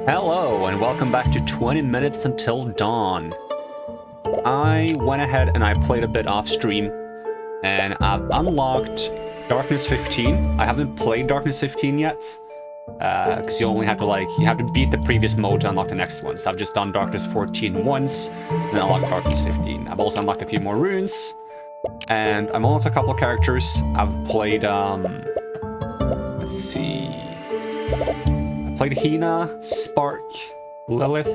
Hello, and welcome back to 20 Minutes Until Dawn. I went ahead and I played a bit off stream, and I've unlocked Darkness 15. I haven't played Darkness 15 yet, because you only have to beat the previous mode to unlock the next one. So I've just done Darkness 14 once, and then unlocked Darkness 15. I've also unlocked a few more runes, and I'm unlocked a couple of characters. I've played, let's see... I played Hina, Spark, Lilith.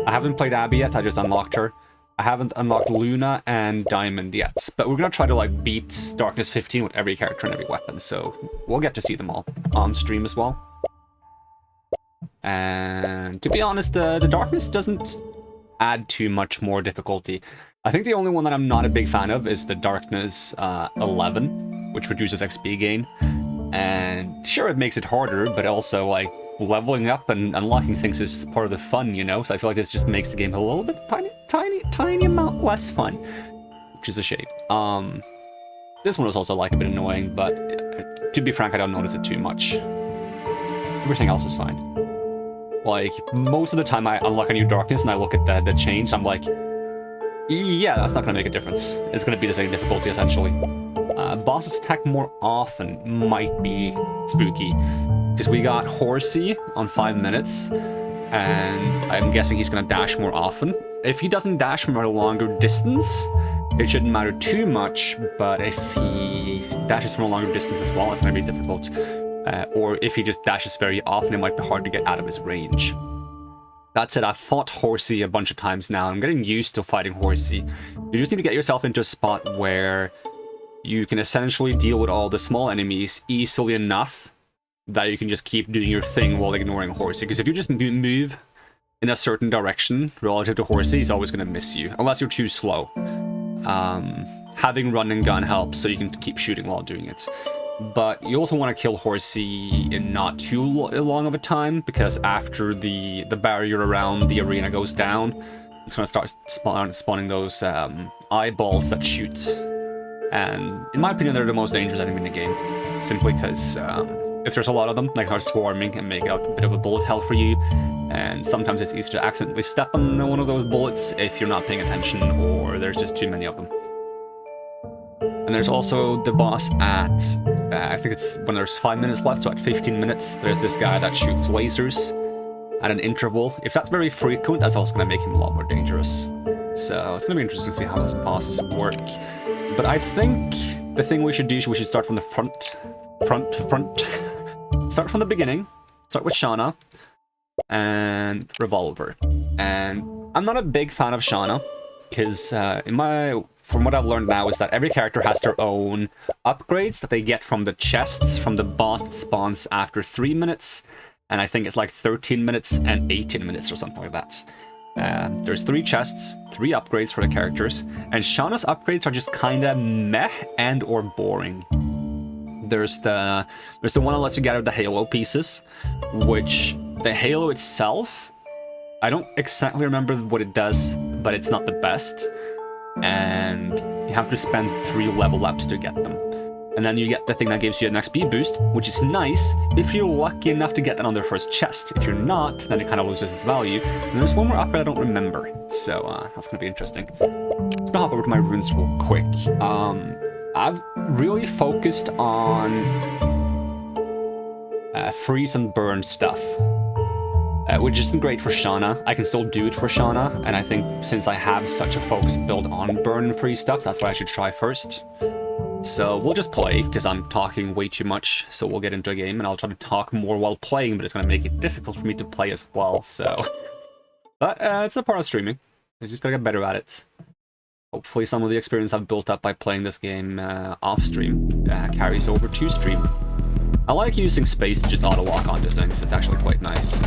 I haven't played Abby yet, I just unlocked her. I haven't unlocked Luna and Diamond yet, but we're gonna try to beat Darkness 15 with every character and every weapon, so we'll get to see them all on stream as well. And to be honest, the Darkness doesn't add too much more difficulty. I think the only one that I'm not a big fan of is the Darkness 11, which reduces XP gain. And sure, it makes it harder, but also leveling up and unlocking things is part of the fun, you know? So I feel like this just makes the game a little bit tiny amount less fun, which is a shame. This one was also a bit annoying, but to be frank, I don't notice it too much. Everything else is fine. Most of the time I unlock a new Darkness and I look at the change, I'm like, yeah, that's not gonna make a difference. It's gonna be the same difficulty, essentially. Bosses attack more often might be spooky. Because we got Horsey on 5 minutes, and I'm guessing he's going to dash more often. If he doesn't dash from a longer distance, it shouldn't matter too much, but if he dashes from a longer distance as well, it's going to be difficult. Or if he just dashes very often, it might be hard to get out of his range. That said, I've fought Horsey a bunch of times now. I'm getting used to fighting Horsey. You just need to get yourself into a spot where you can essentially deal with all the small enemies easily enough that you can just keep doing your thing while ignoring Horsey. Because if you just move in a certain direction relative to Horsey, he's always going to miss you, unless you're too slow. Having run and gun helps, so you can keep shooting while doing it. But you also want to kill Horsey in not too long of a time, because after the barrier around the arena goes down, it's going to start spawning those eyeballs that shoot. And in my opinion, they're the most dangerous enemy in the game, simply because if there's a lot of them, they start swarming and make a bit of a bullet hell for you, and sometimes it's easy to accidentally step on one of those bullets if you're not paying attention, or there's just too many of them. And there's also the boss at, I think it's when there's 5 minutes left, so at 15 minutes, there's this guy that shoots lasers at an interval. If that's very frequent, that's also going to make him a lot more dangerous. So it's going to be interesting to see how those bosses work. But I think the thing we should do is we should start from the front. Start from the beginning. Start with Shauna and Revolver. And I'm not a big fan of Shauna, because from what I've learned now is that every character has their own upgrades that they get from the chests from the boss that spawns after 3 minutes, and I think it's 13 minutes and 18 minutes or something like that. There's 3 chests, 3 upgrades for the characters, and Shauna's upgrades are just kinda meh and or boring. There's the one that lets you gather the halo pieces, which the halo itself, I don't exactly remember what it does, but it's not the best, and you have to spend 3 level ups to get them. And then you get the thing that gives you an XP boost, which is nice if you're lucky enough to get that on their first chest. If you're not, then it kind of loses its value. And there's one more upgrade I don't remember, so that's going to be interesting. I'm going to hop over to my runes real quick. I've really focused on freeze and burn stuff, which isn't great for Shauna. I can still do it for Shauna, and I think since I have such a focused build on burn and freeze stuff, that's what I should try first. So we'll just play, because I'm talking way too much, so we'll get into a game, and I'll try to talk more while playing, but it's going to make it difficult for me to play as well, so... But it's a part of streaming. I just gotta get better at it. Hopefully some of the experience I've built up by playing this game off-stream carries over to stream. I like using space to just auto-lock onto things, it's actually quite nice.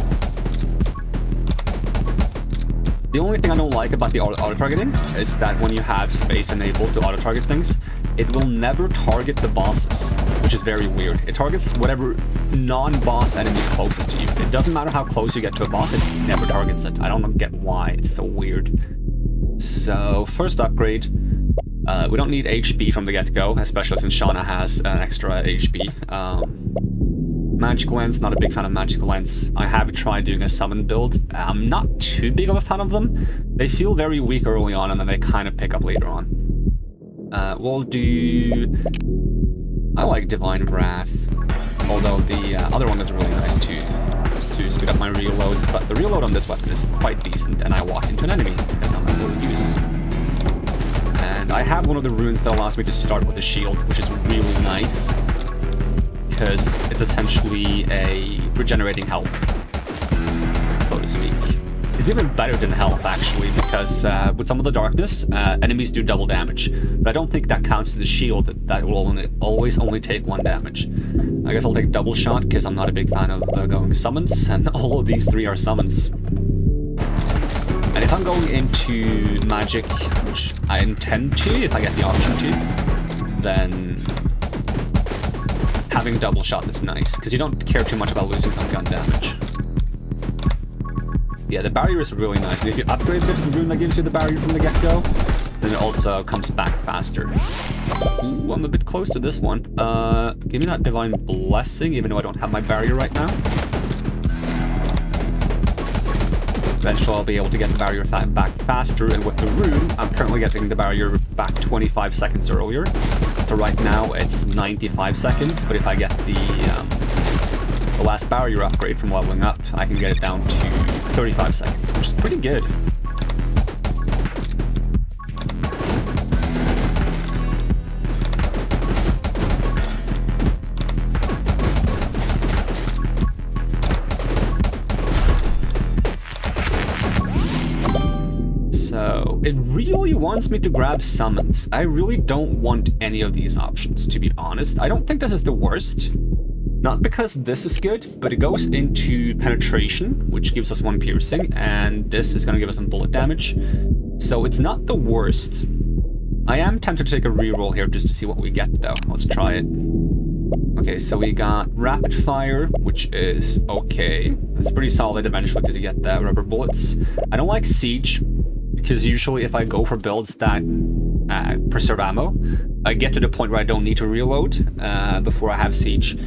The only thing I don't like about the auto-targeting is that when you have space enabled to auto-target things, it will never target the bosses, which is very weird. It targets whatever non-boss enemies closest to you. It doesn't matter how close you get to a boss, it never targets it. I don't get why, it's so weird. So, first upgrade. We don't need HP from the get-go, especially since Shauna has an extra HP. Magic Lens, not a big fan of Magic Lens. I have tried doing a summon build. I'm not too big of a fan of them. They feel very weak early on, and then they kind of pick up later on. We'll do... I like Divine Wrath, although the other one is really nice too, to speed up my reloads, but the reload on this weapon is quite decent, and I walked into an enemy because I'm a silly goose. And I have one of the runes that allows me to start with a shield, which is really nice, because it's essentially a regenerating health, so to speak. It's even better than health, actually, because with some of the darkness, enemies do double damage. But I don't think that counts to the shield. That will always only take 1 damage. I guess I'll take double shot, because I'm not a big fan of going summons, and all of these 3 are summons. And if I'm going into magic, which I intend to, if I get the option to, then having double shot is nice, because you don't care too much about losing some gun damage. Yeah, the barrier is really nice, and if you upgrade the rune that gives you the barrier from the get-go, then it also comes back faster. Ooh, I'm a bit close to this one. Give me that Divine Blessing, even though I don't have my barrier right now. Eventually I'll be able to get the barrier back faster, and with the rune, I'm currently getting the barrier back 25 seconds earlier. So right now it's 95 seconds, but if I get the last barrier upgrade from leveling up, I can get it down to 35 seconds, which is pretty good. So it really wants me to grab summons. I really don't want any of these options, to be honest. I don't think this is the worst. Not because this is good, but it goes into penetration, which gives us 1 piercing, and this is going to give us some bullet damage. So it's not the worst. I am tempted to take a reroll here just to see what we get, though. Let's try it. Okay, so we got Rapid Fire, which is okay. It's pretty solid eventually because you get the rubber bullets. I don't like Siege, because usually if I go for builds that preserve ammo, I get to the point where I don't need to reload before I have Siege,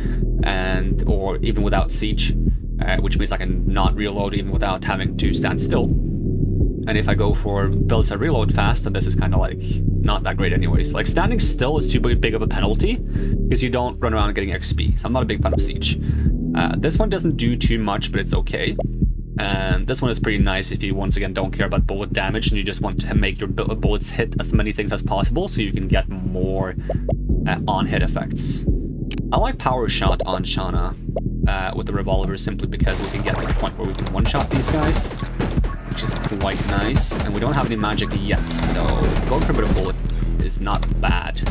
or even without Siege, which means I can not reload even without having to stand still. And if I go for builds that reload fast, then this is kind of like not that great anyways. Like standing still is too big of a penalty because you don't run around getting XP. So I'm not a big fan of Siege. This one doesn't do too much, but it's okay. And this one is pretty nice if you, once again, don't care about bullet damage and you just want to make your bullets hit as many things as possible so you can get more on-hit effects. I like Power Shot on Shauna with the revolver simply because we can get to the point where we can one-shot these guys, which is quite nice. And we don't have any magic yet, so going for a bit of bullet is not bad.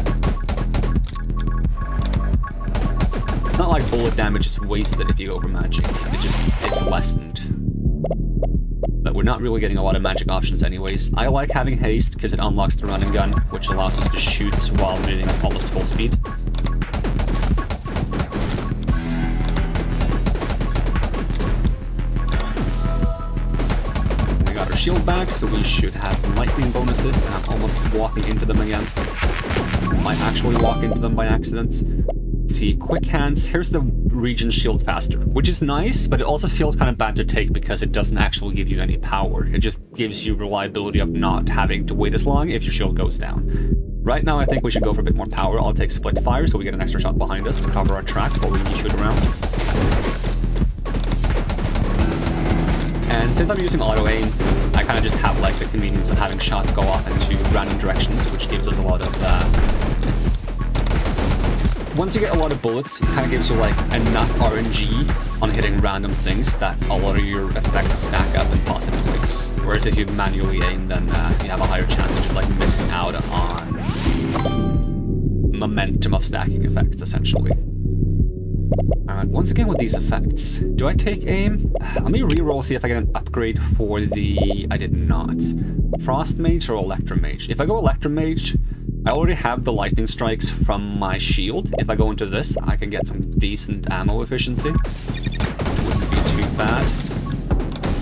It's not like bullet damage is wasted if you go for magic, it just is lessened. But we're not really getting a lot of magic options anyways. I like having haste because it unlocks the running gun, which allows us to shoot while moving at almost full speed. We got our shield back, so we should have some lightning bonuses, and I'm almost walking into them again. Might actually walk into them by accident. Let's see, quick hands. Here's the regen shield faster, which is nice, but it also feels kind of bad to take because it doesn't actually give you any power. It just gives you reliability of not having to wait as long if your shield goes down. Right now, I think we should go for a bit more power. I'll take split fire so we get an extra shot behind us to cover our tracks while we shoot around. And since I'm using auto aim, I kind of just have like the convenience of having shots go off into random directions, which gives us a lot of once you get a lot of bullets, it kind of gives you like enough RNG on hitting random things that a lot of your effects stack up in positive ways. Whereas if you manually aim, then you have a higher chance of just like missing out on momentum of stacking effects, essentially. And once again with these effects, do I take aim? Let me reroll, see if I get an upgrade for the... I did not. Frost Mage or Electro Mage? If I go Electro Mage, I already have the lightning strikes from my shield. If I go into this, I can get some decent ammo efficiency, which wouldn't be too bad.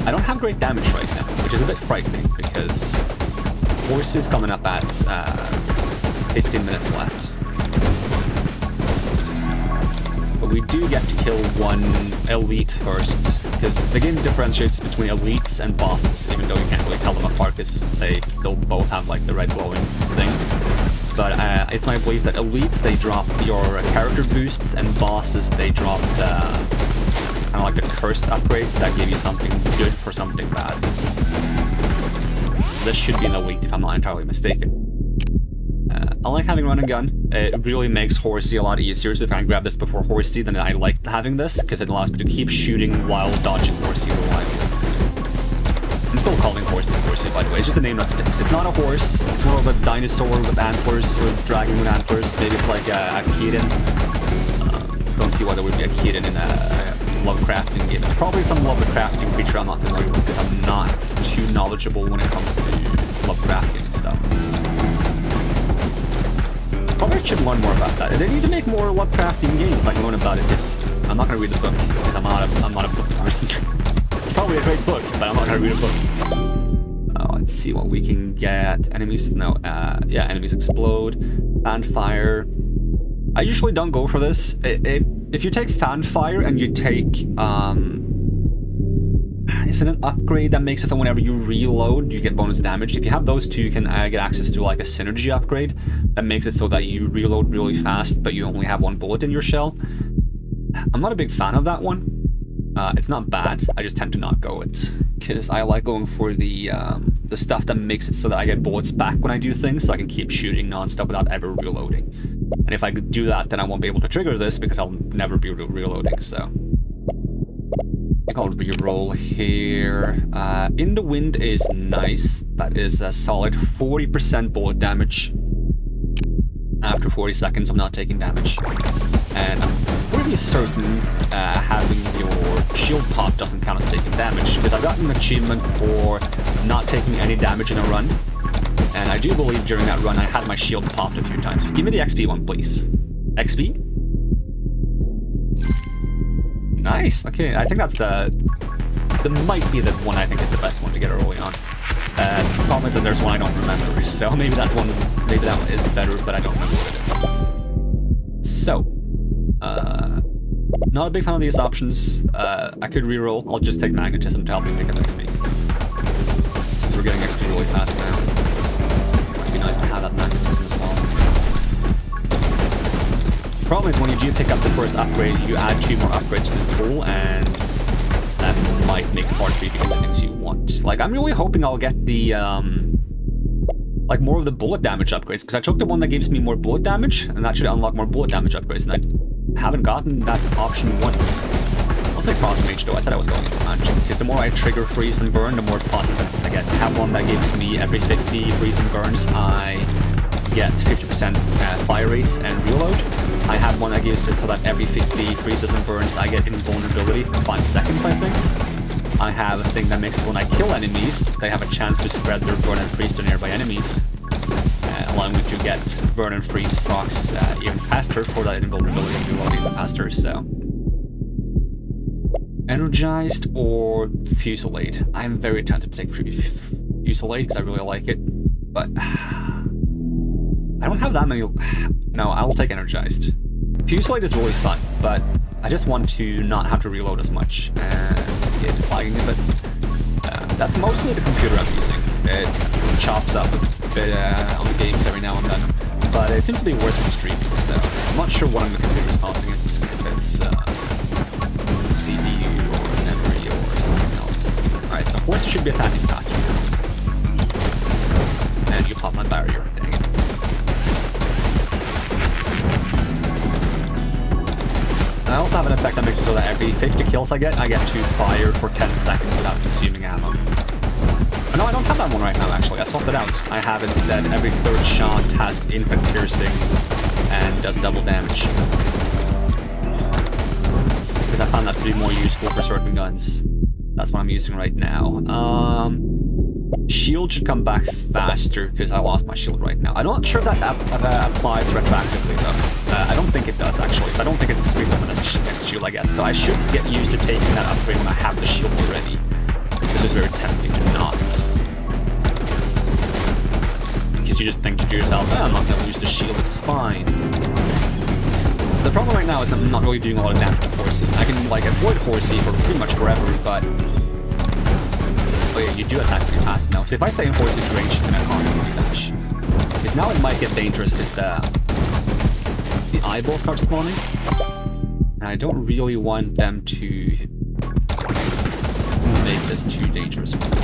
I don't have great damage right now, which is a bit frightening because Horse is coming up at 15 minutes left. But we do get to kill one elite first, because the game differentiates between elites and bosses, even though you can't really tell them apart because they still both have like the red glowing thing. But it's my belief that elites, they drop your character boosts, and bosses, they drop the kind of like the cursed upgrades that give you something good for something bad. This should be an elite if I'm not entirely mistaken. I like having run and gun. It really makes Horsey a lot easier, so if I can grab this before Horsey, then I like having this, because it allows me to keep shooting while dodging Horsey reliably. I'm still calling Horsey Horsey, by the way. It's just a name that sticks. It's not a horse. It's more of a dinosaur with antlers, or a dragon with antlers. Maybe it's like a Kitten. Don't see why there would be a Kitten in a Lovecrafting game. It's probably some Lovecrafting creature I'm not familiar with, because I'm not too knowledgeable when it comes to Lovecrafting stuff. Probably should learn more about that. They need to make more Lovecrafting games so I can learn about it, because I'm not going to read the book, because I'm not a book person. It's probably a great book, but I'm not going to read a book. Let's see what we can get. Enemies, no, yeah, enemies explode. Fanfire. I usually don't go for this. If you take Fanfire and you take, is it an upgrade that makes it so whenever you reload, you get bonus damage? If you have those two, you can get access to like a synergy upgrade that makes it so that you reload really fast, but you only have one bullet in your shell. I'm not a big fan of that one. It's not bad, I just tend to not go it, because I like going for the stuff that makes it so that I get bullets back when I do things, so I can keep shooting non-stop without ever reloading. And if I could do that, then I won't be able to trigger this, because I'll never be reloading, so... I think I'll reroll here. In the Wind is nice. That is a solid 40% bullet damage. After 40 seconds, I'm not taking damage. And I'm pretty certain having your shield pop doesn't count as taking damage, because I've gotten an achievement for not taking any damage in a run. And I do believe during that run I had my shield popped a few times. Give me the XP one, please. XP? Nice. Okay, I think that's that might be the one I think is the best one to get early on. The problem is that there's one I don't remember, so maybe that's one. Maybe that one is better, but I don't remember what it is. So, not a big fan of these options. I could reroll. I'll just take magnetism to help me pick up XP, since we're getting XP really fast now. Might be nice to have that magnetism as well. The problem is when you do pick up the first upgrade, you add 2 more upgrades to the pool, and that might make it hard for you to get the things you want. Like, I'm really hoping I'll get the, like, more of the bullet damage upgrades, because I took the one that gives me more bullet damage, and that should unlock more bullet damage upgrades, and I haven't gotten that option once. I'll take Frost Mage, though. I said I was going into magic, because the more I trigger freeze and burn, the more positive benefits I get. I have one that gives me every 50 freeze and burns, I get 50% fire rate and reload. I have one that gives it so that every 50 freezes and burns, I get invulnerability for 5 seconds, I think. I have a thing that makes it when I kill enemies, they have a chance to spread their burn and freeze to nearby enemies, allowing me to get burn and freeze procs even faster for that invulnerability and reloading faster, so... Energized or Fusillade? I'm very tempted to take Fusillade because I really like it, but... I don't have that many... No, I will take Energized. Fusillade is really fun, but I just want to not have to reload as much, and it is lagging a bit. That's mostly the computer I'm using. It chops up a bit on the games every now and then, but it seems to be worse with streaming, so I'm not sure what on the computer is causing it. If it's CPU or memory or something else. Alright, so horses should be attacking faster now. And you pop my barrier. Dang it. I also have an effect that makes it so that every 50 kills I get to fire for 10 seconds without consuming ammo. Oh, no, I don't have that one right now, actually. I swapped it out. I have instead every 3rd shot has infinite piercing and does double damage. Because I found that to be more useful for certain guns. That's what I'm using right now. Shield should come back faster because I lost my shield right now. I'm not sure if that applies retroactively though. I don't think it does actually, so I don't think it speeds up the next shield I get. So I should get used to taking that upgrade when I have the shield already. This is very tempting to not. Because you just think to yourself, oh, I'm not going to use the shield, it's fine. The problem right now is I'm not really doing a lot of damage to Horsey. I can, like, avoid Horsey for pretty much forever, but... Oh yeah, you do attack pretty fast now. So if I stay in Horsey's range, then I can't really dash. Because now it might get dangerous because the eyeball starts spawning. And I don't really want them to make this too dangerous for me.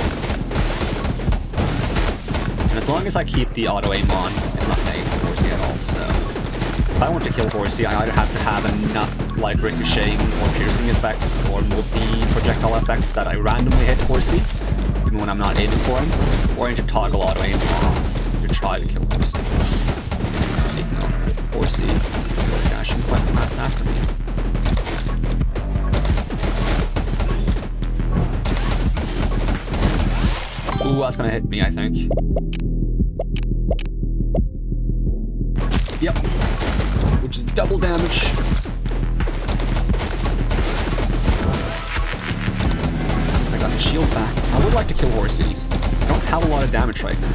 And as long as I keep the auto aim on, it's not going to aim for Horsey at all, so... If I want to kill Horsey, I either have to have enough, like, ricocheting or piercing effects or multi-projectile effects that I randomly hit Horsey, even when I'm not aiming for him, or I need to toggle auto aim to try to kill Horsey. Taking out Horsey, you're dashing quite fast after me. Ooh, that's gonna hit me, I think. Yep. Which is double damage. I got the shield back. I would like to kill Horsey. I don't have a lot of damage right now.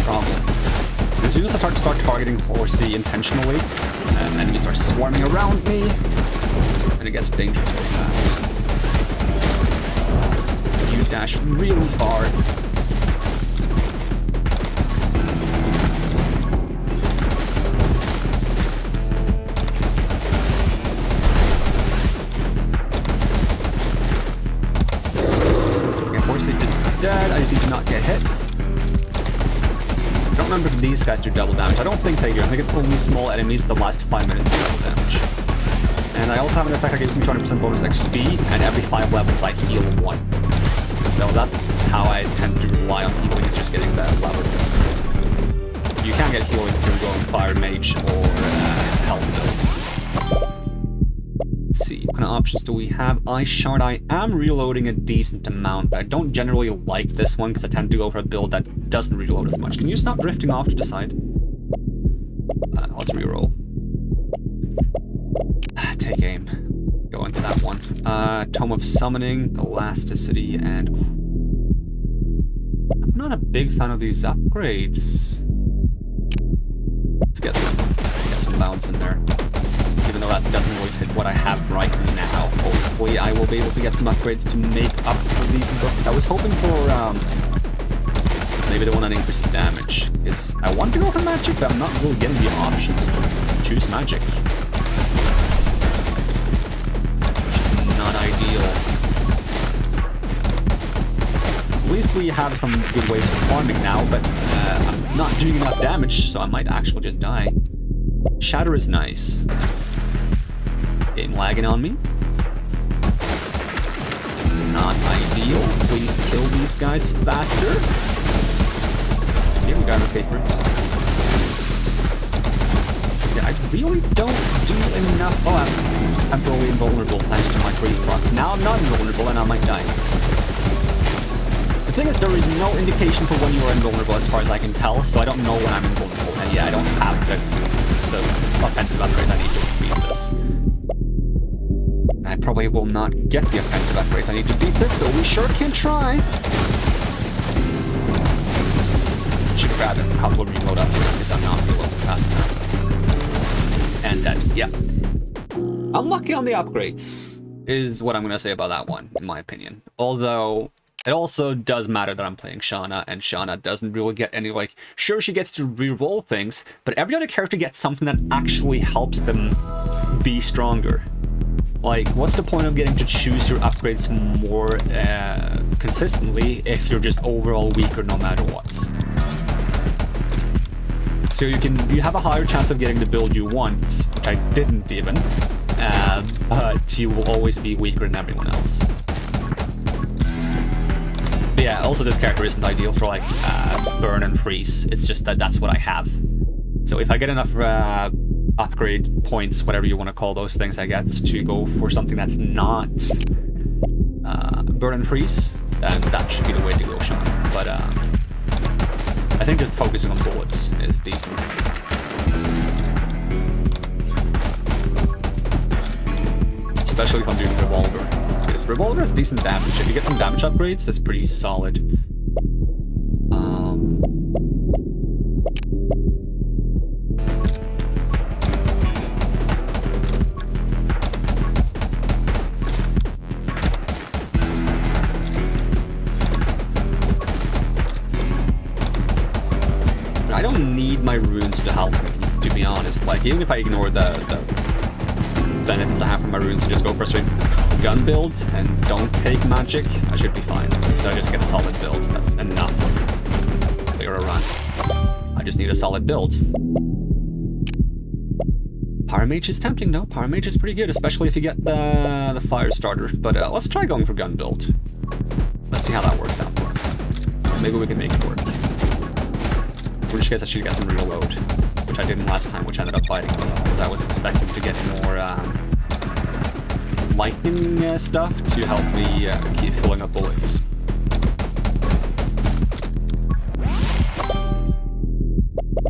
Problem. As soon as I start targeting Horsey intentionally, and enemies start swarming around me, and it gets dangerous really fast. You dash really far. Dead. I just need to not get hits. I don't remember if these guys do double damage. I don't think they do. I think it's only small enemies the last 5 minutes do double damage. And I also have an effect that gives me 20% bonus XP, and every 5 levels I heal 1. So that's how I tend to rely on healing, is just getting better levels. You can get healing through going Fire Mage or Health Build. Let's see, what kind of options do we have? Ice Shard. I am reloading a decent amount, but I don't generally like this one because I tend to go for a build that doesn't reload as much. Can you stop drifting off to the side? Let's reroll. Take aim. Go into that one. Tome of Summoning, Elasticity, and... I'm not a big fan of these upgrades. Let's get this one. Get some bounce in there. Even though that doesn't really fit what I have right now. Hopefully I will be able to get some upgrades to make up for these books. I was hoping for maybe the one that increases damage. Because I want to go for magic, but I'm not really getting the options to choose magic. Not ideal. At least we have some good ways of farming now, but I'm not doing enough damage, so I might actually just die. Shatter is nice. Game lagging on me. Not ideal. Please kill these guys faster. Here we got an escape route. Yeah, I really don't do enough. Oh, I'm temporarily invulnerable thanks to my freeze procs. Now I'm not invulnerable and I might die. The thing is, there is no indication for when you are invulnerable as far as I can tell, so I don't know when I'm invulnerable. And yeah, I don't have the offensive upgrades I need to beat this. I probably will not get the offensive upgrades I need to beat this, though we sure can try. Should grab a couple of reload upgrades because I'm not reloading fast enough. And dead, yeah. Unlucky on the upgrades is what I'm going to say about that one, in my opinion. Although, it also does matter that I'm playing Shauna, and Shauna doesn't really get any, like... Sure, she gets to re-roll things, but every other character gets something that actually helps them be stronger. Like, what's the point of getting to choose your upgrades more consistently if you're just overall weaker no matter what? So you have a higher chance of getting the build you want, which I didn't even, but you will always be weaker than everyone else. But yeah, also this character isn't ideal for like burn and freeze. It's just that that's what I have. So if I get enough upgrade points, whatever you want to call those things, I get to go for something that's not burn and freeze, then that should be the way to go, Sean. But I think just focusing on bullets is decent. Especially if I'm doing revolver. Because revolver has decent damage. If you get some damage upgrades, that's pretty solid. my runes to help me, to be honest. Like, even if I ignore the benefits I have from my runes and just go for a straight gun build and don't take magic, I should be fine. So I just get a solid build. That's enough to clear a run. I just need a solid build. Pyramage is tempting, no? Pyramage is pretty good, especially if you get the fire starter. But let's try going for gun build. Let's see how that works out for us. Maybe we can make it work. In which case I should get some reload, which I didn't last time, which I ended up fighting. I was expecting to get more lightning stuff to help me keep filling up bullets.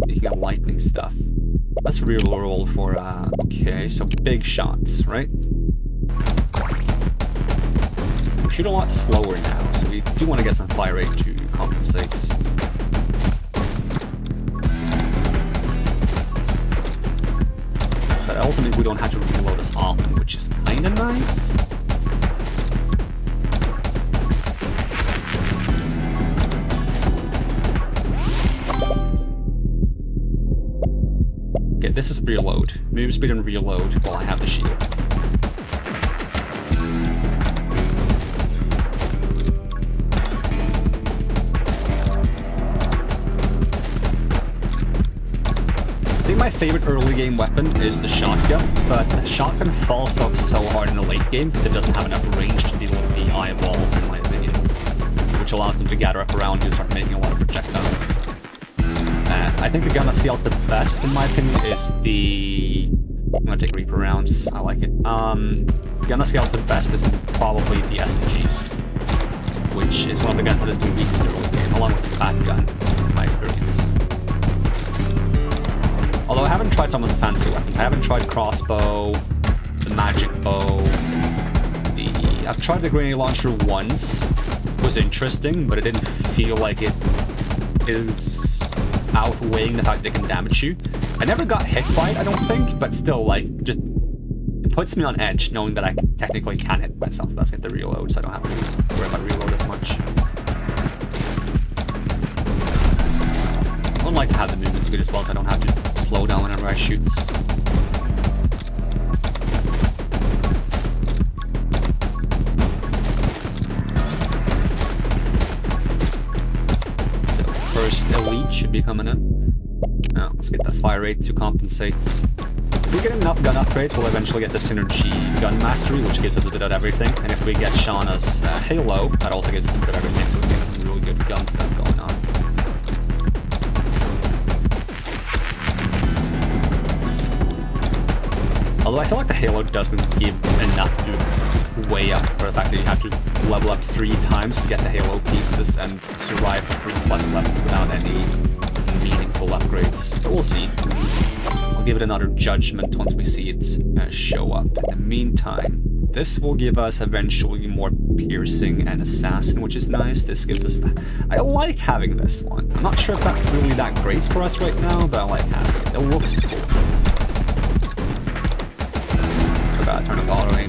Speaking of lightning stuff, let's reroll for, okay, so big shots, right? We shoot a lot slower now, so we do want to get some fire rate to compensate. That also means we don't have to reload as often, which is kinda nice. Okay, this is reload. Move speed and reload while I have the shield. I think my favorite early game weapon is the shotgun, but the shotgun falls off so hard in the late game because it doesn't have enough range to deal with the eyeballs, in my opinion, which allows them to gather up around you and start making a lot of projectiles. I think the gun that scales the best, in my opinion, is the... I'm gonna take Reaper rounds. I like it. The gun that scales the best is probably the SMGs, which is one of the guns that is the weakest in the early game, along with the Bat Gun, in my experience. Although I haven't tried some of the fancy weapons. I haven't tried crossbow, the magic bow, I've tried the grenade launcher once. It was interesting, but it didn't feel like it is outweighing the fact that it can damage you. I never got hit by it, I don't think, but still, like, just it puts me on edge knowing that I technically can hit myself. Let's get the reload, so I don't have to worry about reload as much. I would like to have the movement speed as well, so I don't have to slow down whenever I shoot. So first elite should be coming in. Now let's get that fire rate to compensate. If we get enough gun upgrades, we'll eventually get the synergy gun mastery, which gives us a bit of everything. And if we get Shauna's Halo, that also gives us a bit of everything, so we get some really good gun stuff going on. Although I feel like the Halo doesn't give enough to weigh up for the fact that you have to level up 3 times to get the Halo pieces and survive for 3+ levels without any meaningful upgrades. But we'll see. I'll give it another judgment once we see it show up. In the meantime, this will give us eventually more piercing and assassin, which is nice. This gives us... I like having this one. I'm not sure if that's really that great for us right now, but I like having it. It looks cool. Turn of auto aim.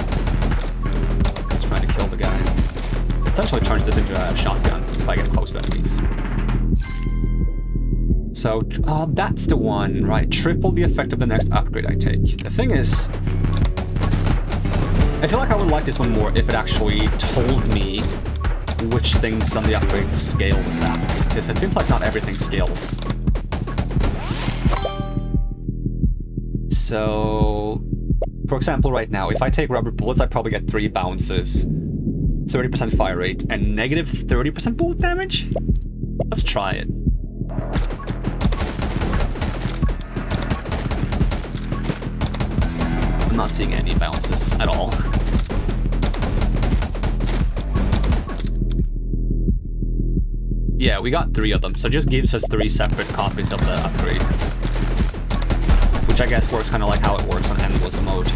Just trying to kill the guy. Essentially turns this into a shotgun if I get close to enemies. So, that's the one, right? Triple the effect of the next upgrade I take. The thing is, I feel like I would like this one more if it actually told me which things on the upgrades scale with that. Because it seems like not everything scales. So... for example, right now, if I take rubber bullets, I probably get 3 bounces, 30% fire rate, and negative 30% bullet damage? Let's try it. I'm not seeing any bounces at all. Yeah, we got 3 of them, so it just gives us 3 separate copies of the upgrade. Which I guess works kind of like how it works on Endless mode.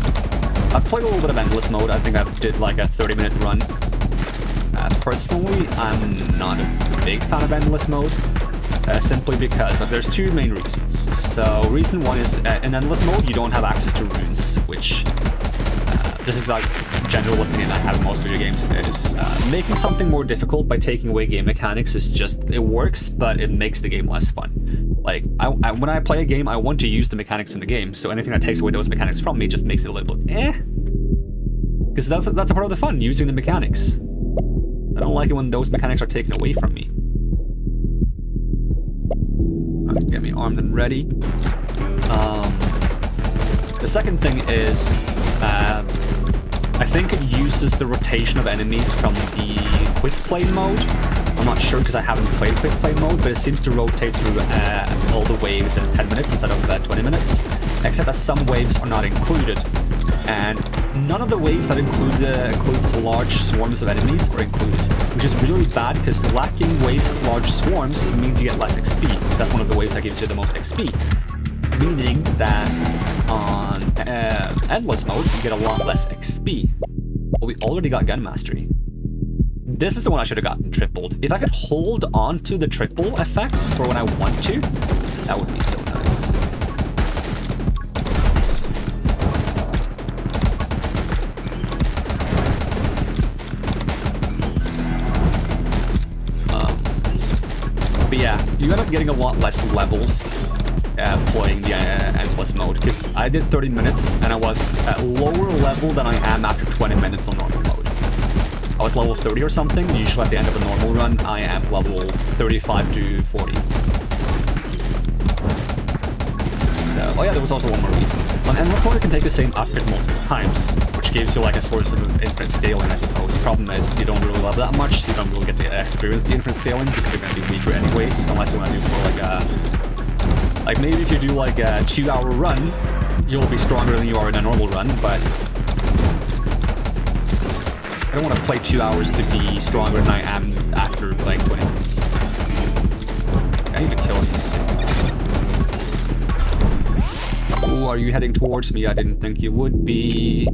I've played a little bit of Endless mode. I think I did like a 30-minute run. Personally, I'm not a big fan of Endless mode, simply because there's 2 main reasons. So reason 1 is in Endless mode, you don't have access to runes, which this is like general opinion I have in most video games, is making something more difficult by taking away game mechanics is just, it works, but it makes the game less fun. Like, when I play a game, I want to use the mechanics in the game, so anything that takes away those mechanics from me just makes it a little bit eh. Because that's a part of the fun, using the mechanics. I don't like it when those mechanics are taken away from me. Alright, get me armed and ready. The second thing is, I think it uses the rotation of enemies from the quick play mode. I'm not sure because I haven't played quick play mode, but it seems to rotate through all the waves in 10 minutes instead of 20 minutes, except that some waves are not included. And none of the waves that includes large swarms of enemies are included, which is really bad because lacking waves of large swarms means you get less XP, because that's one of the waves that gives you the most XP. Meaning that on endless mode, you get a lot less XP. But we already got gun mastery. This is the one I should have gotten tripled. If I could hold on to the triple effect for when I want to, that would be so nice. But yeah, you end up getting a lot less levels playing the endless mode, because I did 30 minutes and I was at lower level than I am after 20 minutes on normal mode. I was level 30 or something. Usually at the end of a normal run, I am level 35 to 40. So, oh yeah, there was also one more reason. On endless mode, you can take the same upgrade multiple times, which gives you like a source of infinite scaling, I suppose. The problem is you don't really love that much. You don't really get to experience the infinite scaling because you're going to be weaker anyways, unless you want to do more like a... Like, maybe if you do like a 2-hour run, you'll be stronger than you are in a normal run, but I don't want to play 2 hours to be stronger than I am after playing 20 minutes. I need to kill you. Ooh, are you heading towards me? I didn't think you would be.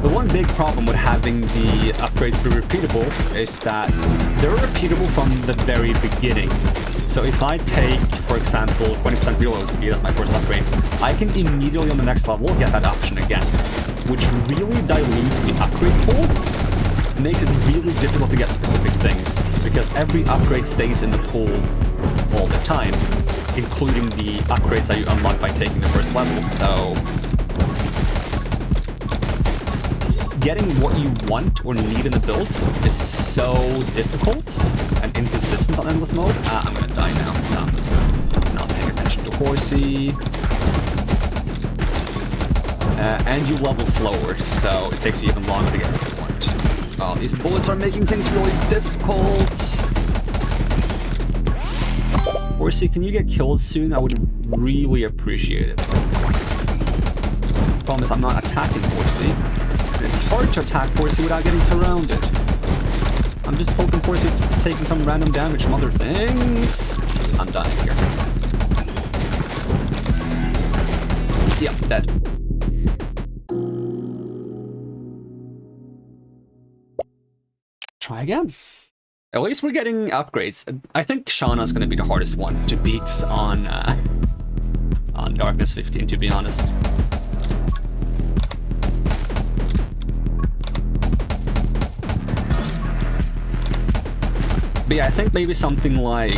The one big problem with having the upgrades be repeatable is that they're repeatable from the very beginning. So if I take, for example, 20% reload speed as my first upgrade, I can immediately on the next level get that option again, which really dilutes the upgrade pool. It makes it really difficult to get specific things, because every upgrade stays in the pool all the time, including the upgrades that you unlock by taking the first level. So getting what you want or need in the build is so difficult and inconsistent on endless mode. I'm gonna die now, so I'm not paying attention to Horsey. And you level slower, so it takes you even longer to get what you want. Oh, these bullets are making things really difficult. Horsey, can you get killed soon? I would really appreciate it. Problem is I'm not attacking Horsey. It's hard to attack Horsey without getting surrounded. I'm just poking Horsey, just taking some random damage from other things. I'm dying here. Yep, dead. Try again. At least we're getting upgrades. I think Shauna's gonna be the hardest one to beat on Darkness 15, to be honest. But yeah, I think maybe something like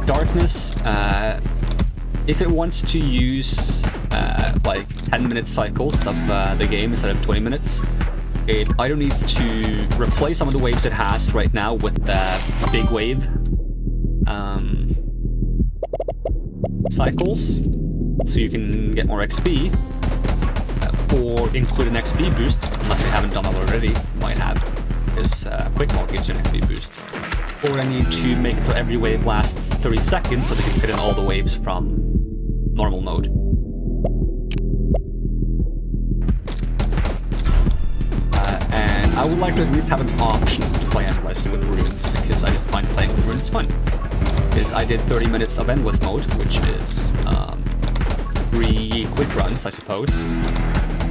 Darkness, if it wants to use like 10-minute cycles of the game instead of 20 minutes, it either needs to replace some of the waves it has right now with the big wave cycles, so you can get more XP, or include an XP boost, unless they haven't done that already. Might have, because quick mode gives you an XP boost. Or I need to make it so every wave lasts 30 seconds so they can fit in all the waves from normal mode. And I would like to at least have an option to play Endless with runes, because I just find playing with runes fun. Because I did 30 minutes of Endless mode, which is 3 quick runs, I suppose.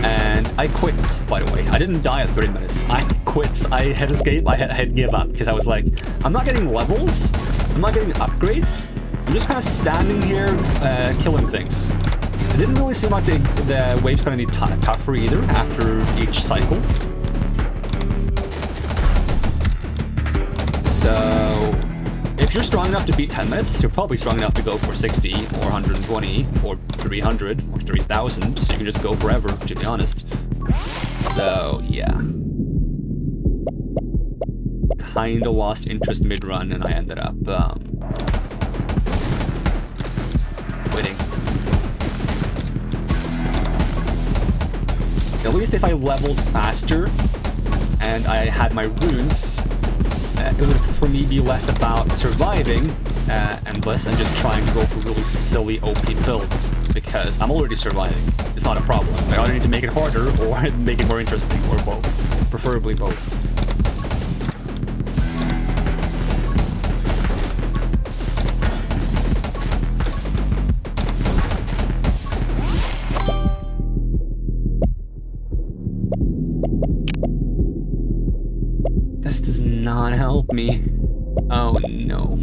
And I quit, by the way. I didn't die at 30 minutes. I quit. I hit escape. I hit give up, because I was like, I'm not getting levels. I'm not getting upgrades. I'm just kind of standing here killing things. It didn't really seem like the wave's going to be tougher either after each cycle. So if you're strong enough to beat 10 minutes, you're probably strong enough to go for 60 or 120 or 300 or 3000, so you can just go forever, to be honest. So yeah. Kinda lost interest mid-run, and I ended up quitting. At least if I leveled faster and I had my runes, it would for me be less about surviving endless and just trying to go for really silly OP builds, because I'm already surviving. It's not a problem. I either need to make it harder or make it more interesting, or both. Preferably both. This does not help me. Oh no.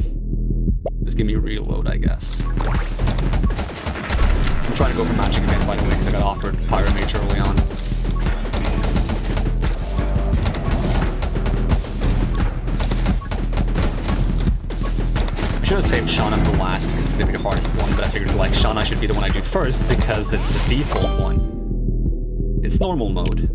Just give me a reload, I guess. I'm trying to go for matching again, by the way, because I got offered Pyromage early on. I should have saved Shauna for last, because it's going to be the hardest one, but I figured, like, Shauna should be the one I do first, because it's the default one. It's normal mode.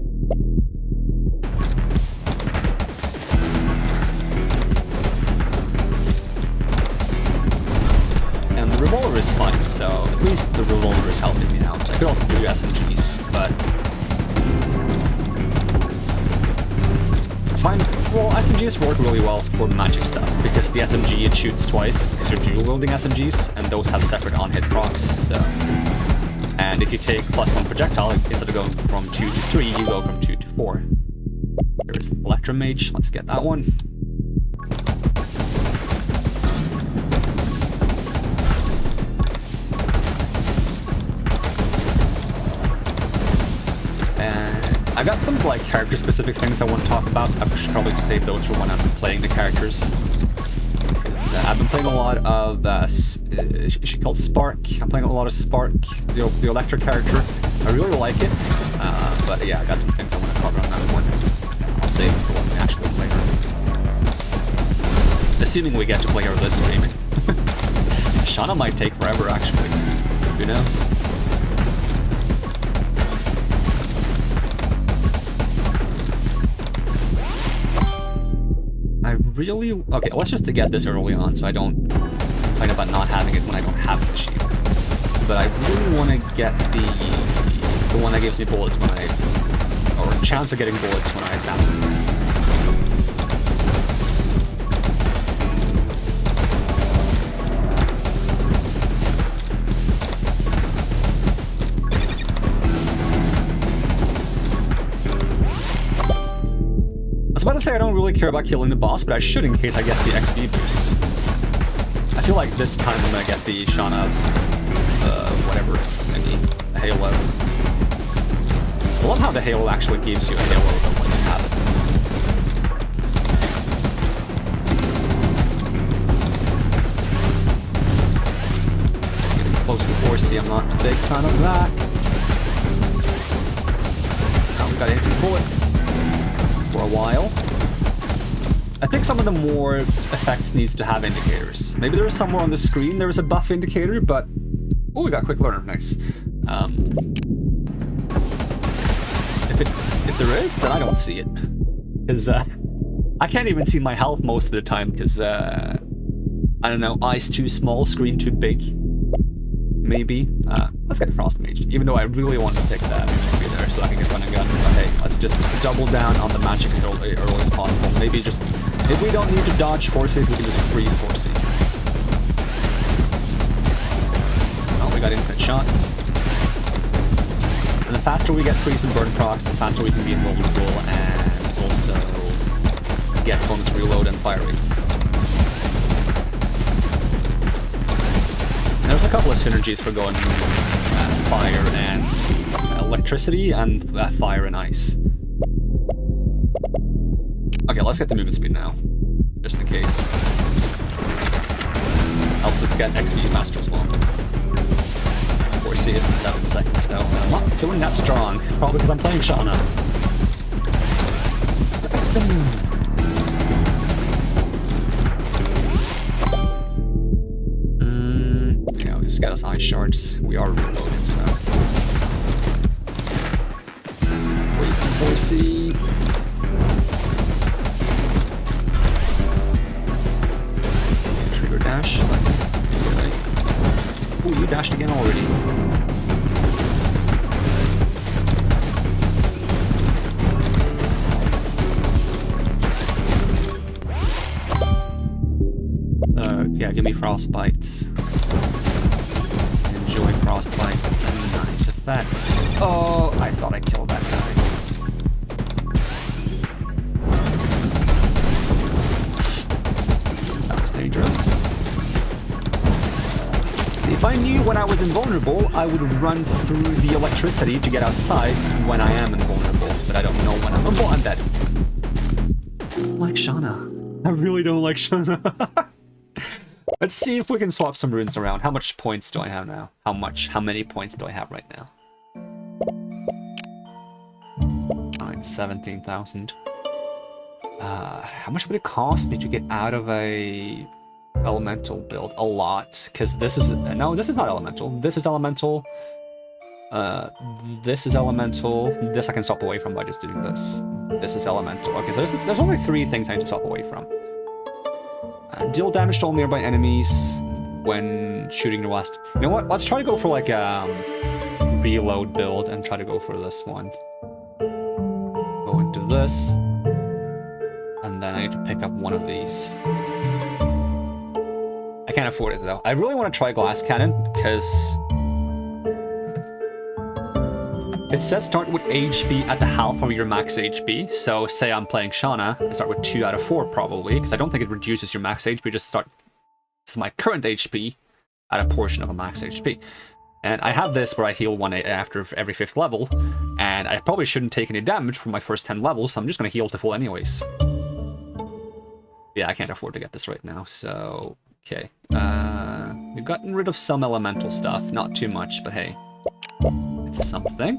And the revolver is fine, so at least the revolver is helping me out. I could also do SMGs, but fine. Well, SMGs work really well for magic stuff, because the SMG, it shoots twice, because you're dual-wielding SMGs, and those have separate on-hit procs, so... And if you take +1 projectile, instead of going from 2 to 3, you go from 2 to 4. There is Electromage, let's get that one. I got some like character-specific things I want to talk about. I should probably save those for when I'm playing the characters. I've been playing a lot of, is she called Spark? I'm playing a lot of Spark, the electric character. I really like it, but yeah, I got some things I want to cover on that one. I'll save it for when we actually play her. Assuming we get to play her this stream. Shauna might take forever, actually. Who knows? Really? Okay, let's just get this early on so I don't complain about not having it when I don't have the shield. But I really want to get the one that gives me bullets when I... or a chance of getting bullets when I assassinate. I was about to say I don't really care about killing the boss, but I should in case I get the XP boost. I feel like this time I'm gonna get the Shauna's, whatever, maybe, a Halo. I love how the Halo actually gives you a Halo when you have it. Getting close to horsey, I'm not a big fan of that. Now we got 80 bullets. For a while. I think some of the more effects needs to have indicators. Maybe there's somewhere on the screen there is a buff indicator, but... Oh, we got quick learner, nice. If there is, then I don't see it. Because, I can't even see my health most of the time, because, I don't know, eyes too small, screen too big. Maybe. Let's get Frost Mage, even though I really want to pick that be there so I can get run and gun. But hey, let's just double down on the magic as early as possible. Maybe just, if we don't need to dodge horses, we can just freeze horsey. Well, we got infinite shots. And the faster we get freeze and burn procs, the faster we can be invulnerable and also get bonus reload and fire rates. There's a couple of synergies for going fire and electricity and fire and ice. Okay, let's get the movement speed now, just in case. Helps us get XP faster as well. 4C is in 7 seconds though. I'm not feeling that strong, probably because I'm playing Shauna. just get us ice shards. We are reloading, so. Wait for horsey. Trigger dash. So ooh, you dashed again already. Yeah, give me frostbites. Enjoy frostbite. It's a nice effect. Oh, I thought I killed that guy. That was dangerous. If I knew when I was invulnerable, I would run through the electricity to get outside when I am invulnerable. But I don't know when I'm invulnerable. I'm dead. I don't like Shauna. I really don't like Shauna. Let's see if we can swap some runes around. How much points do I have now? How many points do I have right now? 17,000. How much would it cost me to get out of a elemental build? A lot, because this is no, this is not elemental. This is elemental. This is elemental. This I can swap away from by just doing this. This is elemental. Okay, so there's only 3 things I need to swap away from. Deal damage to all nearby enemies when shooting the west. You know what? Let's try to go for like a reload build and try to go for this one. Go into this. And then I need to pick up one of these. I can't afford it though. I really want to try glass cannon because it says start with HP at the half of your max HP. So say I'm playing Shauna, I start with 2 out of 4 probably, because I don't think it reduces your max HP, just start, this is my current HP at a portion of a max HP. And I have this where I heal 1 after every 5th level, and I probably shouldn't take any damage for my first 10 levels, so I'm just going to heal to full anyways. Yeah, I can't afford to get this right now, so, okay. We've gotten rid of some elemental stuff, not too much, but hey. It's something.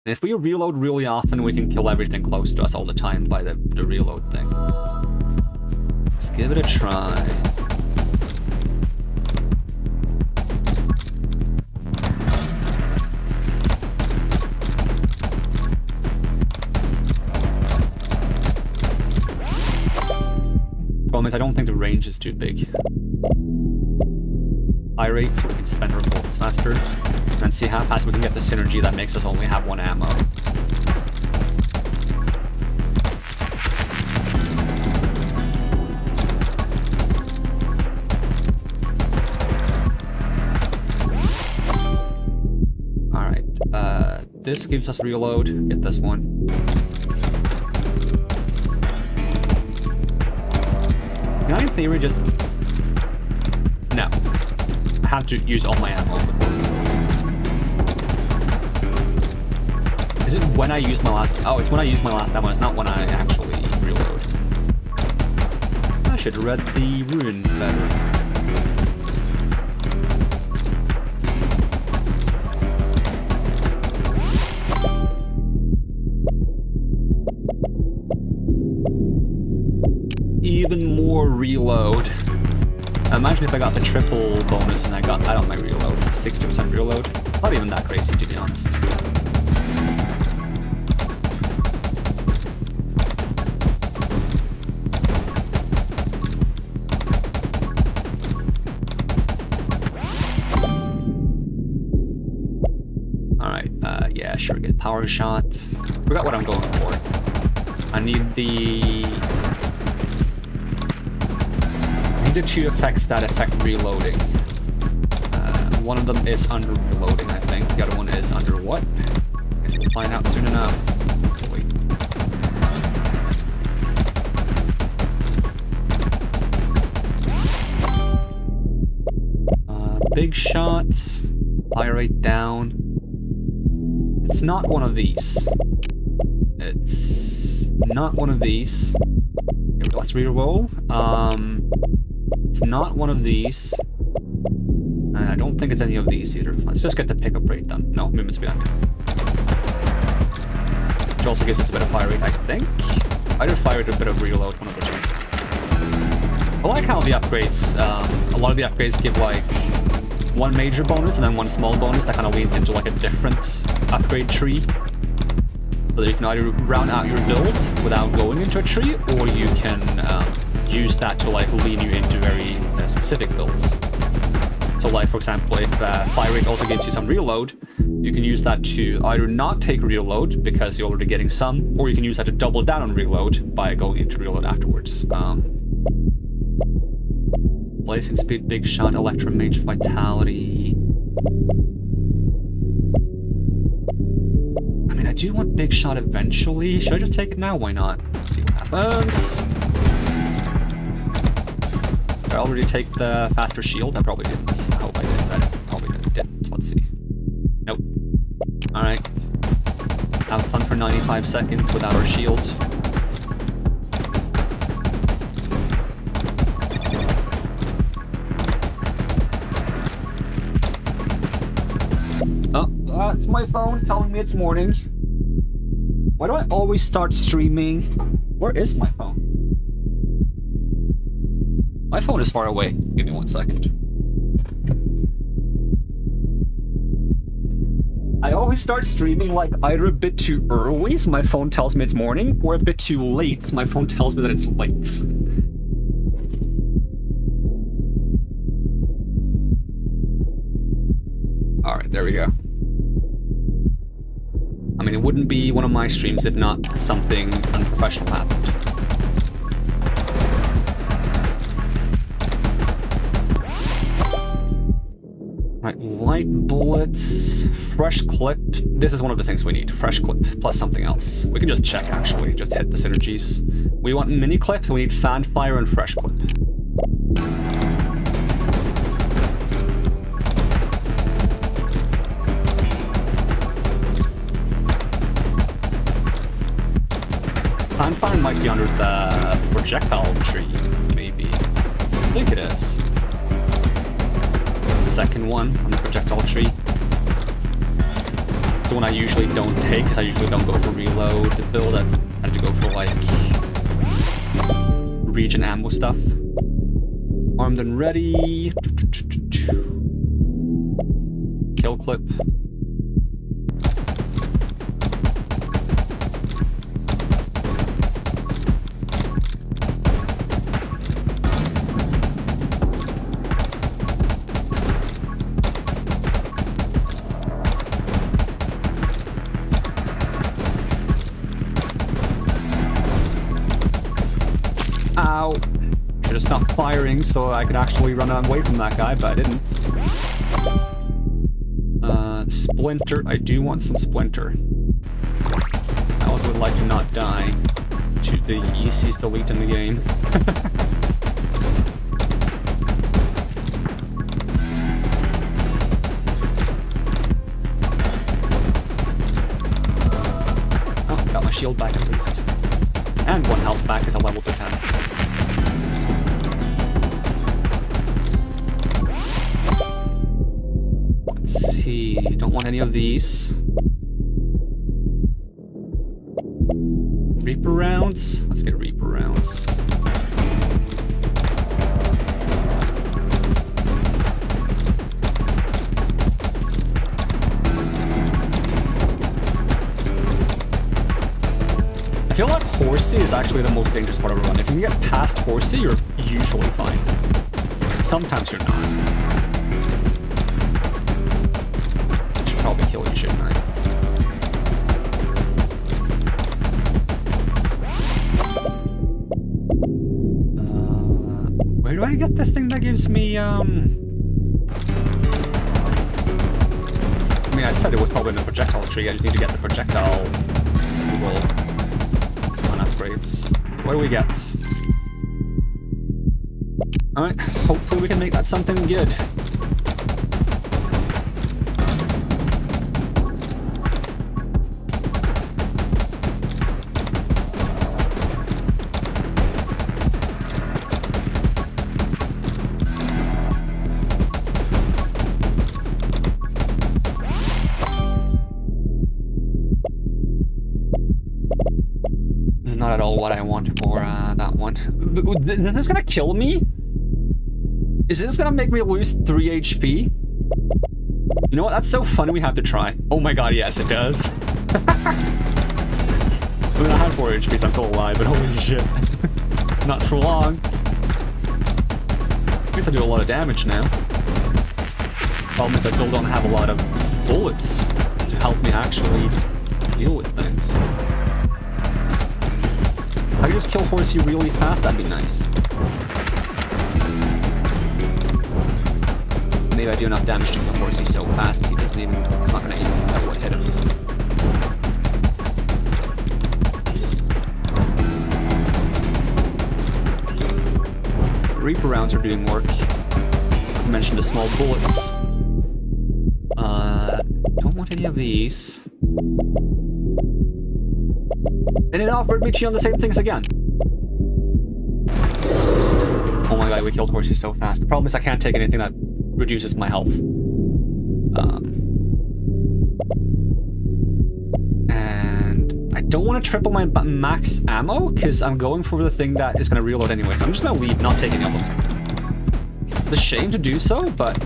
And if we reload really often, we can kill everything close to us all the time by the reload thing. Let's give it a try. Problem is, I don't think the range is too big. High rate, so we can spend our bolts faster. And see how fast we can get the synergy that makes us only have 1 ammo. Alright, this gives us reload. Get this one. Can I in theory just... No. I have to use all my ammo before. Is it when I use my last... Oh, it's when I use my last ammo. It's not when I actually reload. I should have read the rune better. Even more reload. Imagine if I got the triple bonus and I got that on my reload. 60% reload. Not even that crazy, to be honest. Alright, yeah, sure, get power shots. Forgot what I'm going for. I need the 2 effects that affect reloading. One of them is under reloading, I think. The other one is under what? I guess we'll find out soon enough. Wait. Big shots. Fire rate down. It's not one of these. It's not one of these. Here, let's reroll. It's not one of these. And I don't think it's any of these either. Let's just get the pickup rate done. No, movement speed. Which also gives us a bit of fire rate, I think. Either fire rate or a bit of reload, one of the two. I like how the upgrades, a lot of the upgrades give like one major bonus and then one small bonus that kind of leads into like a different upgrade tree. So that you can either round out your build without going into a tree, or you can use that to like lean you into very specific builds. So like, for example, if fire rate also gives you some reload, you can use that to either not take reload because you're already getting some, or you can use that to double down on reload by going into reload afterwards. Blazing speed, big shot, electromage, vitality. I mean, I do want big shot eventually. Should I just take it now? Why not? Let's see what happens. Did I already take the faster shield? I probably didn't. I hope I did. I probably didn't. Let's see. Nope. Alright. Have fun for 95 seconds without our shield. Oh, that's my phone telling me it's morning. Why do I always start streaming? Where is my phone? My phone is far away. Give me 1 second. I always start streaming like either a bit too early, so my phone tells me it's morning, or a bit too late, so my phone tells me that it's late. Alright, there we go. I mean, it wouldn't be one of my streams if not something unprofessional happened. Right, light bullets, fresh clip. This is one of the things we need. Fresh clip plus something else. We can just check, actually. Just hit the synergies. We want mini clips. We need fan fire and fresh clip. Fan fire might be under the projectile tree, maybe. I think it is. Second one on the projectile tree. The one I usually don't take because I usually don't go for reload to build. I had to go for like regen ammo stuff. Armed and ready. Kill clip. Ow. Should have stopped firing so I could actually run away from that guy, but I didn't. Splinter. I do want some splinter. I also would like to not die to the easiest elite in the game. Oh, got my shield back at least. And 1 health back as I leveled to 10. Let's see. Don't want any of these. Reaper rounds? Let's get Reaper rounds. I feel like Horsey is actually the most dangerous part of a run. If you can get past Horsey, you're usually fine. Sometimes you're not. I should probably kill you, shouldn't I? Where do I get this thing that gives me, I mean, I said it was probably in the projectile tree. I just need to get the projectile roll. Upgrades. What do we get? Alright, hopefully we can make that something good. not at all what I want for that one. Is this gonna kill me? Is this gonna make me lose 3 HP? You know what? That's so funny we have to try. Oh my god, yes, it does. I mean, I had 4 HP, so I'm still alive, but holy shit. Not for long. At least I do a lot of damage now. Problem is I still don't have a lot of bullets to help me actually deal with things. If I could just kill Horsey really fast, that'd be nice. Maybe I do enough damage to kill Horsey so fast he doesn't even, it's not gonna even know what hit him. Reaper rounds are doing work. I mentioned the small bullets. Don't want any of these. And it offered me on the same things again. Oh my god, we killed Horsey so fast. The problem is I can't take anything that reduces my health. And I don't want to triple my max ammo because I'm going for the thing that is going to reload anyway. So I'm just going to leave, not take any of them. It's a shame to do so, but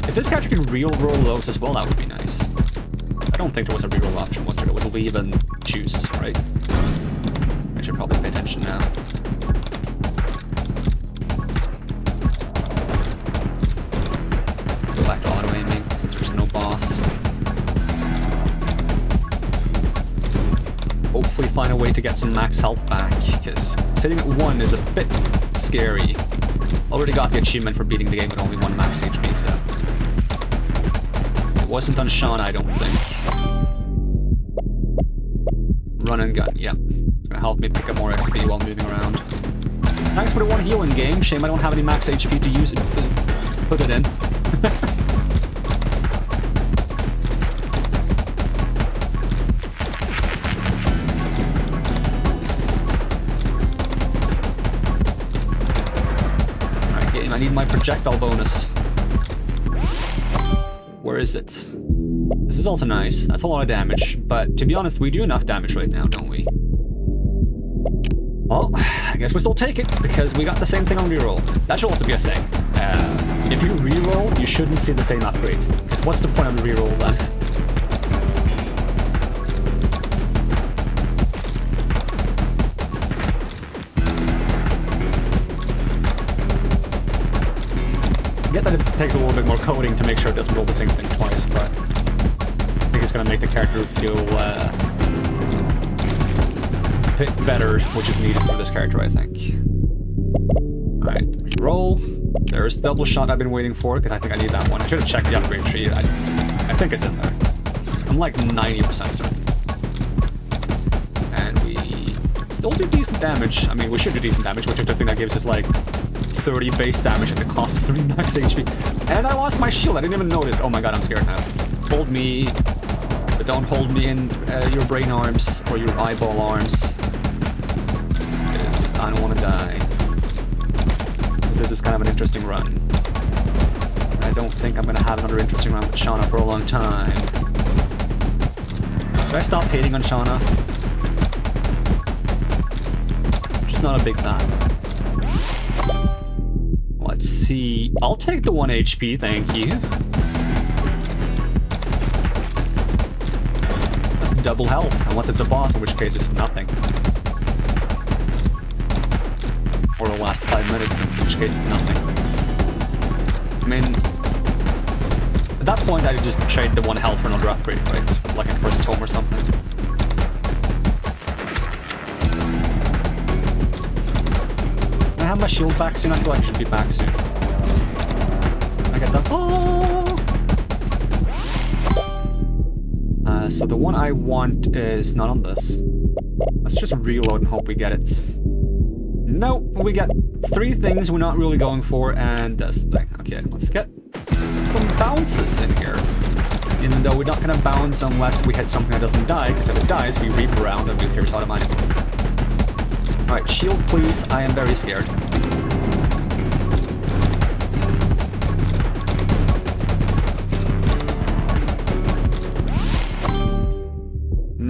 if this character can reroll those as well, that would be nice. I don't think there was a reroll option, was there? There was a leave and choose, right? I should probably pay attention now. Go back to auto-aiming since there's no boss. Hopefully find a way to get some max health back, because sitting at 1 is a bit scary. Already got the achievement for beating the game with only 1 max HP, so... It wasn't on Shauna, I don't think. Run and gun, yep. It's gonna help me pick up more XP while moving around. Thanks for the 1 heal in game. Shame I don't have any max HP to use it. Put it in. Alright, game. I need my projectile bonus. Where is it? This is also nice. That's a lot of damage, but to be honest, we do enough damage right now, don't we? Well, I guess we still take it, because we got the same thing on reroll. That should also be a thing. If you reroll, you shouldn't see the same upgrade, because what's the point of the reroll then? I get that it takes a little bit more coding to make sure it doesn't roll the same thing twice, but I think it's going to make the character feel better, which is needed for this character, I think. Alright, roll. There's the double shot I've been waiting for, because I think I need that one. I should have checked the upgrade tree. I think it's in there. I'm like 90% certain. And we still do decent damage. I mean, we should do decent damage, which is the thing that gives us like 30 base damage at the cost of 3 max HP. And I lost my shield. I didn't even notice. Oh my god, I'm scared now. Hold me, but don't hold me in your brain arms or your eyeball arms. Because I don't want to die. Because this is kind of an interesting run. I don't think I'm going to have another interesting run with Shauna for a long time. Should I stop hating on Shauna? I'm just not a big fan. Let's see. I'll take the 1 HP, thank you. That's double health, unless it's a boss, in which case it's nothing. Or the last 5 minutes, in which case it's nothing. I mean, at that point I'd just trade the 1 health for another upgrade, right? Like a first tome or something. Can I have my shield back soon? I feel like it should be back soon. I get that. Oh! So the one I want is not on this. Let's just reload and hope we get it. Nope, we got 3 things we're not really going for, and this thing. Okay, let's get some bounces in here. Even though we're not gonna bounce unless we hit something that doesn't die, because if it dies, we reap around and we pierce automatically. Alright, shield please, I am very scared.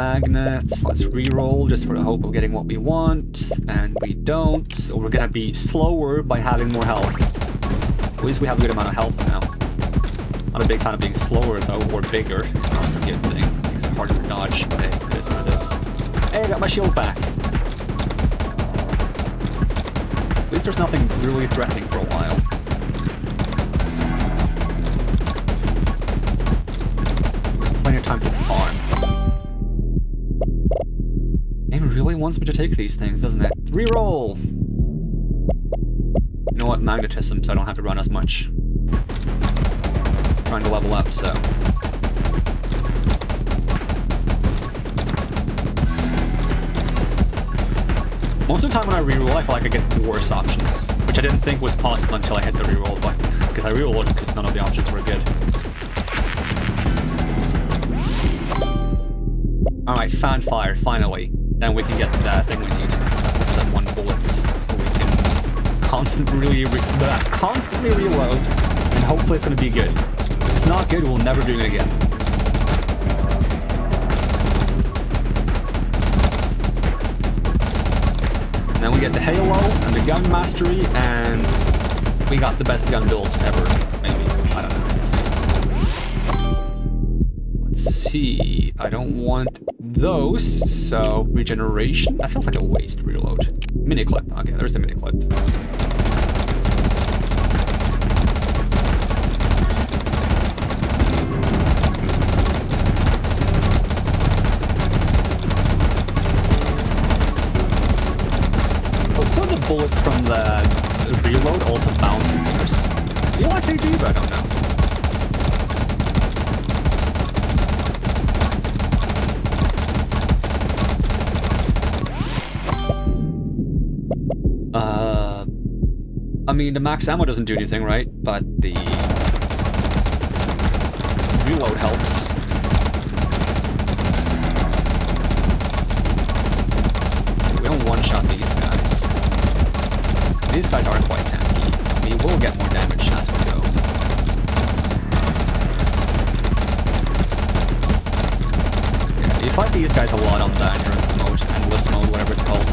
magnets. Let's reroll just for the hope of getting what we want. And we don't. So we're gonna be slower by having more health. At least we have a good amount of health now. Not a big fan of being slower though, or bigger. It's not a good thing. Makes it harder to dodge. But hey, it is what it is. Hey, I got my shield back. At least there's nothing really threatening for a while. Plenty of time to farm. Game really wants me to take these things, doesn't it? Reroll! You know what? Magnetism, so I don't have to run as much. Trying to level up, so... Most of the time when I reroll, I feel like I get worse options, which I didn't think was possible until I hit the reroll button, because I rerolled because none of the options were good. Alright, fan fire, finally. Then we can get the thing we need. That's that 1 bullet, so we can constantly reload, and hopefully it's going to be good. If it's not good, we'll never do it again. And then we get the Halo and the gun mastery, and we got the best gun build ever, maybe. I don't know. Let's see. I don't want those, so regeneration. That feels like a waste. Reload. Mini clip. Okay, there's the mini clip. Bullets from the reload also bounce fingers. I feel like they do, but I don't know. I mean, the max ammo doesn't do anything, right? But the reload helps. We don't one-shot these guys. These guys are quite tanky. We will get more damage as we go. Yeah, you fight these guys a lot on the endurance mode, endless mode, whatever it's called.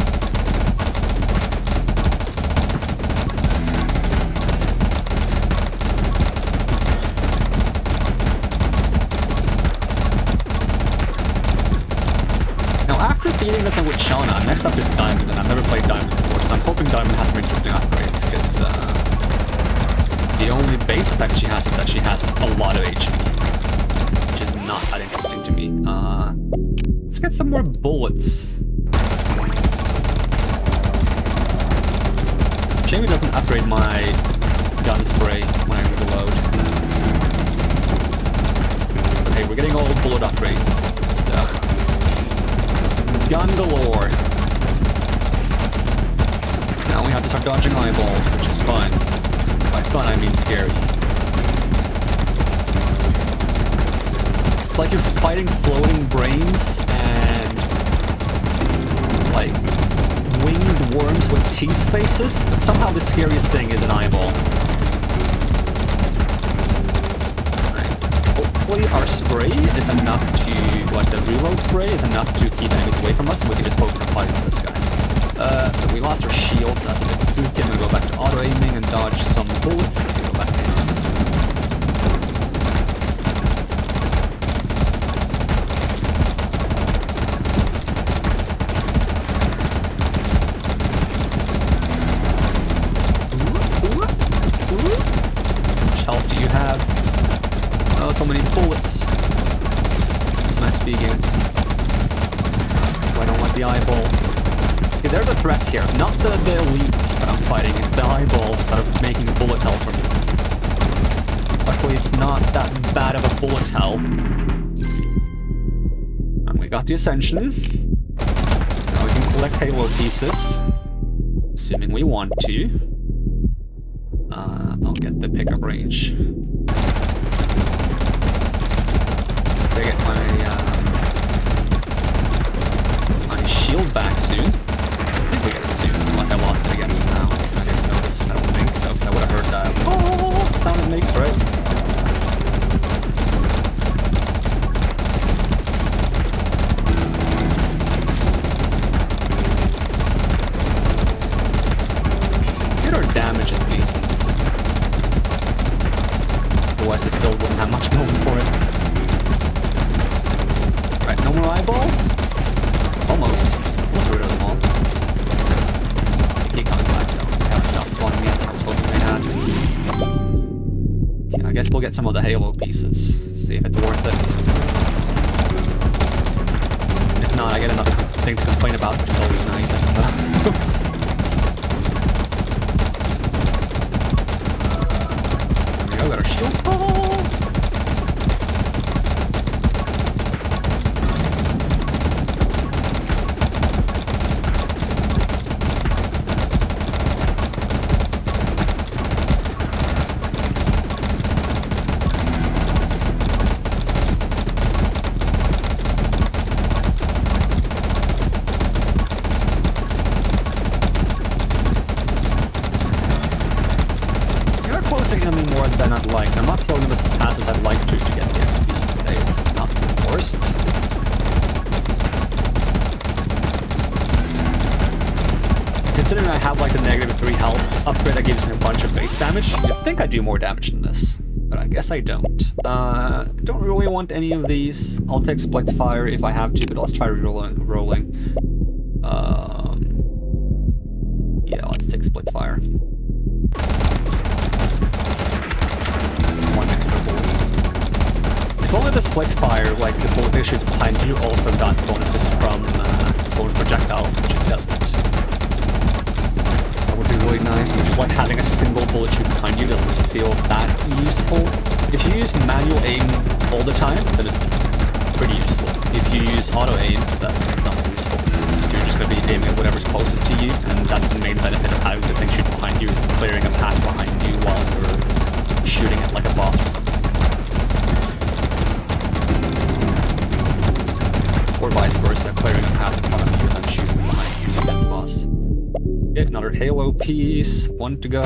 Now, after beating this one with Shauna, next up is Diamond, and I've never played Diamond before, so I'm hoping Diamond has some interesting upgrades, because the only base effect she has is that she has a lot of HP, which is not that interesting to me. Let's get some more bullets. Shame it doesn't upgrade my gun spray when I reload. But hey, we're getting all bullet upgrades, so... Gun galore. Now we have to start dodging eyeballs, which is fun. By fun, I mean scary. It's like you're fighting floating brains and like winged worms with teeth faces, but somehow the scariest thing is an eyeball. Hopefully our spray is enough to, like the reload spray is enough to keep enemies away from us, and we can just focus on fighting this guy. So we lost our shield, so that's a bit spooky. I'm gonna go back to auto-aiming and dodge some bullets. We go back to aiming. How much health do you have? Oh, so many bullets. It's max speaking. So I don't like the eyeballs. Okay, there's a threat here. Not the elites that I'm fighting, it's the eyeballs that are making bullet hell for me. Luckily, it's not that bad of a bullet hell. And we got the Ascension. Now we can collect Halo pieces. Assuming we want to. I'll get the pickup range. I get my shield back soon. I think we get it soon, unless I lost it again somehow. I didn't notice, I don't think so, because I would have heard that sound it makes, right? eyeballs? Almost. Almost rid of them all. They keep coming back though. They haven't stopped spawning yet, so I was hoping they had. Okay, I guess we'll get some of the Halo pieces. See if it's worth it. If not, I get another thing to complain about, which is always nice, I suppose. There we go, got our shield. Enemy more than I'd like. I'm not killing them as fast as I'd like to get the XP today. It's not the worst. Considering I have like the -3 health upgrade that gives me a bunch of base damage, you'd think I do more damage than this. But I guess I don't. Don't really want any of these. I'll take Split Fire if I have to, but let's try rolling. Yeah, let's take Split Fire. If only the Split Fire, like the bullet that shoots behind you, also got bonuses from bullet projectiles, which it doesn't. So that would be really nice. But just like having a single bullet shoot behind you doesn't feel that useful. If you use manual aim all the time, then it's pretty useful. If you use auto aim, then it's not useful because you're just going to be aiming at whatever's closest to you, and that's the main benefit of having the thing shoot behind you is clearing a path behind you while you're shooting it like a boss or something. Or vice versa, clearing a path in front of you and then shooting behind you so you get the boss. Okay, another Halo piece, 1 to go.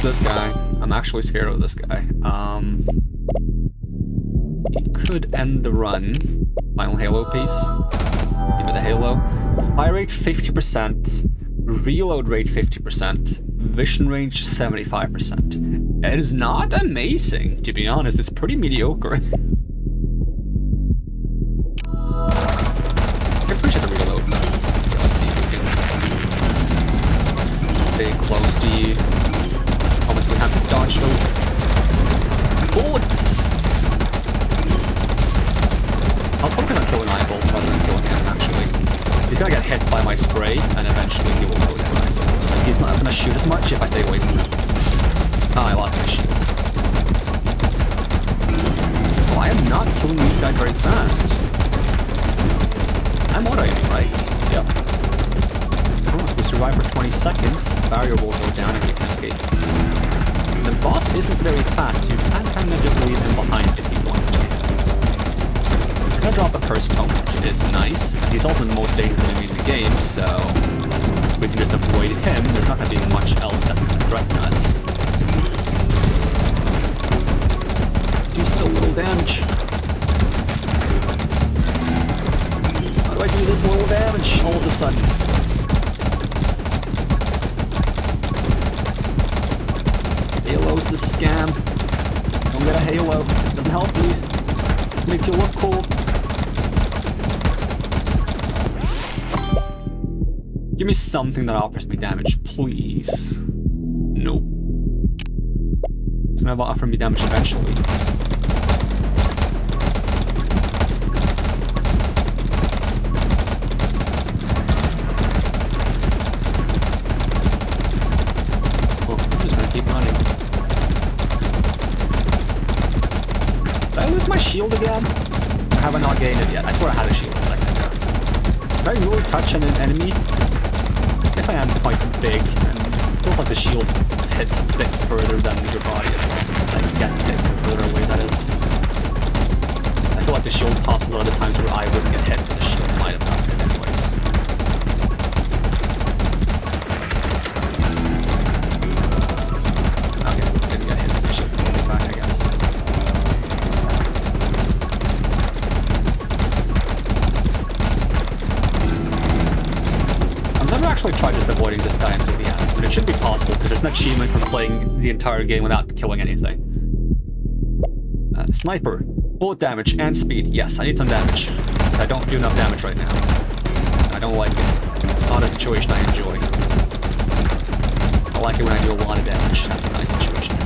This guy. I'm actually scared of this guy. He could end the run. Final Halo piece. Give me the Halo. Fire rate 50%. Reload rate 50%. Vision range 75%. It is not amazing, to be honest. It's pretty mediocre. I appreciate the reload. Let's see if we can stay close to you. We have to dodge those bullets. I was hoping on killing eyeballs rather than killing him, actually. He's gonna get hit by my spray, and eventually he will go down, I suppose. Like, he's not gonna shoot as much if I stay away from him. Oh, I lost my shield. Oh, I am not killing these guys very fast. I'm auto-aiming, right? Yep. Oh, if we survive for 20 seconds, the barrier will go down and you can escape. The boss isn't very fast, you can kind of just leave him behind if you want to. He's gonna drop a curse tome, which is nice. He's also the most dangerous enemy in the game, so we can just avoid him. There's not gonna be much else that's gonna threaten us. Do so little damage. How do I do this little damage all of a sudden? Halo's a scam. Don't get a Halo. It doesn't help you. It makes you look cool. Give me something that offers me damage, please. Nope. It's gonna offer me damage eventually. Oh, I'm just gonna keep running. Did I lose my shield again? Or have I not gained it yet? I swear I had a shield a second ago. Did I really touch an enemy? I guess I am quite big, and it feels like the shield hits a bit further than your body as well. Like, gets hit further away, that is. I feel like the shield pops a lot of the times where I wouldn't get hit, but the shield might have gotten hit anyways. Okay, didn't get hit with the shield. We'll go back, I guess. I've never actually tried just avoiding this guy until the end, but it should be possible because there's an achievement for playing the entire game without killing anything. Sniper, bullet damage, and speed. Yes, I need some damage. I don't do enough damage right now. I don't like it. It's not a situation I enjoy. I like it when I do a lot of damage. That's a nice situation.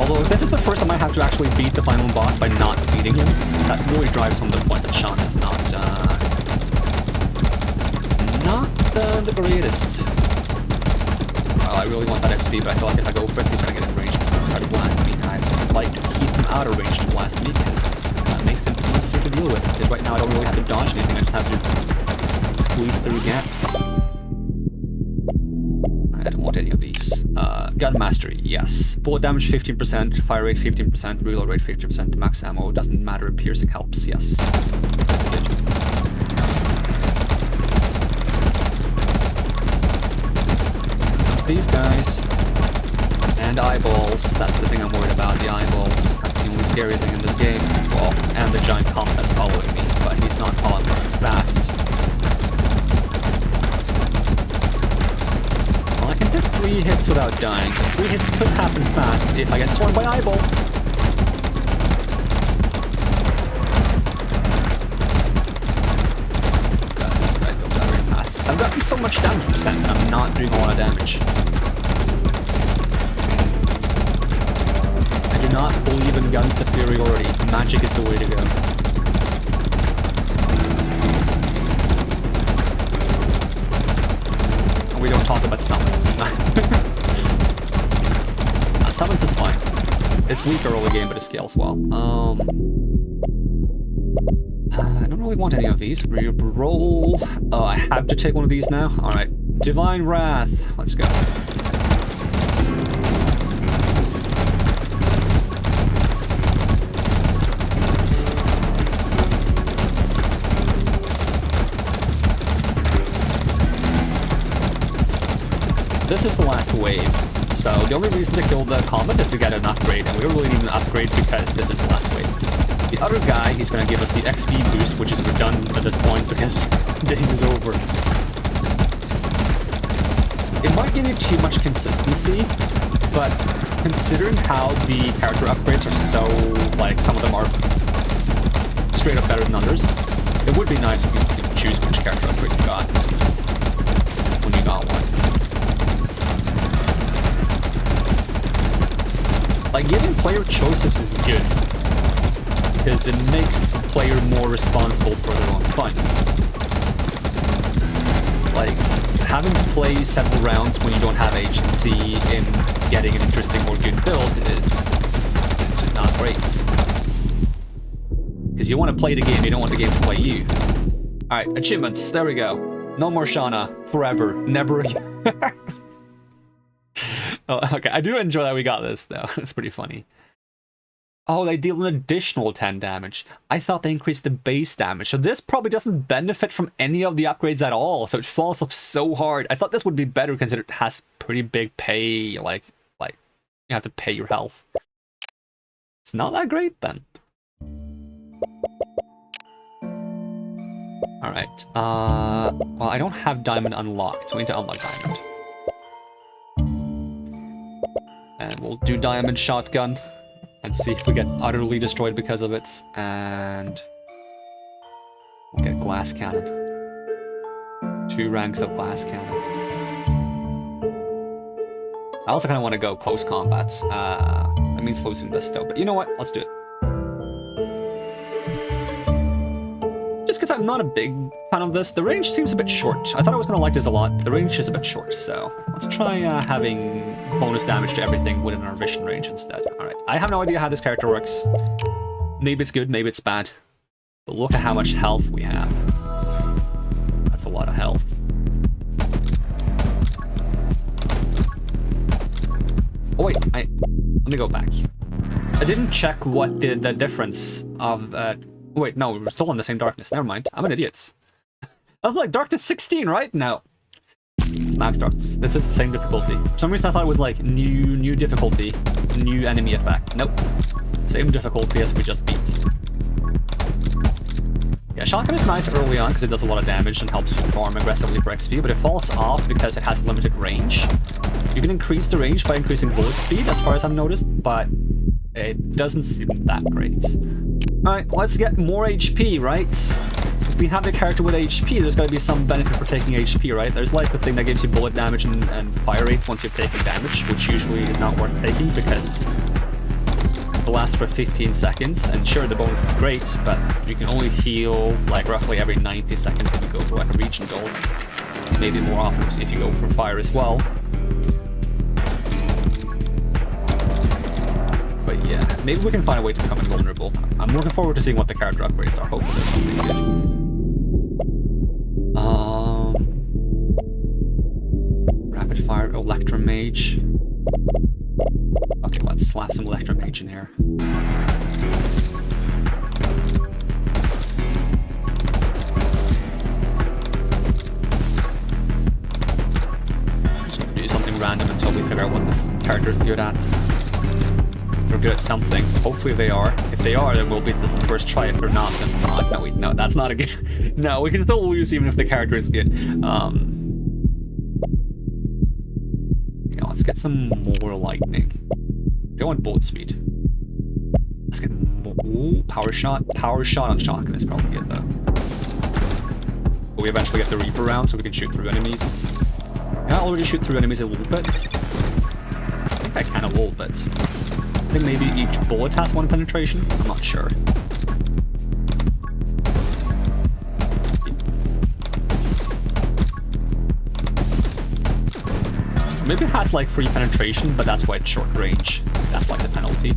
Although if this is the first time I have to actually beat the final boss by not beating him, that really drives home the point that Sean is not the greatest. Well, I really want that XP, but I feel like if I go for it, he's gonna get in range and try to blast me. And I'd like to keep him out of range to blast me, because that makes him easier to deal with. Because right now I don't really have to dodge anything, I just have to squeeze through gaps. I don't want any of these. Gun mastery, yes. Bullet damage 15%, fire rate 15%, reload rate 50%, max ammo, doesn't matter, piercing helps, yes. That's good. These guys. And eyeballs. That's the thing I'm worried about, the eyeballs. That's the only scary thing in this game. Well, and the giant comet that's following me, but he's not following me fast. Well, I can hit 3 hits without dying, but 3 hits could happen fast if I get swarmed by eyeballs. God, these guys don't die very fast. I've gotten so much damage percent, and I'm not doing a lot of damage. I do not believe in gun superiority. Magic is the way to go. And we don't talk about summons. Summons is fine. It's weak early game, but it scales well. I don't really want any of these. Roll. Oh, I have to take one of these now? Alright. Divine Wrath. Let's go. This is the last wave, so the only reason to kill the comet is to get an upgrade, and we really need an upgrade because this is the last wave. The other guy, he's going to give us the XP boost, which is redundant at this point because the game is over. It might give you too much consistency, but considering how the character upgrades are so, like, some of them are straight up better than others, it would be nice if you could choose which character upgrade you got when you got one. Like, giving player choices is good, because it makes the player more responsible for their own fun. Like, having to play several rounds when you don't have agency in getting an interesting or good build is not great. Because you want to play the game, you don't want the game to play you. Alright, achievements, there we go. No more Shauna, forever, never again. Oh, okay, I do enjoy that we got this, though. It's pretty funny. Oh, they deal an additional 10 damage. I thought they increased the base damage. So this probably doesn't benefit from any of the upgrades at all. So it falls off so hard. I thought this would be better considering it has pretty big pay. Like you have to pay your health. It's not that great, then. Alright. Well, I don't have Diamond unlocked, so we need to unlock Diamond. And we'll do Diamond Shotgun and see if we get utterly destroyed because of it. And we'll get Glass Cannon. 2 ranks of Glass Cannon. I also kind of want to go close combats. That means losing this though, but you know what? Let's do it. Just because I'm not a big fan of this, the range seems a bit short. I thought I was going to like this a lot, but the range is a bit short, so let's try having bonus damage to everything within our vision range instead. Alright, I have no idea how this character works. Maybe it's good, maybe it's bad. But look at how much health we have. That's a lot of health. Oh wait, let me go back. I didn't check what the difference of wait, no, we're still on the same darkness. Never mind. I'm an idiot. I was like, darkness 16, right? No. Max darkness. This is the same difficulty. For some reason I thought it was like new difficulty, new enemy effect. Nope. Same difficulty as we just beat. Yeah, shotgun is nice early on because it does a lot of damage and helps you farm aggressively for XP, but it falls off because it has limited range. You can increase the range by increasing bullet speed, as far as I've noticed, but it doesn't seem that great. Alright, let's get more HP, right? If we have a character with HP, there's gotta be some benefit for taking HP, right? There's like the thing that gives you bullet damage and fire rate once you've taken damage, which usually is not worth taking because it lasts for 15 seconds, and sure, the bonus is great, but you can only heal like roughly every 90 seconds if you go for like a region gold. Maybe more often if you go for fire as well. But yeah, maybe we can find a way to become invulnerable. I'm looking forward to seeing what the character upgrades are. Hopefully there's something good. Rapid fire Electromage. Okay, let's slap some Electromage in here. Just gonna do something random until we figure out what this character is good at. If they're good at something, hopefully they are. If they are, then we'll beat this on first try. If they're not, then not. No, wait, no, that's not a good. No, we can still lose even if the character is good. Yeah, let's get some more lightning. Don't want bullet speed. Let's get more. Ooh, power shot. Power shot on shotgun is probably good though. But we eventually get the Reaper round so we can shoot through enemies. Can I already shoot through enemies a little bit? I think I can a little bit. I think maybe each bullet has one penetration. I'm not sure. Maybe it has like free penetration, but that's why it's short range. That's like the penalty.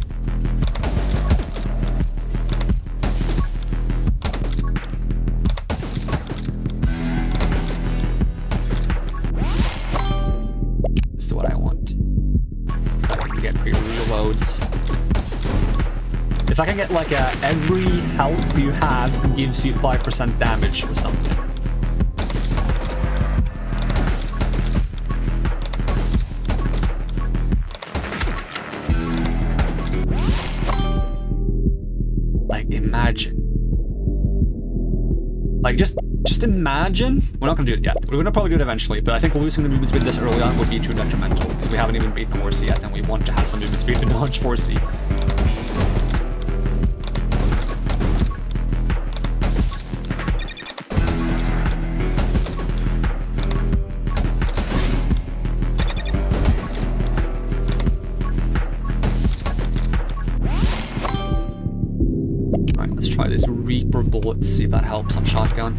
This is what I want. I can get pre-reloads. If I can get like every health you have gives you 5% damage or something. Imagine. Like, just imagine. We're not gonna do it yet. We're gonna probably do it eventually, but I think losing the movement speed this early on would be too detrimental, because we haven't even beaten Horsey yet, and we want to have some movement speed to launch Horsey. Reaper bullets, see if that helps on shotgun.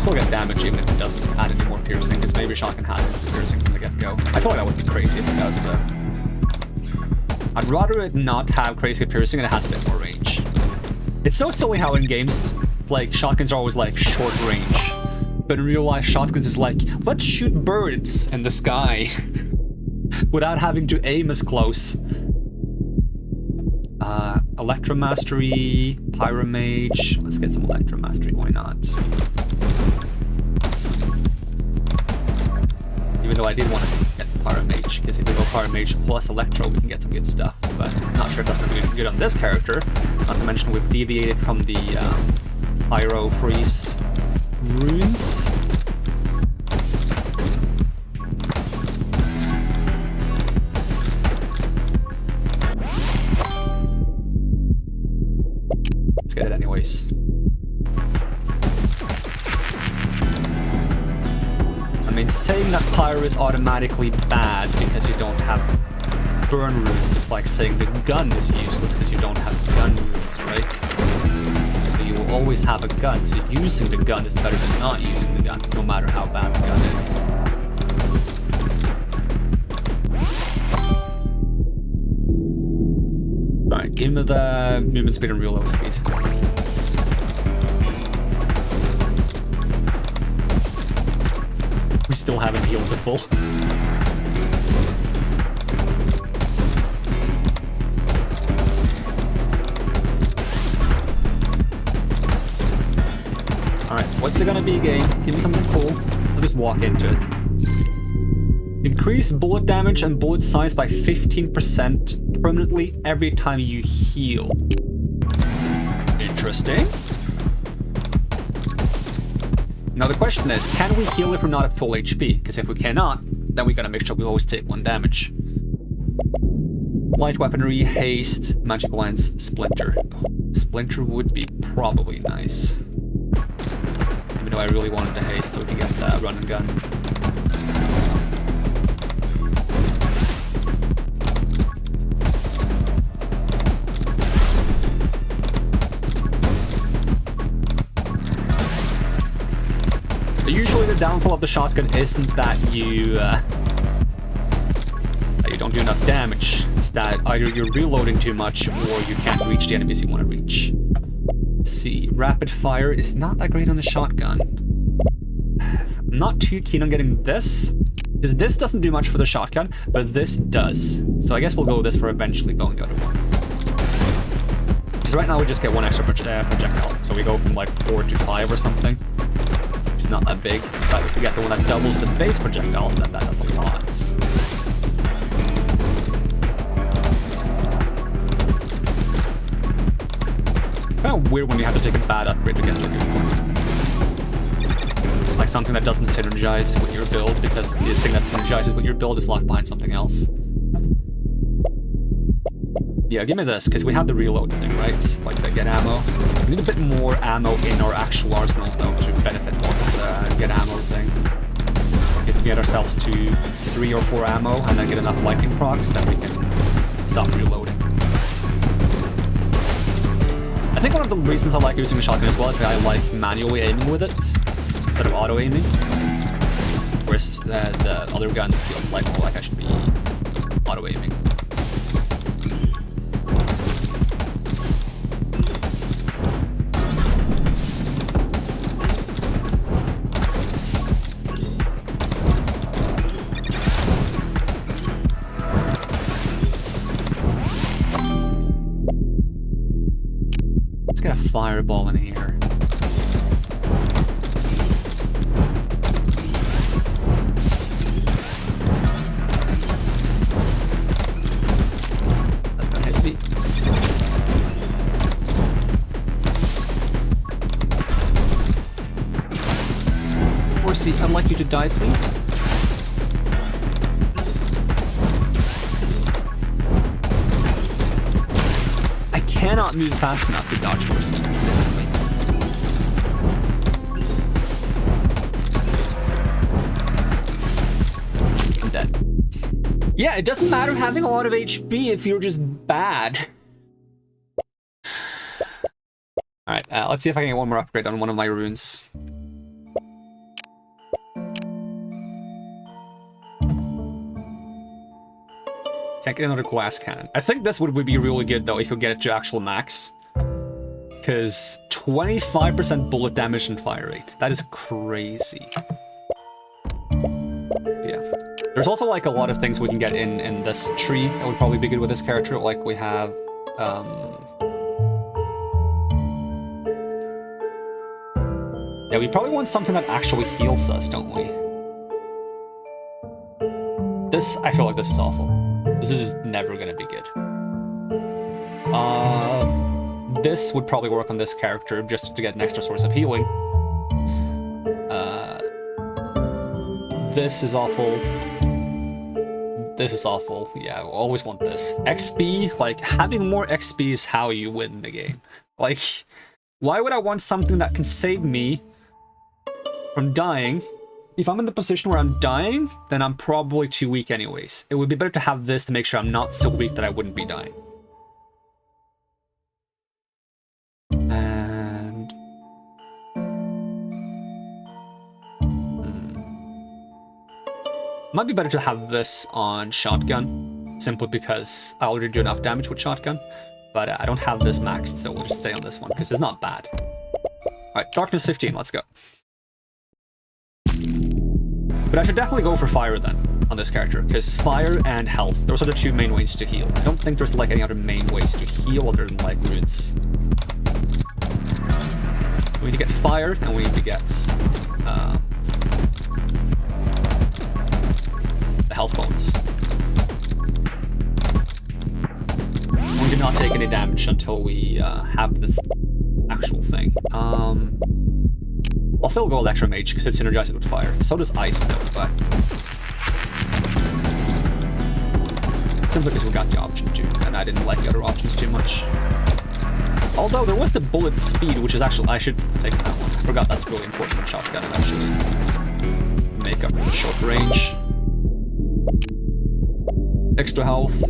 Still get damage even if it doesn't add any more piercing, because maybe shotgun has piercing from the get-go. I feel like that would be crazy if it does, though. I'd rather it not have crazy piercing and it has a bit more range. It's so silly how in games, like, shotguns are always like short range, but in real life, shotguns is like, let's shoot birds in the sky without having to aim as close. Electromastery, Pyromage. Let's get some Electromastery, why not? Even though I did want to get Pyromage, because if we go Pyromage plus Electro, we can get some good stuff. But I'm not sure if that's going to be good on this character. Not to mention we've deviated from the Pyro Freeze runes. Get it anyways. I mean, saying that Pyro is automatically bad because you don't have burn runes is like saying the gun is useless because you don't have gun runes, right? So you will always have a gun, so using the gun is better than not using the gun, no matter how bad the gun is. Alright, give me the movement speed and reload speed. We still haven't healed the full. What's it gonna be, game? Give me something cool. I'll just walk into it. Increase bullet damage and bullet size by 15% permanently every time you heal. Interesting. Now the question is, can we heal if we're not at full HP? Because if we cannot, then we gotta make sure we always take 1 damage. Light weaponry, haste, magic lens, splinter. Splinter would be probably nice. Even though I really wanted to haste so we can get that run and gun. Usually the downfall of the shotgun isn't that you don't do enough damage. It's that either you're reloading too much or you can't reach the enemies you want to reach. Let's see, rapid fire is not that great on the shotgun. I'm not too keen on getting this, because this doesn't do much for the shotgun, but this does. So I guess we'll go with this for eventually going the other one. Because right now we just get 1 extra projectile, so we go from like 4 to 5 or something. Not that big, but if we get the one that doubles the base projectiles, then that does a lot. Kind of weird when you have to take a bad upgrade to get to a good point. Like something that doesn't synergize with your build, because the thing that synergizes with your build is locked behind something else. Yeah, give me this, because we have the reload thing, right? Like the get ammo. We need a bit more ammo in our actual arsenal, though, to benefit more from the get ammo thing. If we get ourselves to 3 or 4 ammo, and then get enough lightning procs, then we can stop reloading. I think one of the reasons I like using the shotgun as well is that I like manually aiming with it, instead of auto-aiming. Whereas the other guns feels like more like I should be auto-aiming. Let's get a fireball in here. That's gonna hit me. Horsey, I'd like you to die, please. I cannot move fast enough to dodge Horsey consistently. I'm dead. Yeah, it doesn't matter having a lot of HP if you're just bad. Alright, let's see if I can get one more upgrade on one of my runes. Can't get another glass cannon. I think this would be really good though if you get it to actual max. Because 25% bullet damage and fire rate. That is crazy. Yeah. There's also like a lot of things we can get in this tree that would probably be good with this character. Like we have yeah, we probably want something that actually heals us, don't we? This, I feel like this is awful. This is never gonna be good. This would probably work on this character just to get an extra source of healing. This is awful. This is awful. Yeah, I always want this. XP, like, having more XP is how you win the game. Like, why would I want something that can save me from dying? If I'm in the position where I'm dying, then I'm probably too weak anyways. It would be better to have this to make sure I'm not so weak that I wouldn't be dying. And... might be better to have this on shotgun, simply because I already do enough damage with shotgun. But I don't have this maxed, so we'll just stay on this one, because it's not bad. Alright, darkness 15, let's go. But I should definitely go for fire then, on this character, because fire and health, those are the 2 main ways to heal. I don't think there's like any other main ways to heal other than like runes. We need to get fire, and we need to get the health bonus. We do not take any damage until we have the actual thing. I'll still go Electro Mage because it's synergized with fire. So does Ice though, but simply because we got the option to, and I didn't like the other options too much. Although there was the bullet speed, which is actually, I should take that one. I forgot that's really important in shotgun eventually. Make up the short range. Extra health.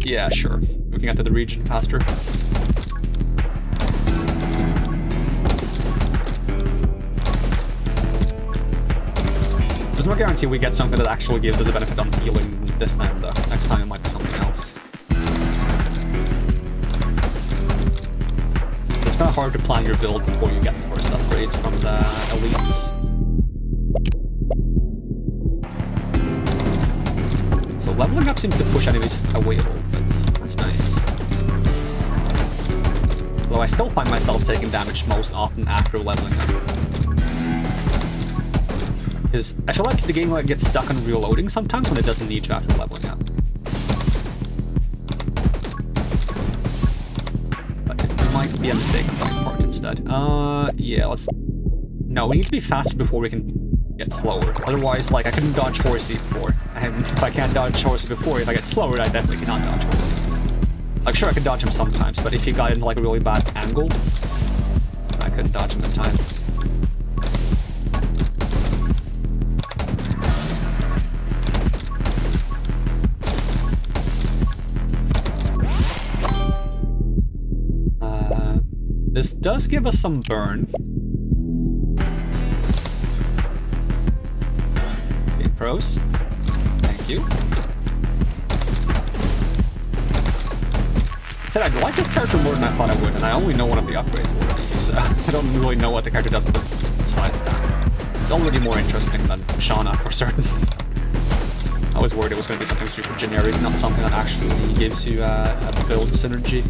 Yeah, sure. We can get to the region faster. There's no guarantee we get something that actually gives us a benefit on healing this time, though. Next time it might be something else. It's kind of hard to plan your build before you get the first upgrade from the elites. So leveling up seems to push enemies away a little bit. That's nice. Though I still find myself taking damage most often after leveling up. Because I feel like the game gets stuck on reloading sometimes when it doesn't need to after leveling up. But it might be a mistake on my part instead. Yeah, let's... No, we need to be faster before we can get slower. Otherwise, like, I couldn't dodge horsey before. And if I can't dodge horsey before, if I get slower, I definitely cannot dodge horsey. Like, sure, I could dodge him sometimes, but if he got into, like, a really bad angle, I couldn't dodge him in time. This does give us some burn. Game froze. Thank you. I said I'd like this character more than I thought I would, and I only know one of the upgrades already, so I don't really know what the character does besides that. It's already more interesting than Shauna for certain. I was worried it was going to be something super generic, not something that actually gives you a build synergy.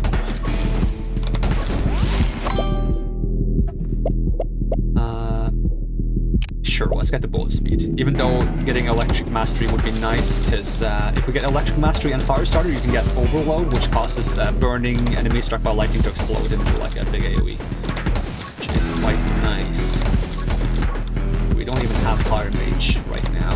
Sure, let's get the bullet speed. Even though getting electric mastery would be nice, because if we get electric mastery and fire starter, you can get overload, which causes burning enemies struck by lightning to explode into like a big AoE, which is quite nice. We don't even have fire mage right now.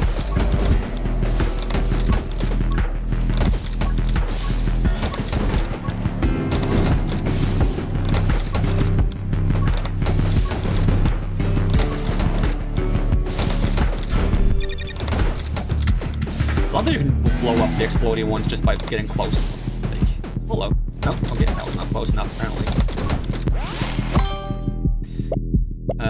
I love that you can blow up the exploding ones just by getting close. Like, hello. No? Okay, that was not close enough, apparently.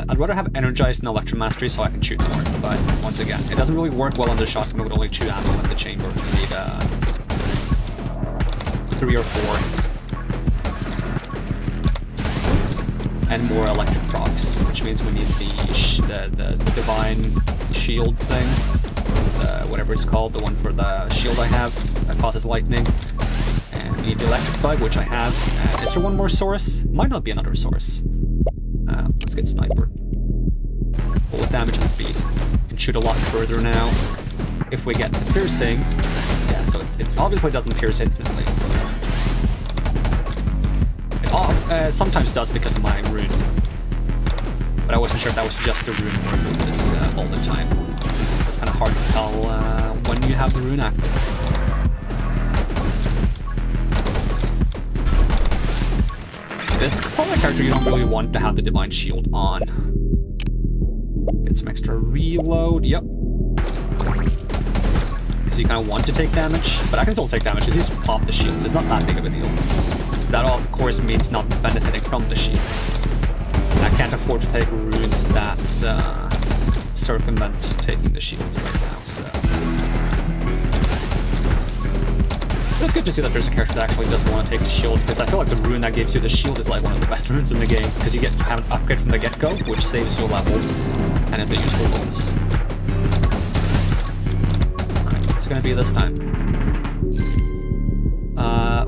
I'd rather have energized and electro mastery so I can shoot more, but once again, it doesn't really work well on the shotgun with only 2 ammo in the chamber. You need 3 or 4. And more electric procs, which means we need the divine shield thing. Whatever it's called, the one for the shield I have that causes lightning. And we need the electric bug, which I have. Is there one more source? Might not be another source. Let's get sniper. Bullet damage and speed. We can shoot a lot further now. If we get the piercing, yeah, so it obviously doesn't pierce infinitely. It sometimes does because of my rune. But I wasn't sure if that was just the rune or if it was all the time. So it's kind of hard to tell when you have the rune active. This part of the character you don't really want to have the divine shield on. Get some extra reload, yep. Because you kind of want to take damage, but I can still take damage because he's pop the shields. It's not that big of a deal. That of course means not benefiting from the shield. And I can't afford to take runes that circumvent taking the shield right now, so... It's good to see that there's a character that actually doesn't want to take the shield, because I feel like the rune that gives you the shield is like one of the best runes in the game, because you get to have an upgrade from the get-go, which saves your level, and it's a useful bonus. Alright, what's it gonna be this time?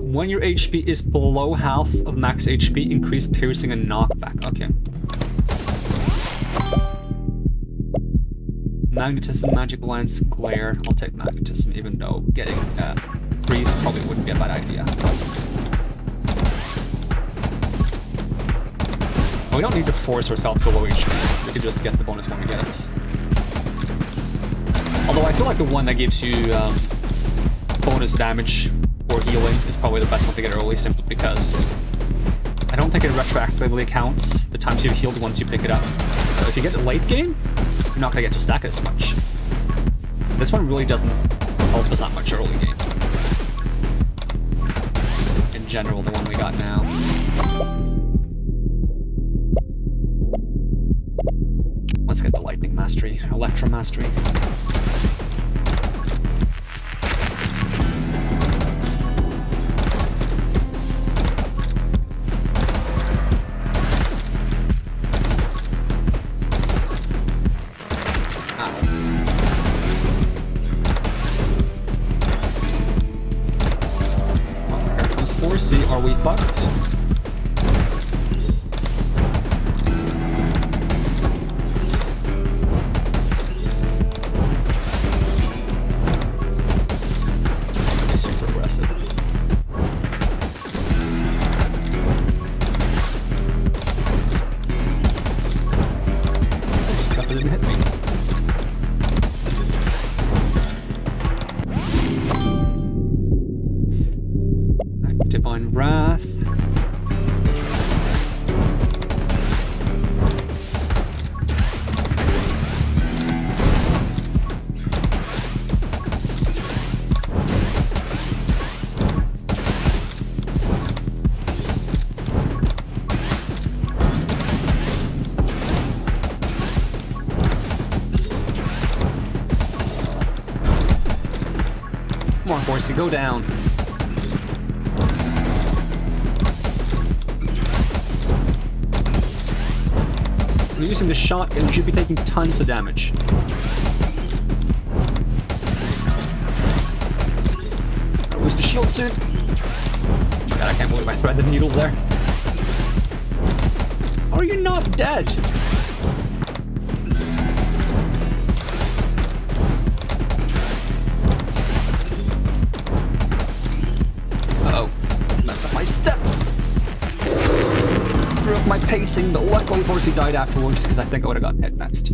When your HP is below half of max HP, increase piercing and knockback. Okay. magnetism, magic lens, glare. I'll take magnetism, even though getting freeze probably wouldn't be a bad idea. We don't need to force ourselves to low HP. We can just get the bonus when we get it. Although I feel like the one that gives you bonus damage for healing is probably the best one to get early, simply because I don't think it retroactively counts the times you've healed once you pick it up. So if you get it late game, you're not going to get to stack it as much. This one really doesn't help us that much early game. In general, the one we got now. Let's get the lightning mastery, electro mastery. Are we fucked? Super aggressive. Just because it didn't hit me. Divine Wrath. Come on, Horsey, go down. You're using the shotgun, you should be taking tons of damage. I'll lose the shield soon. God, I can't believe I threaded the needle there. How are you not dead? Uh-oh. Messed up my steps. Of my pacing, but luckily Horsey died afterwards because I think I would have gotten hit next.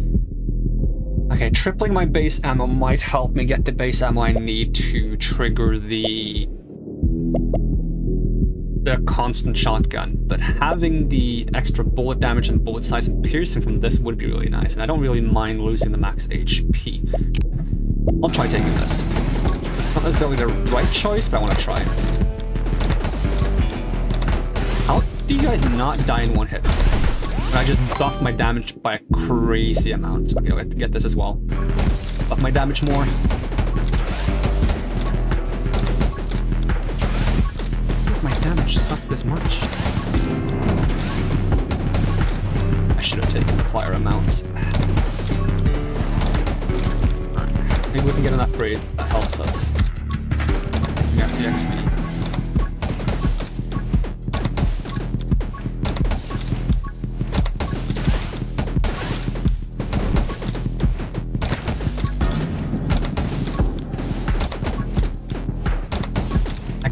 Okay, tripling my base ammo might help me get the base ammo I need to trigger the constant shotgun, but having the extra bullet damage and bullet size and piercing from this would be really nice, and I don't really mind losing the max HP. I'll try taking this. Not necessarily the right choice, but I want to try it. How do you guys not die in one hit? I just buffed my damage by a crazy amount. Okay, I'll have to get this as well. Buff my damage more. Why does my damage suck this much? I should have taken the fire amount. Maybe we can get an upgrade that helps us. We have the XP.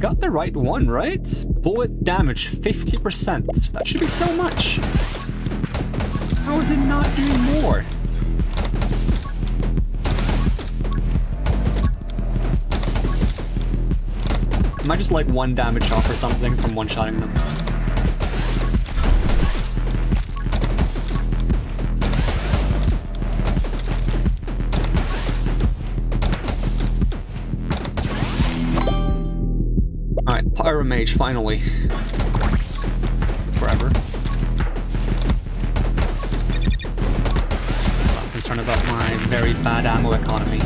Got the right one, right? Bullet damage 50%. That should be so much. How is it not doing more? Am I just like one damage off or something from one-shotting them? Pyro Mage, finally. Forever. I'm concerned about my very bad ammo economy.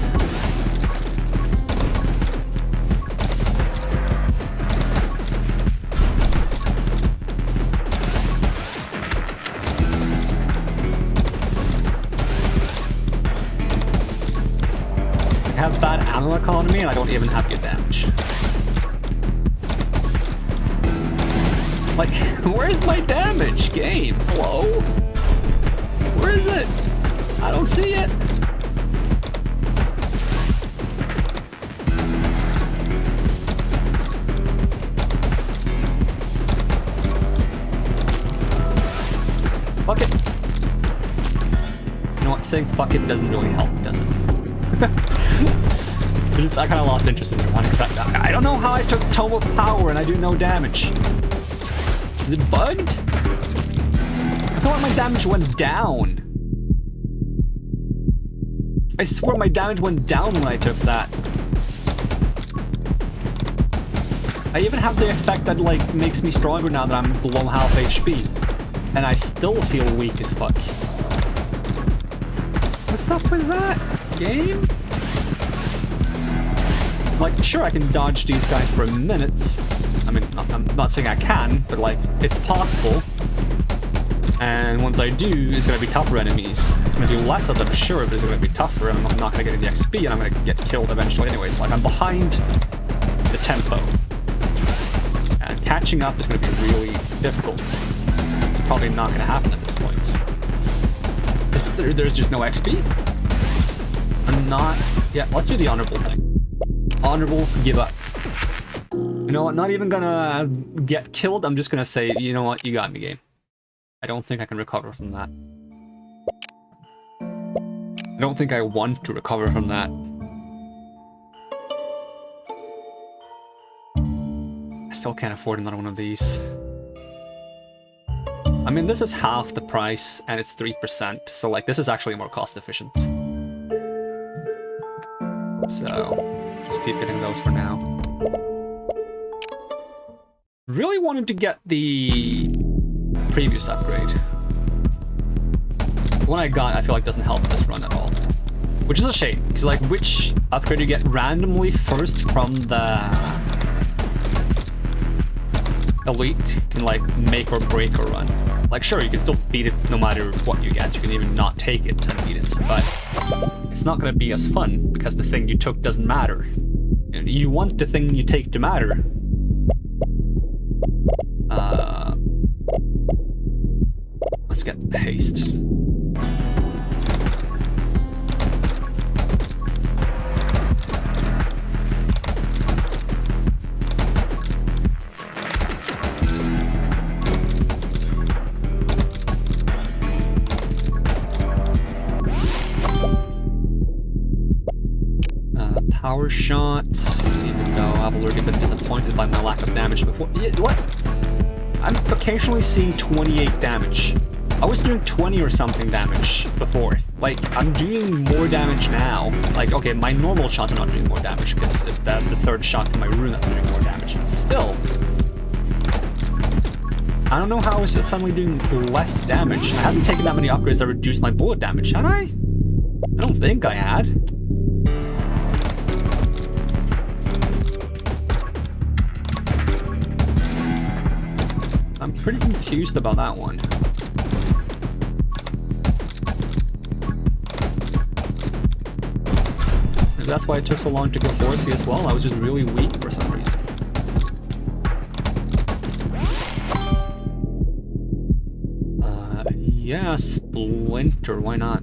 I have bad ammo economy and I don't even have good damage. Like, where's my damage, game? Hello? Where is it? I don't see it. saying fuck it doesn't really help, does it? I kind of lost interest in your one because I don't know how I took Tome of Power and I do no damage. Is it bugged? I feel like my damage went down. I swear my damage went down when I took that. I even have the effect that like makes me stronger now that I'm below half HP. And I still feel weak as fuck. What's up with that, game? Like, sure, I can dodge these guys for minutes. I mean, I'm not saying I can, but like, it's possible. And once I do, it's gonna be tougher enemies. It's gonna be less of them, sure, but it's gonna be tougher, and I'm not gonna get the XP, and I'm gonna get killed eventually anyways. Like, I'm behind the tempo. And catching up is gonna be really difficult. It's probably not gonna happen at this point. There's just no XP. I'm not... Yeah, let's do the honorable thing. Honorable, give up. You know what, not even gonna get killed, I'm just gonna say, you know what, you got me, game. I don't think I can recover from that. I don't think I want to recover from that. I still can't afford another one of these. I mean, this is half the price, and it's 3%, so like, this is actually more cost efficient. So, just keep getting those for now. Really wanted to get the previous upgrade. The one I got, I feel like doesn't help this run at all. Which is a shame, because like, which upgrade you get randomly first from the Elite can like make or break a run. Like, sure, you can still beat it no matter what you get. You can even not take it and beat it, but it's not going to be as fun because the thing you took doesn't matter. You want the thing you take to matter. Let's get haste. Power shots, even though I've already been disappointed by my lack of damage before. Yeah, what? I'm occasionally seeing 28 damage. I was doing 20 or something damage before. Like, I'm doing more damage now. Like, okay, my normal shots are not doing more damage because it's the third shot from my rune that's doing more damage. But still, I don't know how it's just suddenly doing less damage. I haven't taken that many upgrades that reduced my bullet damage, had I? I don't think I had. I'm pretty confused about that one. Maybe that's why it took so long to go horsey as well. I was just really weak for some reason. Yeah, Splinter, why not?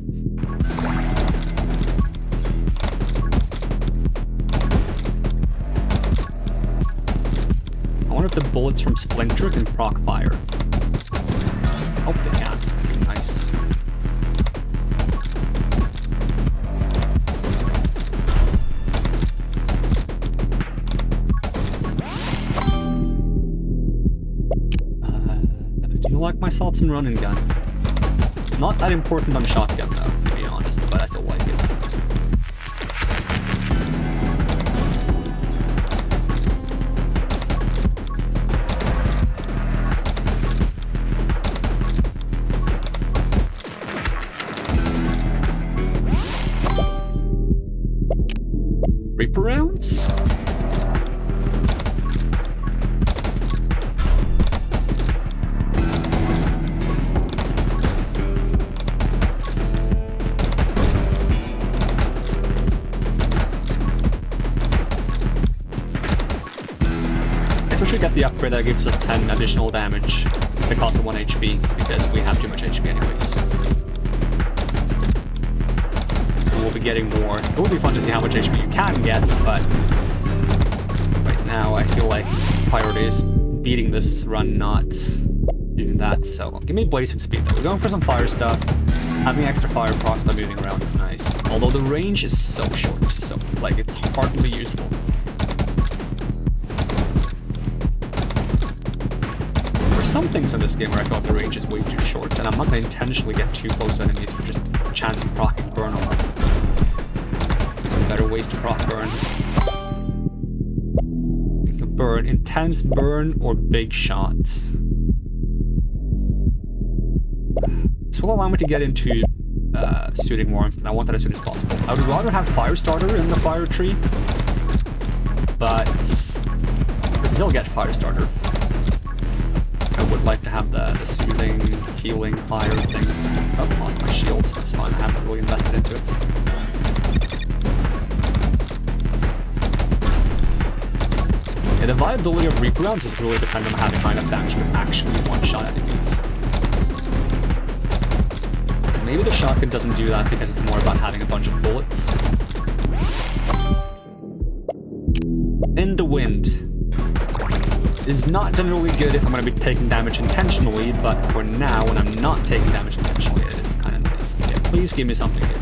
I wonder if the bullets from Splinter can proc fire. Hope they can. That'd be nice. I do like my assault and running gun. Not that important on shotgun though, to be honest, but I still like it. Reaper rounds? We should get the upgrade that gives us 10 additional damage at the cost of 1 HP, because we have too much HP anyways. So we'll be getting more. It will be fun to see how much HP you can get, but right now I feel like priority is beating this run, not doing that. So give me blazing speed though. We're going for some fire stuff. Having extra fire procs by moving around is nice. Although the range is so short, so like it's hardly useful. There's some things in this game where I feel like the range is way too short, and I'm not going to intentionally get too close to enemies for just a chance of proccing burn on them. Better ways to proc burn. You can burn intense burn or big shot. This will allow me to get into shooting warmth, and I want that as soon as possible. I would rather have fire starter in the fire tree, but because I'll get fire starter. I would like to have the soothing, healing fire thing. Oh, lost my shield. That's fine. I haven't really invested into it. Yeah, the viability of Reaper rounds is really dependent on having high enough damage to actually one-shot enemies. Maybe the shotgun doesn't do that because it's more about having a bunch of bullets. In the wind is not generally good if I'm going to be taking damage intentionally, but for now, when I'm not taking damage intentionally, it is kind of nice. Yeah, please give me something good.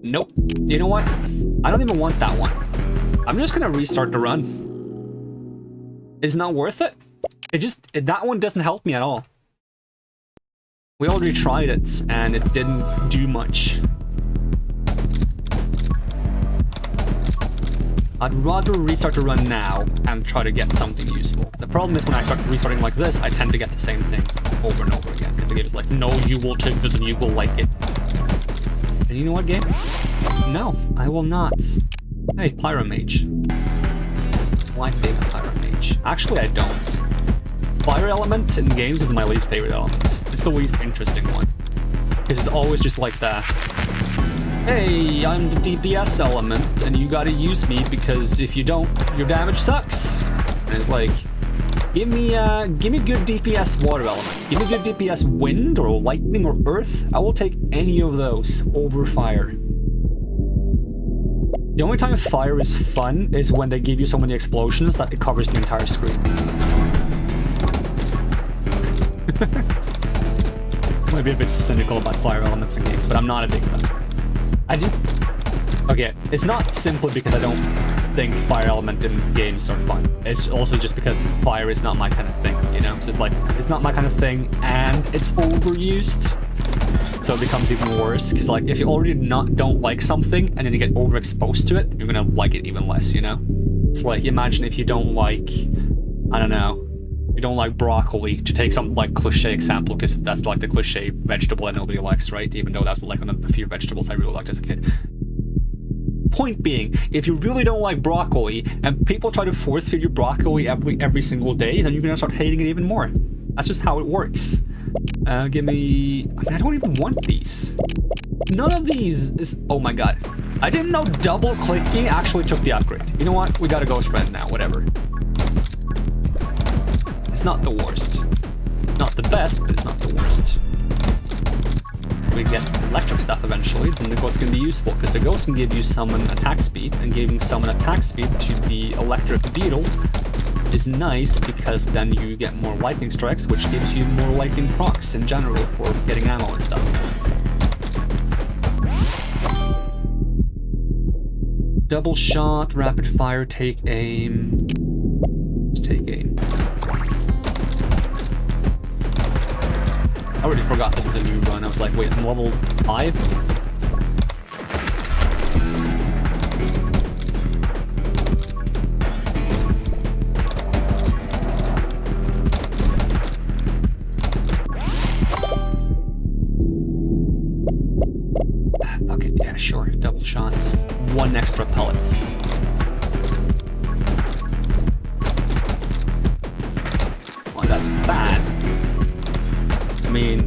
Nope. You know what? I don't even want that one. I'm just gonna restart the run. It's not worth it. That one doesn't help me at all. We already tried it, and it didn't do much. I'd rather restart the run now and try to get something useful. The problem is when I start restarting like this, I tend to get the same thing over and over again. Because the game is like, no, you will take this and you will like it. And you know what, game? No, I will not. Hey, Pyromage. I like being a Pyromage. Actually, I don't. Fire element in games is my least favorite element. It's the least interesting one. Because it's always just like that. Hey, I'm the DPS element, and you gotta use me because if you don't, your damage sucks. And it's like, give me good DPS water element. Give me good DPS wind or lightning or earth. I will take any of those over fire. The only time fire is fun is when they give you so many explosions that it covers the entire screen. Might be a bit cynical about fire elements in games, but I'm not a big fan. Okay, it's not simply because I don't think fire element in games are fun. It's also just because fire is not my kind of thing, you know? So it's like, it's not my kind of thing, and it's overused. So it becomes even worse, because like, if you already don't like something, and then you get overexposed to it, you're gonna like it even less, you know? It's like, imagine if you don't like, I don't know, you don't like broccoli, to take some like cliche example, because that's like the cliche vegetable that nobody likes, right? Even though that's like one of the few vegetables I really liked as a kid. Point being, if you really don't like broccoli, and people try to force feed you broccoli every single day, then you're gonna start hating it even more. That's just how it works. Give me... I mean, I don't even want these. None of these is... Oh my god. I didn't know double clicking actually took the upgrade. You know what? We gotta go strength now, whatever. It's not the worst. Not the best, but it's not the worst. We get electric stuff eventually, then the ghost can be useful, because the ghost can give you summon attack speed, and giving summon attack speed to the electric beetle is nice, because then you get more lightning strikes, which gives you more lightning procs in general for getting ammo and stuff. Double shot, rapid fire, take aim. Just take aim. I already forgot this was a new run. I was like, wait, I'm level 5? Okay, yeah, sure. Double shots. 1 extra pellets. Well, that's bad. I mean,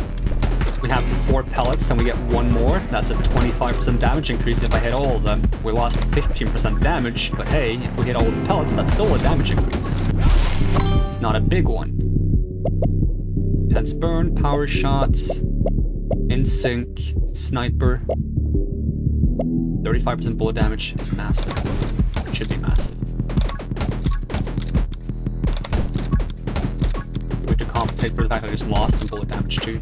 we have 4 pellets and we get 1 more. That's a 25% damage increase if I hit all of them. We lost 15% damage, but hey, if we hit all the pellets, that's still a damage increase. It's not a big one. Intense burn, power shots, in sync, sniper. 35% bullet damage is massive. It should be massive. We have to compensate for the fact that I just lost in bullet damage too.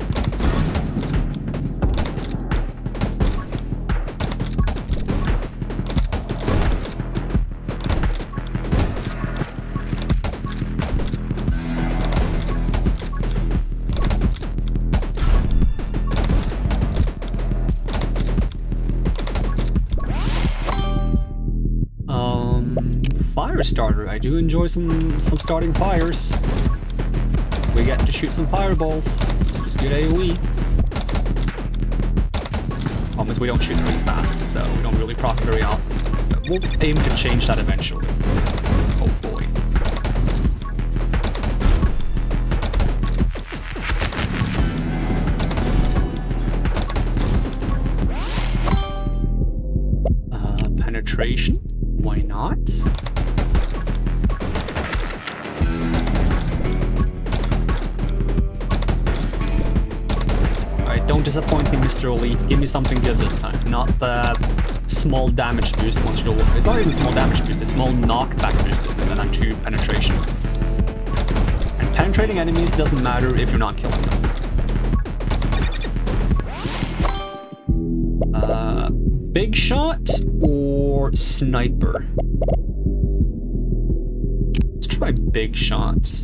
Fire starter. I do enjoy some starting fires. We get to shoot some fireballs. Just good AoE. Problem is we don't shoot very fast, so we don't really proc very often. But we'll aim to change that eventually. Hopefully. Penetration. Why not? Alright, don't disappoint me, Mr. Elite. Give me something good this time. Not the small damage boost once you're... It's not even small damage boost, it's small knockback boost, and then 2 penetration. And penetrating enemies doesn't matter if you're not killing them. Big shot or sniper? Let's try big shots.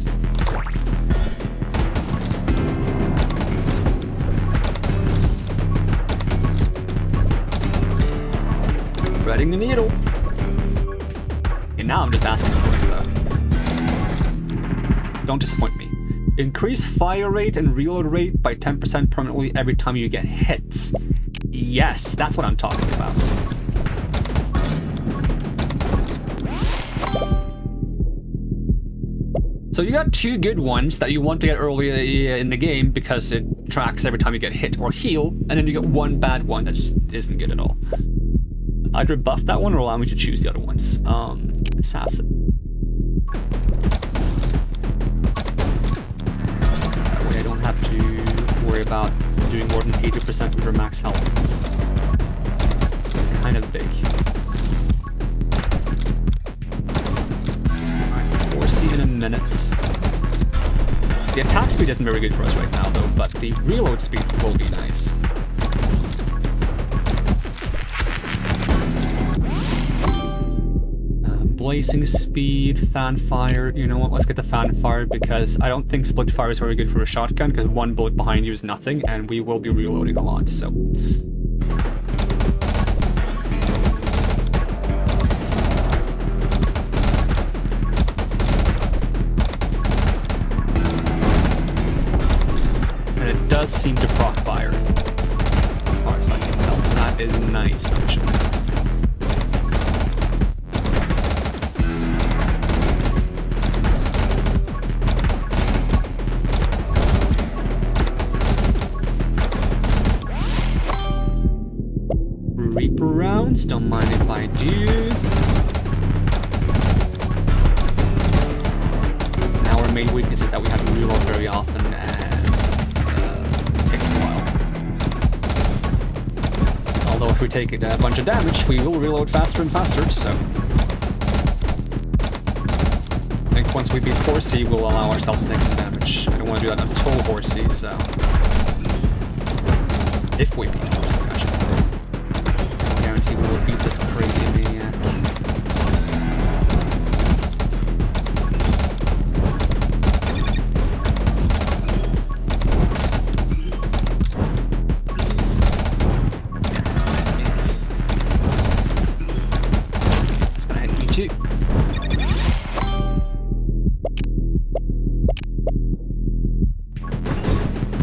Threading the needle. And now I'm just asking for it though. Don't disappoint me. Increase fire rate and reload rate by 10% permanently every time you get hits. Yes, that's what I'm talking about. So you got 2 good ones that you want to get early in the game because it tracks every time you get hit or heal, and then you get 1 bad one that just isn't good at all. Either buff that one or allow me to choose the other ones. Assassin. That way I don't have to worry about doing more than 80% with her max health. It's kind of big. Alright, 4C in a minute. The attack speed isn't very good for us right now though, but the reload speed will be nice. Blazing speed, fan fire. You know what? Let's get the fan fire because I don't think split fire is very good for a shotgun because 1 bullet behind you is nothing, and we will be reloading a lot. So. And it does seem to proc fire, as far as I can tell. So that is nice, actually. Reaper rounds, don't mind if I do. Now our main weakness is that we have to reload very often and it takes a while. Although if we take a bunch of damage, we will reload faster and faster, so... I think once we beat Horsey, we'll allow ourselves to take some damage. I don't want to do that until Horsey, so... If we beat Horsey, I should say. We will beat this crazy maniac. It's gonna hit you too.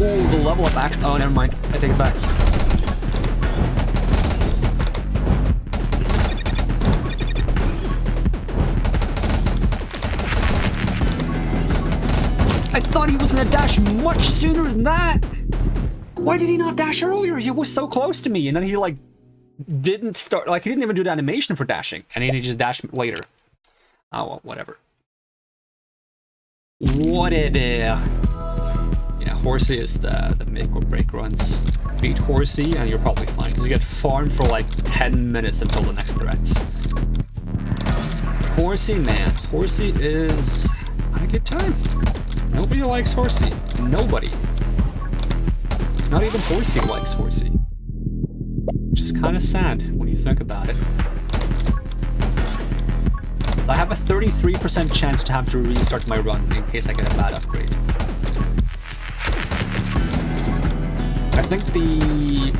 Ooh, the level up act. Oh, never mind. I take it back. I thought he was gonna dash much sooner than that. Why did he not dash earlier? He was so close to me, and then he like didn't start. Like he didn't even do the animation for dashing, and then he just dashed later. Oh well, whatever. Whatever. You know, Horsey is the make or break runs. Beat Horsey and you're probably fine, because you get farmed for like 10 minutes until the next threats. Horsey, man. Horsey is not a good time. Nobody likes Horsey. Nobody. Not even Horsey likes Horsey. Which is kind of sad when you think about it. I have a 33% chance to have to restart my run in case I get a bad upgrade. I think the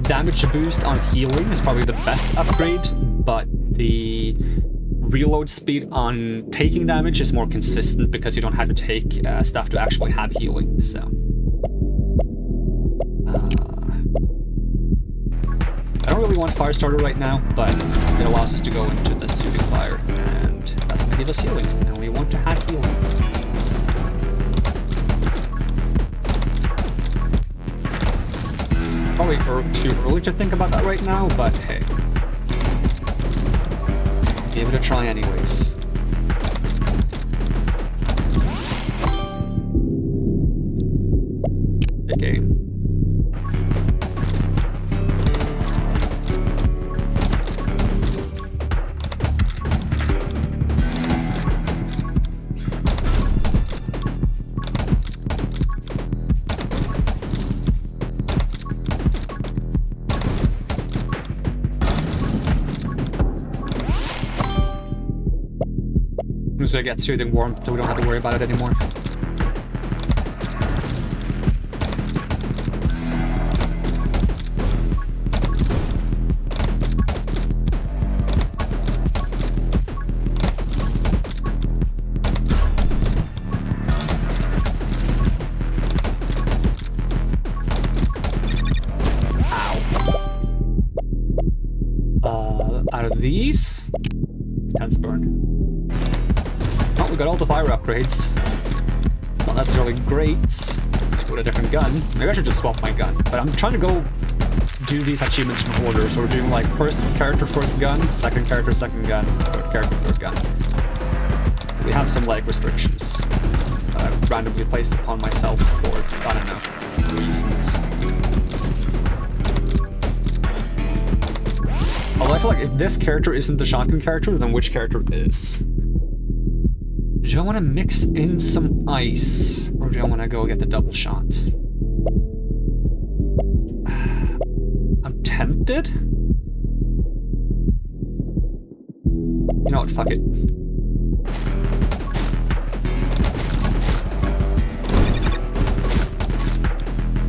damage boost on healing is probably the best upgrade, but the reload speed on taking damage is more consistent because you don't have to take stuff to actually have healing, so... I don't really want Firestarter right now, but it allows us to go into the Soothing Fire, and that's going to give us healing, and we want to have healing. Probably too early to think about that right now, but hey. Give it a try anyways. Good game. So I get Soothing Warmth, so we don't have to worry about it anymore. Ow. Out of these, Tense Burn. Oh, we got all the fire upgrades. Not necessarily great. With a different gun. Maybe I should just swap my gun. But I'm trying to go do these achievements in order. So we're doing like first character, first gun, second character, second gun, third character, third gun. We have some like restrictions that I've randomly placed upon myself for, I don't know, reasons. Although I feel like if this character isn't the shotgun character, then which character is? Do I want to mix in some ice, or do I want to go get the double shot? I'm tempted? You know what, fuck it.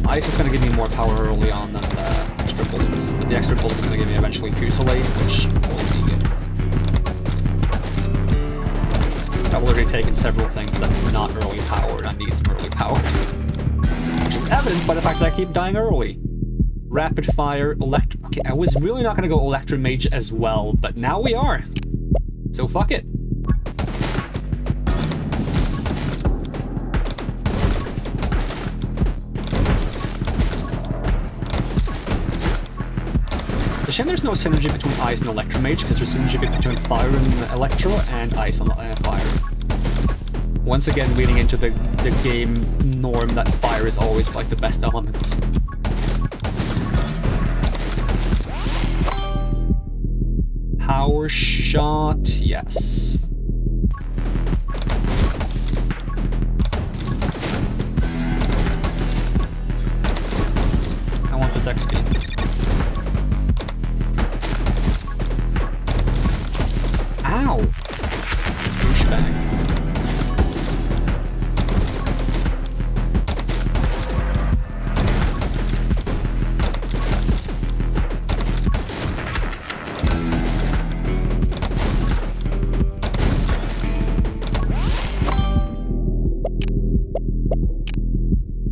Ice is going to give me more power early on than the extra bullets, but the extra bullet is going to give me eventually Fusillade, which will be good. I've already taken several things that's not early powered. I need some early power. Which is evidenced by the fact that I keep dying early. Rapid fire, Okay, I was really not going to go Electromage as well, but now we are. So fuck it. The shame there's no synergy between Ice and Electromage, because there's synergy between Fire and Electro, and Ice and Fire. Once again, leading into the game norm that Fire is always like the best element. Power Shot, yes. I want this XP. Ow! Douchebag.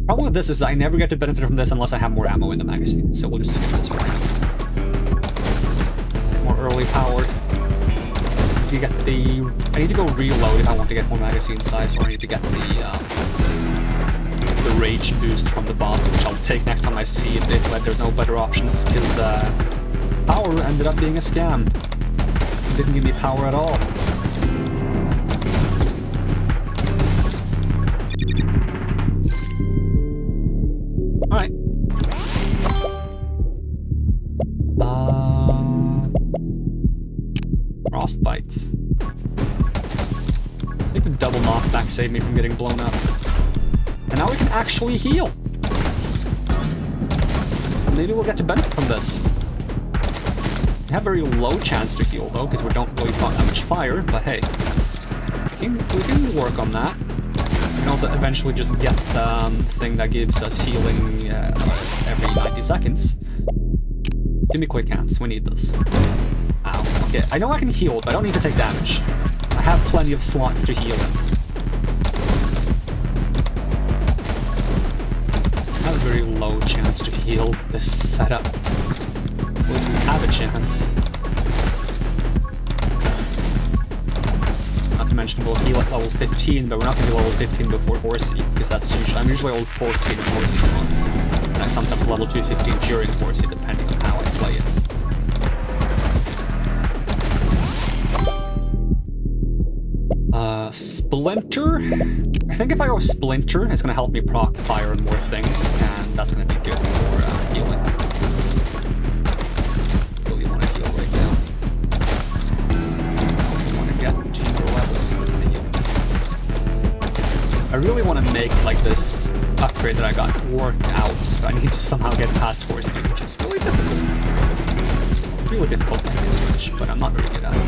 Problem with this is I never get to benefit from this unless I have more ammo in the magazine, so we'll just skip this one. More early powered. You get the... I need to go reload if I want to get more magazine size, or I need to get the rage boost from the boss, which I'll take next time I see it if there's no better options, because power ended up being a scam. It didn't give me power at all. attack saved me from getting blown up. And now we can actually heal. Maybe we'll get to benefit from this. We have very low chance to heal though, because we don't really fought that much fire, but hey. We can work on that. We can also eventually just get the thing that gives us healing every 90 seconds. Give me quick hands, we need this. Ow, okay, I know I can heal, but I don't need to take damage. I have plenty of slots to heal in. I have a very low chance to heal this setup. We have a chance. Not to mention we'll heal at level 15, but we're not going to be level 15 before Horsey, because that's usually, I'm usually level 14 in Horsey spots. And I sometimes level 215 during Horsey, depending on how I play it. Splinter? I think if I go Splinter, it's going to help me proc fire and more things, and that's going to be good for healing. Really want to heal right now. I also want to get 2 more levels. That's going to heal me. I really want to make like this upgrade that I got worked out, but I need to somehow get past Horsey, which is really difficult. Really difficult to switch, but I'm not very good at it.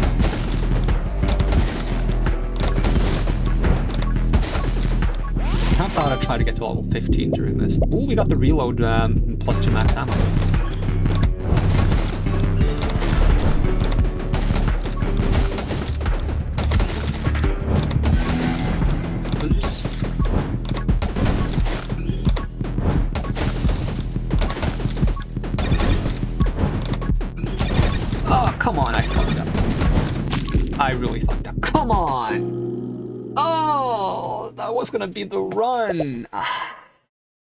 Perhaps I ought to try to get to level 15 during this. Oh, we got the reload plus 2 max ammo. Oops. Oh, come on, I fucked up. I really fucked up. Come on! Oh, that was gonna be the run.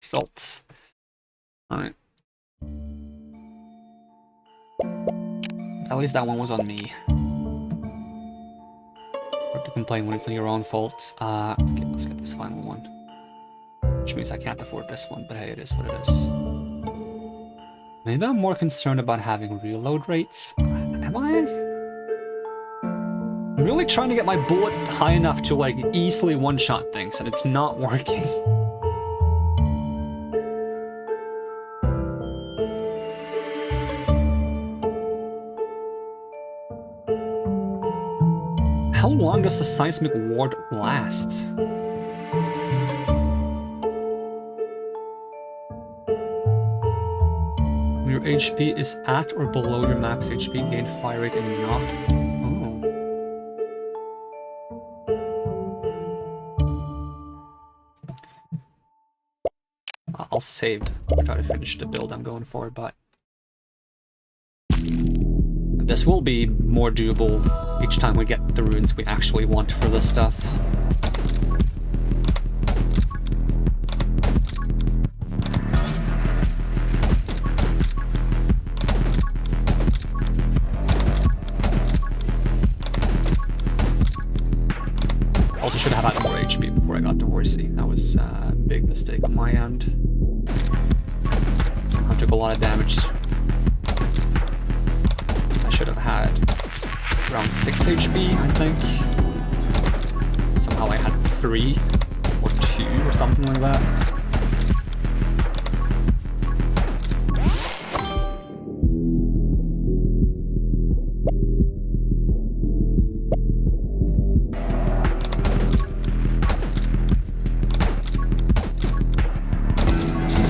Salt. Alright. At least that one was on me. Hard to complain when it's on your own fault. Okay, let's get this final one. Which means I can't afford this one, but hey, it is what it is. Maybe I'm more concerned about having reload rates. Am I? I'm really trying to get my bullet high enough to like easily one-shot things, and it's not working. How long does the seismic ward last? When your HP is at or below your max HP, gain fire rate and not. I'll save and try to finish the build I'm going for, but this will be more doable each time we get the runes we actually want for this stuff. Also should have had more HP before I got to Horsey. That was a big mistake on my end. Somehow took a lot of damage. I should have had around 6 HP, I think. Somehow I had 3 or 2 or something like that.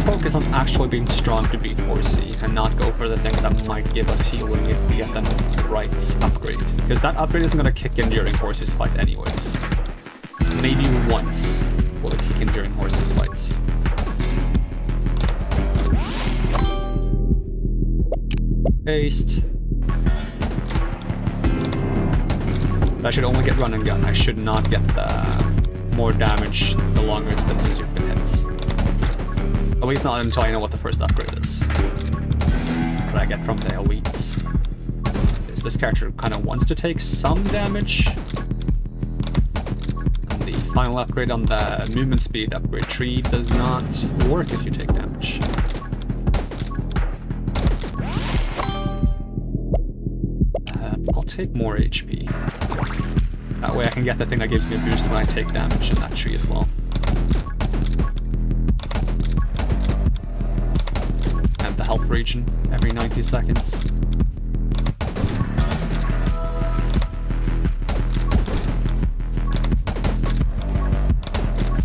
Focus on actually being strong to beat Horsey and not go for the things that might give us healing if we get them right upgrade. Because that upgrade isn't going to kick in during Horsey's fight anyways. Maybe once will it kick in during Horsey's fights. Haste. But I should only get run and gun. I should not get more damage the longer it's been since you've been hit. At least not until I know what the first upgrade is. That I get from the elites. Because this character kind of wants to take some damage. And the final upgrade on the movement speed upgrade tree does not work if you take damage. I'll take more HP. That way I can get the thing that gives me a boost when I take damage in that tree as well. And the health regen every 90 seconds.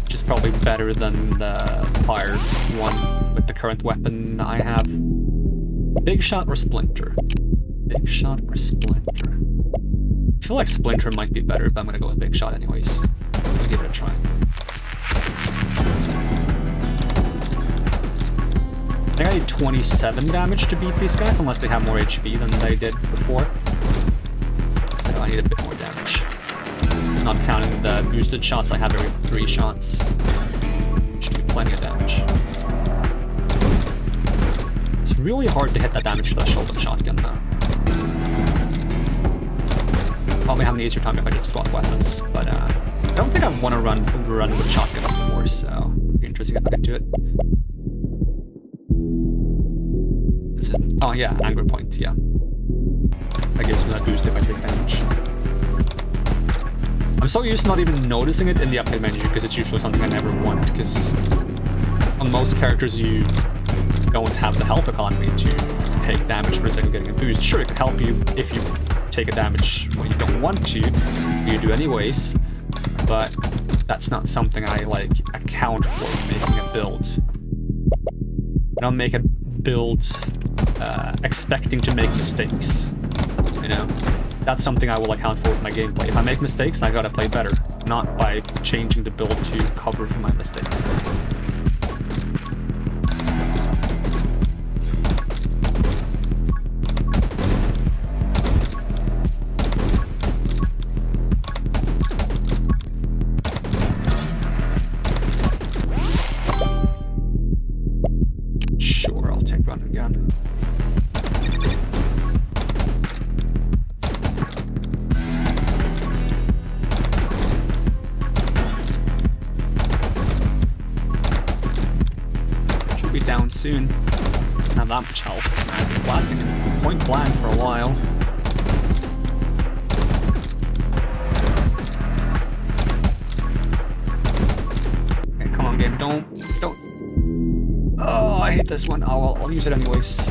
Which is probably better than the fire one with the current weapon I have. Big shot or splinter? Big shot or splinter? I feel like splinter might be better, but I'm gonna go with big shot anyways. Let's give it a try. I think I need 27 damage to beat these guys, unless they have more HP than they did before. So I need a bit more damage. Not counting the boosted shots I have every 3 shots. Which do plenty of damage. It's really hard to hit that damage threshold with shotgun though. Probably have an easier time if I just swap weapons, but I don't think I want to run with shotguns before, so it'd be interesting if I can do it. This is, oh yeah, anger point, yeah. That gives me that boost if I take damage. I'm so used to not even noticing it in the update menu because it's usually something I never want, because on most characters you don't have the health economy to take damage for the sake of getting a boost. Sure, it could help you if you take a damage when you don't want to, you do anyways, but that's not something I like account for making a build. I don't make a build expecting to make mistakes, you know? That's something I will account for with my gameplay. If I make mistakes, I gotta play better, not by changing the build to cover for my mistakes. Sure, I'll take run and gun. Should be down soon. Doesn't have that much health. I've been blasting him point blank for a while. Okay, come on, game. Don't. Oh, I hate this one. Oh, well, I'll use it anyways.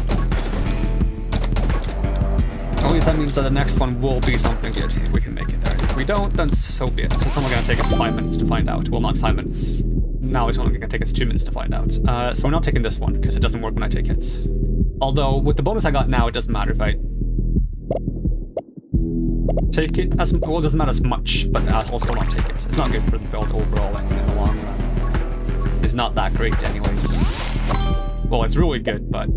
At least that means that the next one will be something good, if we can make it there. If we don't, then so be it. So it's only gonna take us 5 minutes to find out. Well, not 5 minutes. Now it's only gonna take us 2 minutes to find out. So we're not taking this one, because it doesn't work when I take hits. Although, with the bonus I got now, it doesn't matter if I take it as well. It doesn't matter as much, but I'll still not take it. It's not good for the build overall in the long run. It's not that great anyways. Well, it's really good, but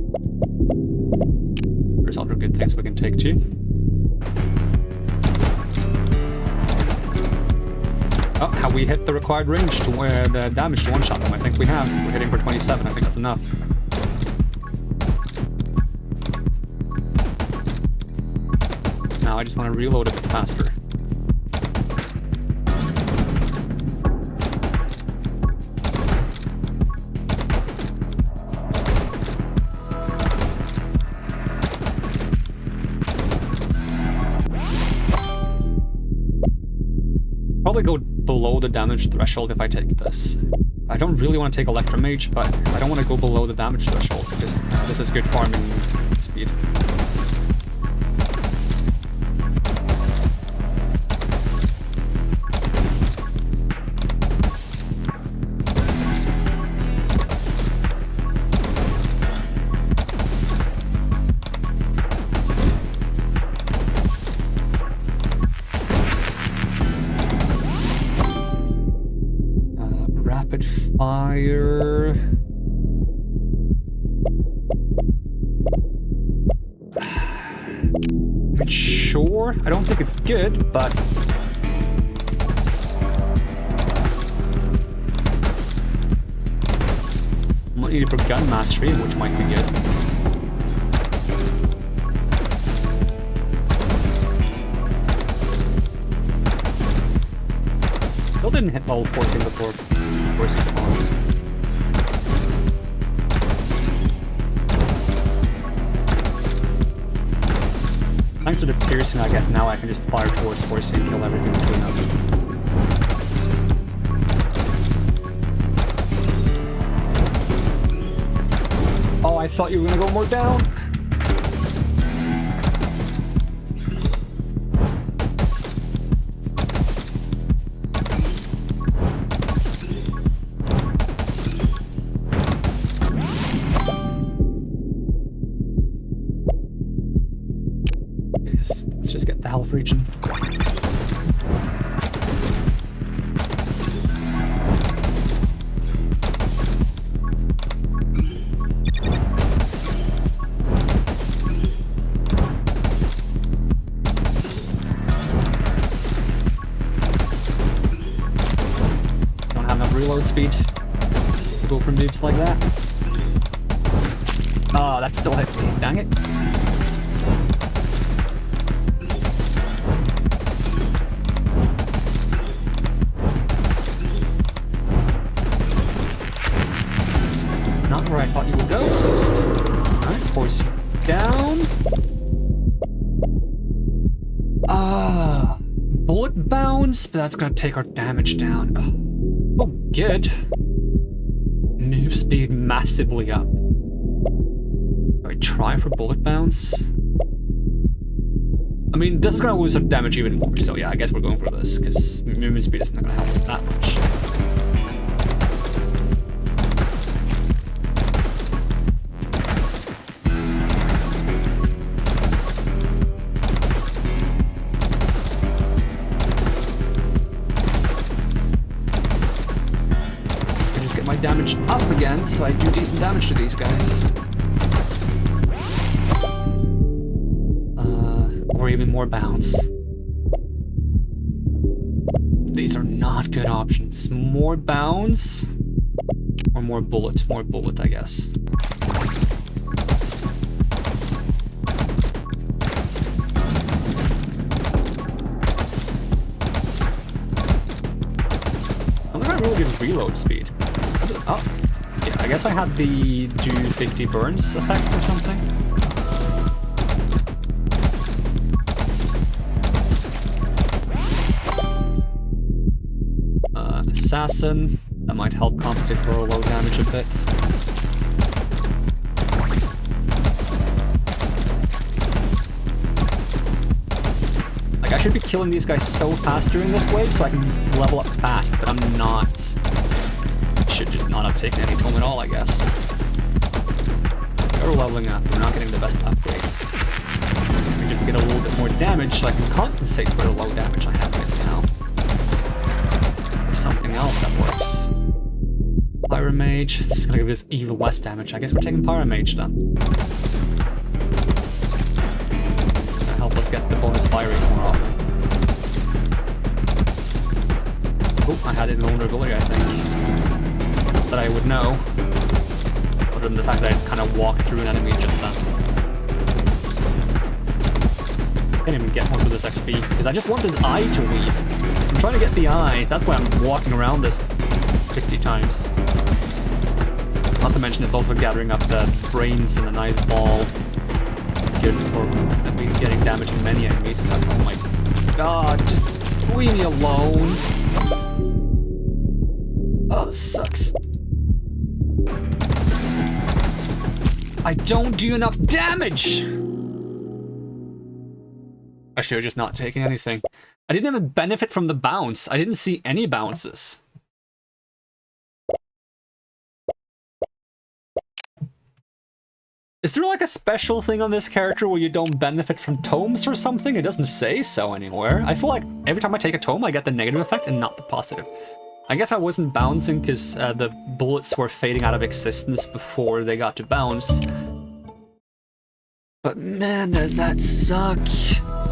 there's other good things we can take too. Oh, have we hit the required range to the damage to one-shot them? I think we have. We're hitting for 27. I think that's enough. Now I just want to reload a bit faster. Probably go below the damage threshold if I take this. I don't really want to take Electromage, but I don't want to go below the damage threshold because this is good farming speed. Rapid fire. Sure, I don't think it's good, but I'm not needed for gun mastery, which might be good. Still didn't hit level 14 before. Where's he spawned? Thanks to the piercing I get now, I can just fire towards Horsey and kill everything between us. Oh, I thought you were gonna go more down. Let's just get the health region. Don't have enough reload speed to go for moves like that. Oh, that still hit me. Dang it. Not where I thought you would go. Alright, force you down. Bullet bounce, but that's gonna take our damage down. Oh, good. Move speed massively up. Alright, try for bullet bounce. I mean, this is gonna lose some damage even more, so yeah, I guess we're going for this, because movement speed is not gonna help us that much. Damage up again, so I do decent damage to these guys. Or even more bounce. These are not good options. More bounce or more bullet? More bullet, I guess. I think I really good reload speed. Oh, yeah, I guess I had the do 50 burns effect or something. Assassin, that might help compensate for a low damage a bit. Like, I should be killing these guys so fast during this wave so I can level up fast, but I'm not. Should just not have taken any tome at all, I guess. We're leveling up, we're not getting the best upgrades. We just get a little bit more damage so I can compensate for the low damage I have right now. Or something else that works. Pyromage, this is gonna give us even less damage. I guess we're taking Pyromage then. Gonna help us get the bonus fire rate more often. Oh, I had invulnerability, I think. That I would know, other than the fact that I kind of walked through an enemy just then. Can't even get most of this XP, because I just want this eye to leave. I'm trying to get the eye, that's why I'm walking around this 50 times. Not to mention it's also gathering up the brains in a nice ball. Good for at least getting damage in many enemies. So, oh my god, just leave me alone. Oh, this sucks. I don't do enough damage! I should have just not taken anything. I didn't even benefit from the bounce. I didn't see any bounces. Is there like a special thing on this character where you don't benefit from tomes or something? It doesn't say so anywhere. I feel like every time I take a tome, I get the negative effect and not the positive. I guess I wasn't bouncing because the bullets were fading out of existence before they got to bounce. But man, does that suck.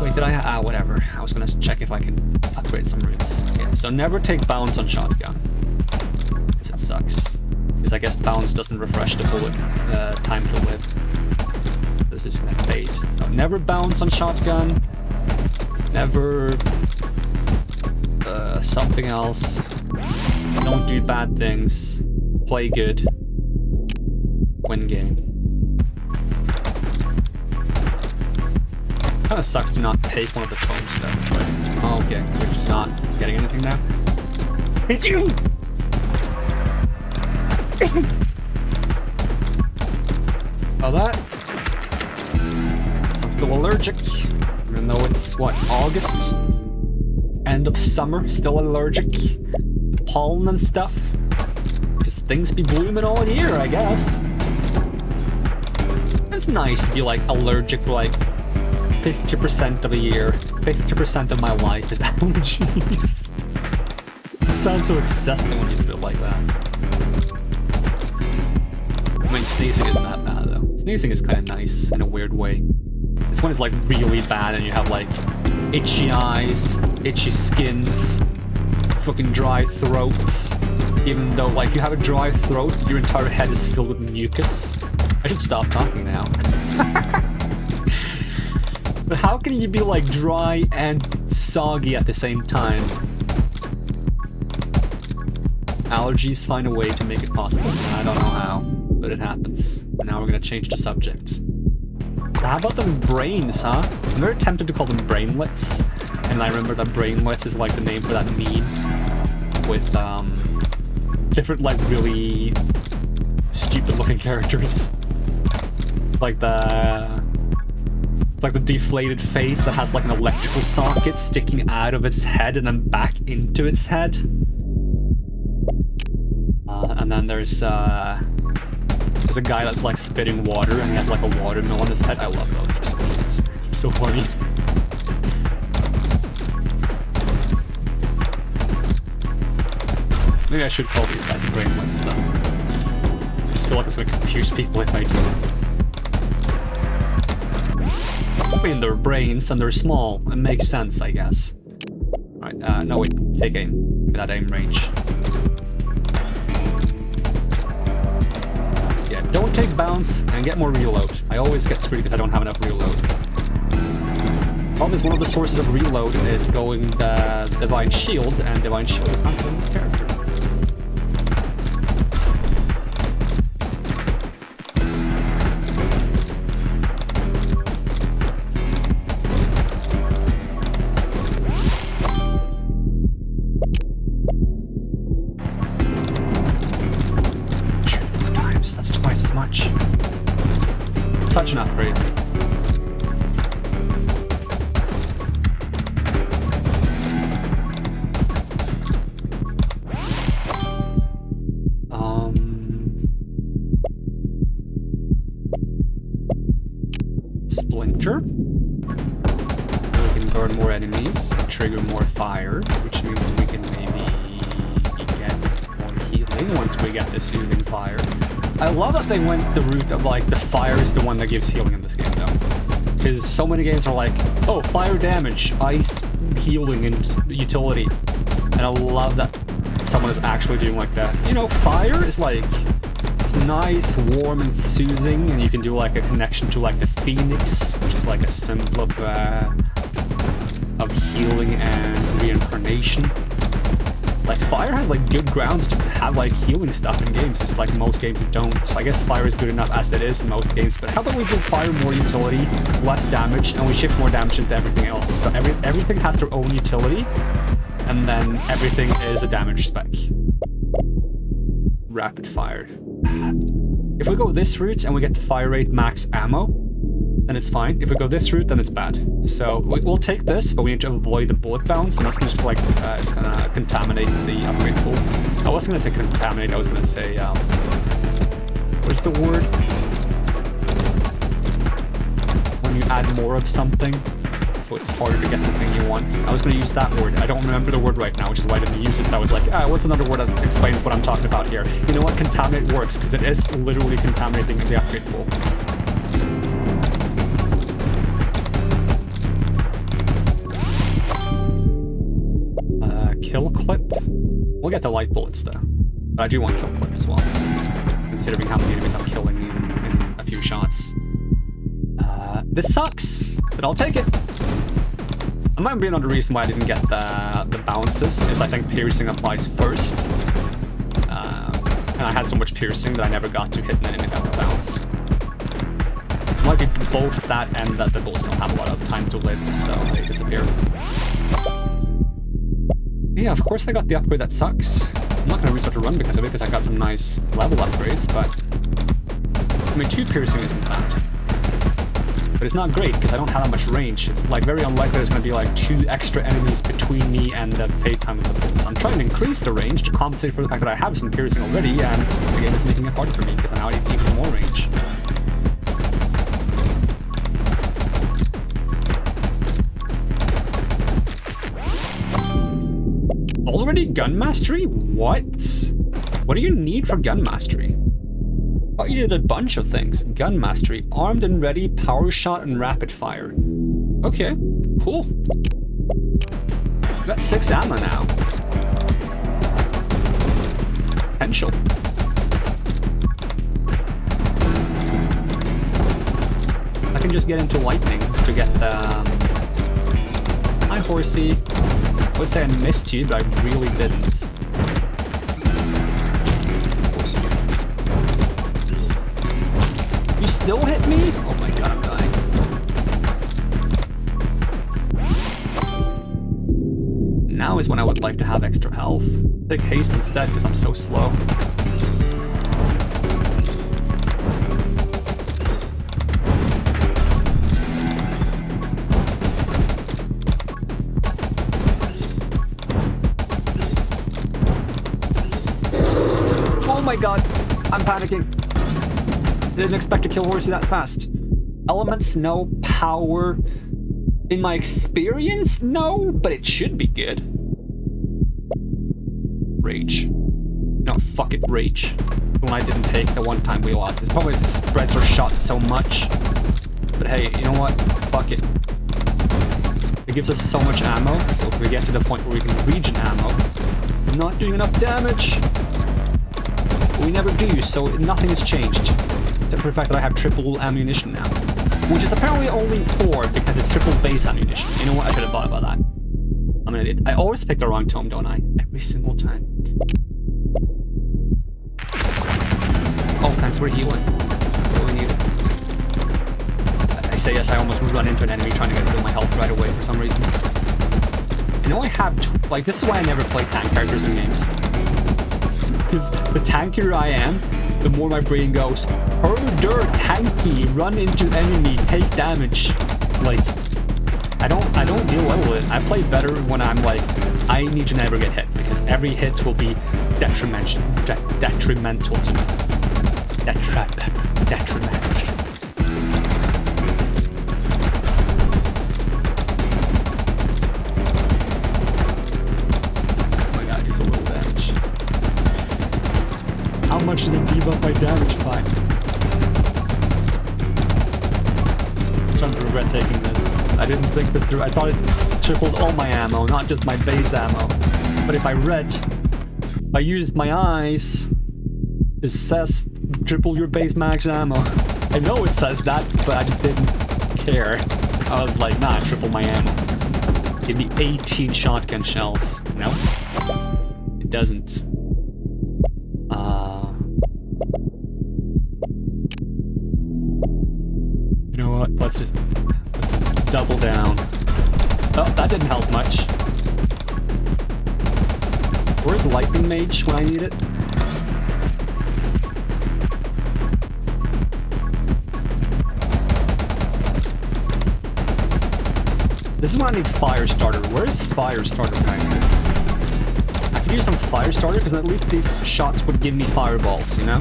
Wait, did I? Whatever. I was gonna check if I can upgrade some runes. Okay, so never take bounce on shotgun. Because it sucks. Because I guess bounce doesn't refresh the bullet time to live. This is gonna fade. So never bounce on shotgun. Never... something else. Don't do bad things. Play good. Win game. Kind of sucks to not take one of the tomes though. But, oh, okay, we're just not getting anything now. Hit you! Oh, that. So I'm still allergic, even though it's what, August? End of summer, still allergic. Pollen and stuff. Because things be blooming all year, I guess. It's nice to be like allergic for like 50% of a year. 50% of my life is allergies. It sounds so excessive when you do it like that. I mean, sneezing isn't that bad though. Sneezing is kind of nice in a weird way. It's when it's like really bad and you have like itchy eyes, itchy skins, fucking dry throats. Even though like you have a dry throat, your entire head is filled with mucus. I should stop talking now. But how can you be like dry and soggy at the same time? Allergies find a way to make it possible. I don't know how, but it happens. And now we're gonna change the subject. So how about them brains, huh? I'm very tempted to call them brainlets. And I remember that brainlets is like the name for that meme with different like really stupid looking characters. Like the deflated face that has like an electrical socket sticking out of its head and then back into its head. And then there's a guy that's like spitting water and he has like a watermill on his head. I love those for some reason. They're so funny. Maybe I should call these guys brainlets though. I just feel like it's gonna confuse people if I do. I mean, they're brains and they're small. It makes sense, I guess. Alright, no wait, take aim. Give me that aim range. Yeah, don't take bounce and get more reload. I always get screwed because I don't have enough reload. Problem is one of the sources of reload is going the Divine Shield, and Divine Shield is not killing this character. Such an upgrade. Splinter. We can burn more enemies, trigger more fire, which means we can maybe get more healing once we get the soothing fire. I love that they went the route of like the fire is the one that gives healing in this game though. Because so many games are like, oh, fire damage, ice healing and utility. And I love that someone is actually doing like that. You know, fire is like, it's nice, warm and soothing, and you can do like a connection to like the phoenix, which is like a symbol of healing and reincarnation. Like, fire has, like, good grounds to have, like, healing stuff in games, just like most games don't. So I guess fire is good enough as it is in most games, but how about we give fire more utility, less damage, and we shift more damage into everything else? So everything has their own utility, and then everything is a damage spec. Rapid fire. If we go this route and we get the fire rate max ammo, then it's fine. If we go this route, then it's bad. So we'll take this, but we need to avoid the bullet bounce, and that's just like it's gonna contaminate the upgrade pool. I wasn't gonna say contaminate. I was gonna say what's the word when you add more of something, so it's harder to get the thing you want. I was gonna use that word. I don't remember the word right now, which is why I didn't use it. So I was like, what's another word that explains what I'm talking about here? You know what? Contaminate works because it is literally contaminating the upgrade pool. Kill clip. We'll get the light bullets though, but I do want kill clip as well, considering how many enemies I'm killing in a few shots. This sucks, but I'll take it. That might be another reason why I didn't get the bounces, is I think piercing applies first, and I had so much piercing that I never got to hit an enemy that would bounce. Might be both that and that the bullets don't have a lot of time to live, so they disappear. Yeah, of course I got the upgrade that sucks. I'm not gonna restart the run because of it, because I got some nice level upgrades, but... I mean, 2 piercing isn't bad. But it's not great, because I don't have that much range. It's like very unlikely there's gonna be like 2 extra enemies between me and the fade time with the bullets. I'm trying to increase the range to compensate for the fact that I have some piercing already, and the game is making it hard for me, because now I need even more range. Already gun mastery? What? What do you need for gun mastery? I thought you did a bunch of things. Gun mastery, armed and ready, power shot, and rapid fire. Okay, cool. Got 6 ammo now. Potential. I can just get into lightning to get the... Hi, horsey. I would say I missed you, but I really didn't. You still hit me? Oh my god, I'm dying. Now is when I would like to have extra health. Take haste instead, because I'm so slow. Oh my god, I'm panicking. Didn't expect to kill horsey that fast. Elements, no. Power. In my experience, no, but it should be good. Rage. No, fuck it, rage. When I didn't take the one time we lost. It's probably the spreads are shot so much. But hey, you know what? Fuck it. It gives us so much ammo, so if we get to the point where we can regen ammo, I'm not doing enough damage. We never do, so nothing has changed. Except for the fact that I have triple ammunition now. Which is apparently only 4 because it's triple base ammunition. You know what? I should have thought about that. I'm an idiot. I always pick the wrong tome, don't I? Every single time. Oh, thanks for healing. Really need it. I say yes, I almost run into an enemy trying to get rid of my health right away for some reason. You know, I have... like, this is why I never play tank characters in games. Because the tankier I am, the more my brain goes, herder, tanky, run into enemy, take damage. It's like, I don't deal well with it. I play better when I'm like, I need to never get hit, because every hit will be detrimental to me. Detrimental. How much did it debuff my damage by? I'm starting to regret taking this. I didn't think this through. I thought it tripled all my ammo, not just my base ammo. But if I used my eyes, it says triple your base max ammo. I know it says that, but I just didn't care. I was like, nah, triple my ammo. Give me 18 shotgun shells. No, it doesn't. You know what? Let's just double down. Oh, that didn't help much. Where's Lightning Mage when I need it? This is when I need Firestarter. Where's Firestarter when I need this? I could use some Firestarter, because at least these shots would give me fireballs, you know?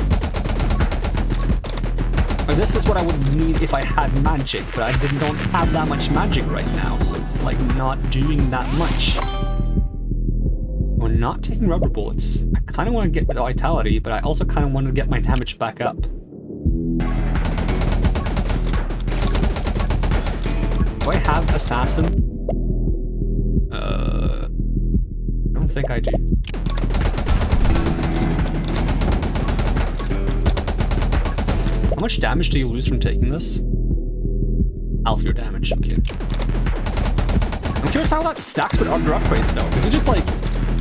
Or this is what I would need if I had magic, but I don't have that much magic right now, so it's like not doing that much. We're not taking rubber bullets. I kind of want to get the vitality, but I also kind of want to get my damage back up. Do I have Assassin? I don't think I do. How much damage do you lose from taking this? Half your damage, okay. I'm curious how that stacks with other upgrades though. Does it just like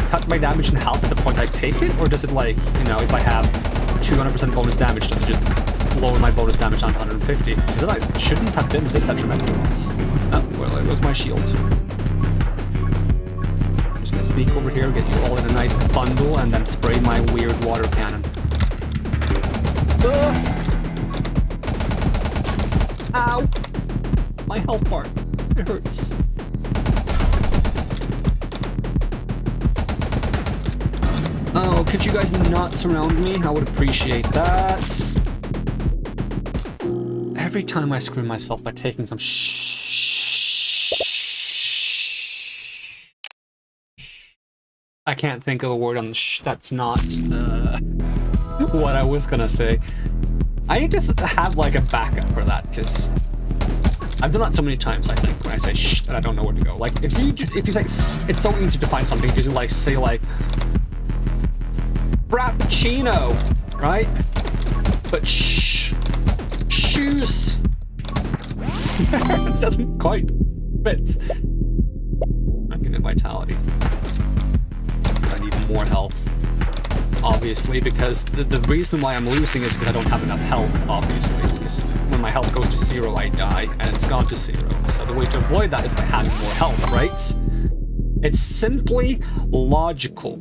cut my damage in half at the point I take it? Or does it like, you know, if I have 200% bonus damage, does it just lower my bonus damage down to 150. Because I shouldn't have been this detrimental. Oh, well, there goes my shield. I'm just gonna sneak over here, get you all in a nice bundle, and then spray my weird water cannon. Ow! My health bar. It hurts. Oh, could you guys not surround me? I would appreciate that. Every time I screw myself by taking some I can't think of a word on that's not what I was gonna say. I need to have like a backup for that, because I've done that so many times, I think, when I say shh, and I don't know where to go. Like, if you say, it's so easy to find something, because you like, say like, Frappuccino, right? But shh, shoes. It doesn't quite fit. I'm gonna vitality. I need more health. Obviously, because the reason why I'm losing is because I don't have enough health, obviously. Because when my health goes to 0, I die, and it's gone to 0. So the way to avoid that is by having more health, right? It's simply logical.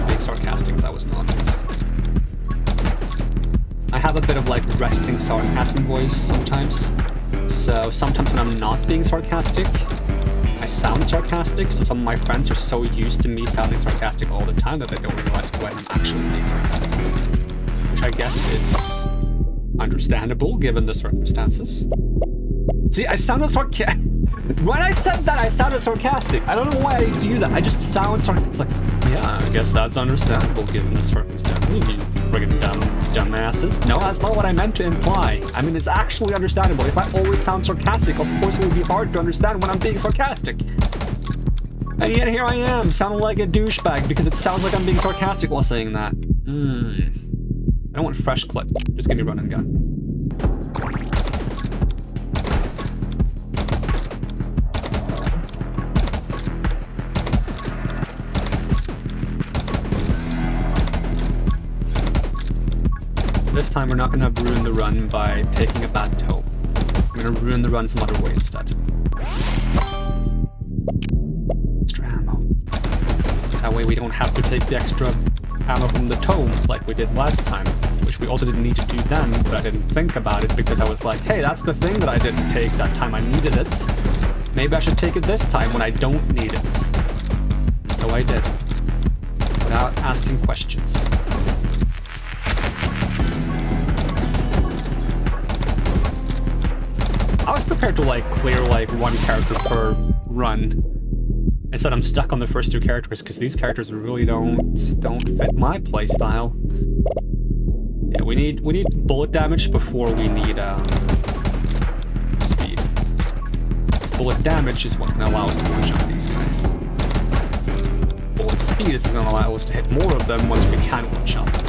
Being sarcastic, that was not nice. I have a bit of like resting sarcasm voice sometimes. So sometimes when I'm not being sarcastic, I sound sarcastic, so some of my friends are so used to me sounding sarcastic all the time that they don't realize when I'm actually being sarcastic. Which I guess is understandable given the circumstances. See, I sounded sarcastic. When I said that, I sounded sarcastic. I don't know why I do that. I just sound sarcastic. It's like, yeah, I guess that's understandable given the circumstances. You friggin' dumbasses. No, that's not what I meant to imply. I mean, it's actually understandable. If I always sound sarcastic, of course it would be hard to understand when I'm being sarcastic. And yet here I am, sounding like a douchebag because it sounds like I'm being sarcastic while saying that. I don't want fresh clip. Just give me run and gun. This time we're not going to ruin the run by taking a bad toe. I'm going to ruin the run some other way instead. Extra ammo. That way we don't have to take the extra ammo from the tome like we did last time, which we also didn't need to do then, but I didn't think about it because I was like, hey, that's the thing that I didn't take that time I needed it. Maybe I should take it this time when I don't need it. And so I did. Without asking questions. I was prepared to like clear like one character per run. Instead, I'm stuck on the first two characters because these characters really don't fit my playstyle. Yeah, we need bullet damage before we need speed. Because bullet damage is what's going to allow us to one-shot these guys. Bullet speed is going to allow us to hit more of them once we can one-shot them.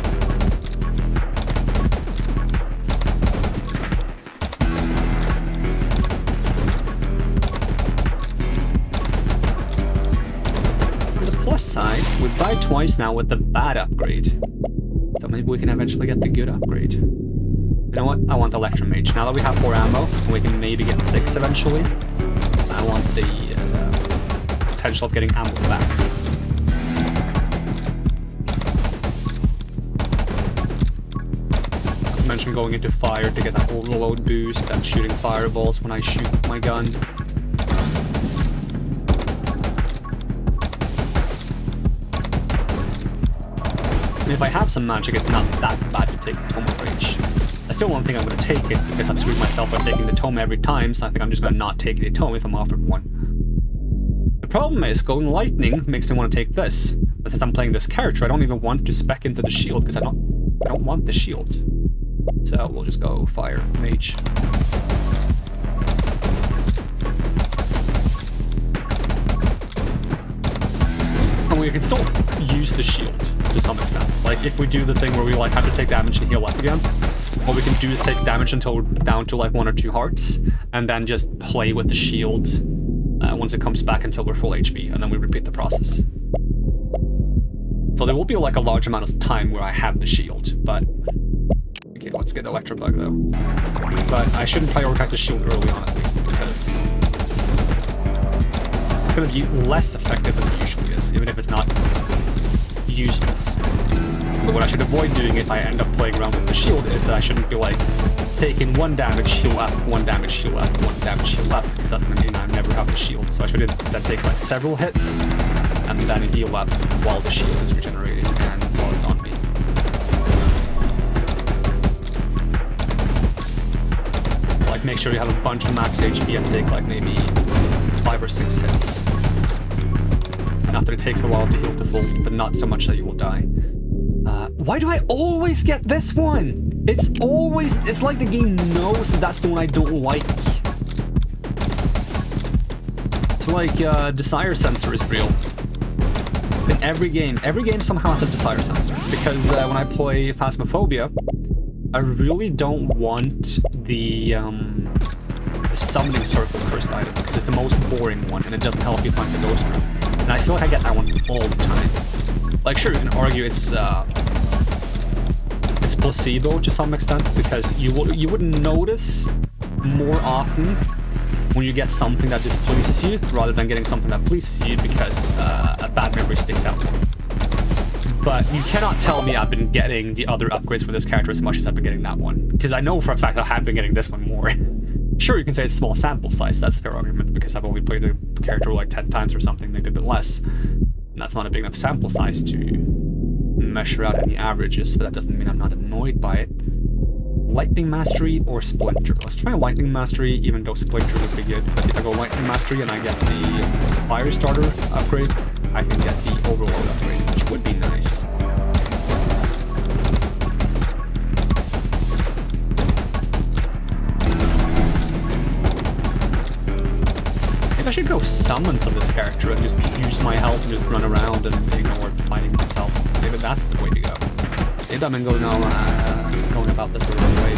Side, we buy twice now with the bad upgrade. So maybe we can eventually get the good upgrade. You know what? I want Electro Mage. Now that we have 4 ammo, we can maybe get 6 eventually. I want the potential of getting ammo back. I mentioned going into fire to get that overload boost and shooting fireballs when I shoot my gun. If I have some magic, it's not that bad to take the Tome of Rage. I still don't think I'm going to take it because I've screwed myself by taking the Tome every time, so I think I'm just going to not take the Tome if I'm offered one. The problem is, Golden Lightning makes me want to take this. But since I'm playing this character, I don't even want to spec into the shield because I don't want the shield. So we'll just go Fire Mage. And we can still use the shield to some extent. Like if we do the thing where we like have to take damage and heal up again, what we can do is take damage until we're down to like 1 or 2 hearts, and then just play with the shield once it comes back until we're full HP, and then we repeat the process. So there will be like a large amount of time where I have the shield, but... Okay, let's get the Electro Bug though. But I shouldn't prioritize the shield early on at least, because... it's gonna be less effective than it usually is, even if it's not useless. But what I should avoid doing if I end up playing around with the shield is that I shouldn't be like taking 1 damage, heal up, 1 damage, heal up, 1 damage, heal up, because that's going to mean I never have the shield. So I should instead take like several hits and then heal up while the shield is regenerating and while it's on me. Like make sure you have a bunch of max HP and take like maybe 5 or 6 hits. And after it takes a while to heal to full, but not so much that you will die. Why do I always get this one? It's like the game knows that that's the one I don't like. It's like, desire sensor is real. In every game somehow has a desire sensor. Because when I play Phasmophobia, I really don't want the summoning circle first item, because it's the most boring one, and it doesn't help you find the ghost room. And I feel like I get that one all the time. Like, sure, you can argue it's placebo to some extent, because you wouldn't notice more often when you get something that displeases you rather than getting something that pleases you because a bad memory sticks out. But you cannot tell me I've been getting the other upgrades for this character as much as I've been getting that one, because I know for a fact I have been getting this one more. Sure, you can say it's small sample size, that's a fair argument, because I've only played the character like 10 times or something, maybe a bit less. And that's not a big enough sample size to measure out any averages, but that doesn't mean I'm not annoyed by it. Lightning Mastery or Splinter? Let's try Lightning Mastery, even though Splinter would be good. But if I go Lightning Mastery and I get the Fire Starter upgrade, I can get the Overload upgrade, which would be nice. Maybe I should go Summons of this character and just use my health and just run around and ignore fighting myself. Maybe that's the way to go. Maybe I've been going about this the wrong way.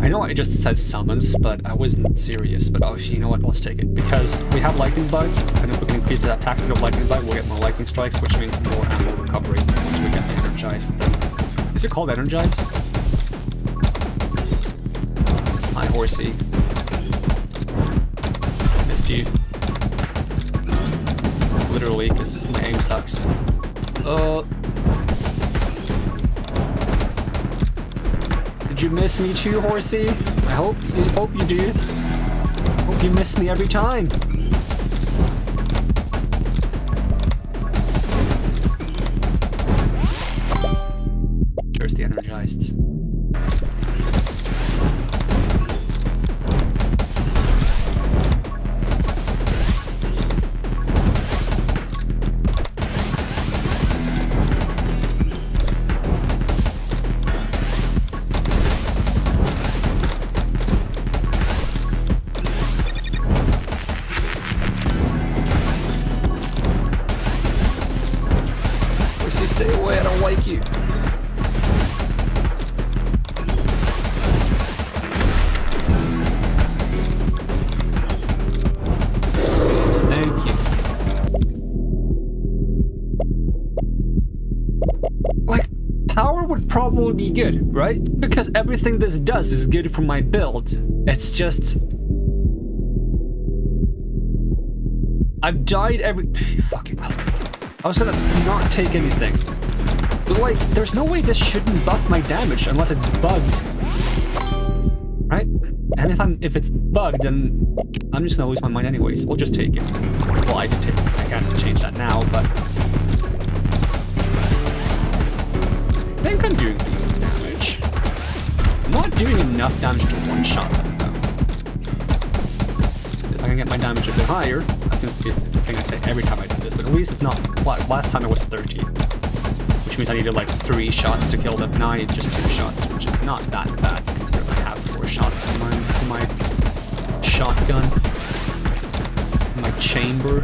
I know I just said summons, but I wasn't serious. But oh, you know what? Let's take it. Because we have Lightning Bug, and if we can increase the attack speed of Lightning Bug, we'll get more Lightning Strikes, which means more ammo recovery once we get the Energized thing. Is it called Energized? Hi, horsey. Missed you. Literally, because my aim sucks. Did you miss me too, horsey? I hope you do. Hope you miss me every time. There's the Energized. Stay away, I don't like you. Thank you. Like, power would probably be good, right? Because everything this does is good for my build. It's just... I've died every... Fucking hell. I was gonna not take anything. But like, there's no way this shouldn't buff my damage unless it's bugged. Right? And if it's bugged, then I'm just gonna lose my mind anyways. We'll just take it. Well, I did take it. I can't change that now, but... I think I'm doing decent damage. I'm not doing enough damage to one-shot them, though. If I can get my damage a bit higher, that seems to be the thing I say every time I do this, but at least it's not... Last time it was 30, which means I needed like 3 shots to kill them. Now I need just 2 shots, which is not that bad considering I have 4 shots in my shotgun. In my chamber.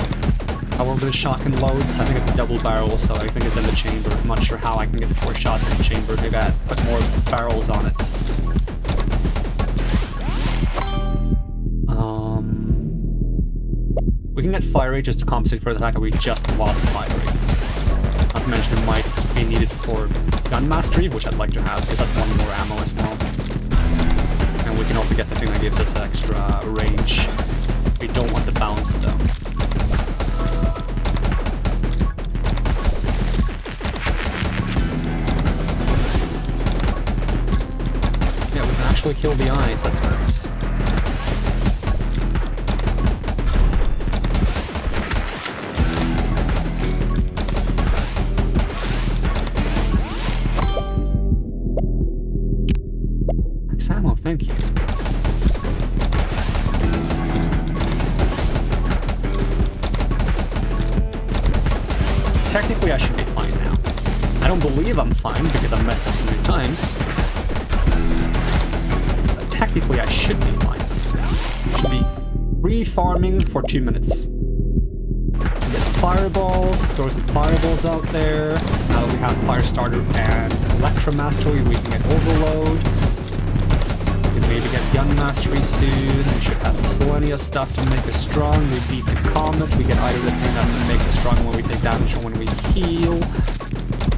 However the shotgun loads, I think it's a double barrel, so I think it's in the chamber. I'm not sure how I can get 4 shots in the chamber. Maybe I put more barrels on it. We can get fire rate just to compensate for the fact that we just lost fire rates. Not to mention it might be needed for gun mastery, which I'd like to have, because that's one more ammo as well. And we can also get the thing that gives us extra range. We don't want the bounce though. Yeah, we can actually kill the eyes, that's nice. Ammo, thank you. Technically, I should be fine now. I don't believe I'm fine because I've messed up so many times. But technically, I should be fine. Should be re-farming for 2 minutes. Get some fireballs, store some fireballs out there. Now that we have fire starter and electro mastery, we can get overload. Maybe get gun mastery soon. We should have plenty of stuff to make us strong. We beat the comet. We get either the thing that makes us strong when we take damage or when we heal.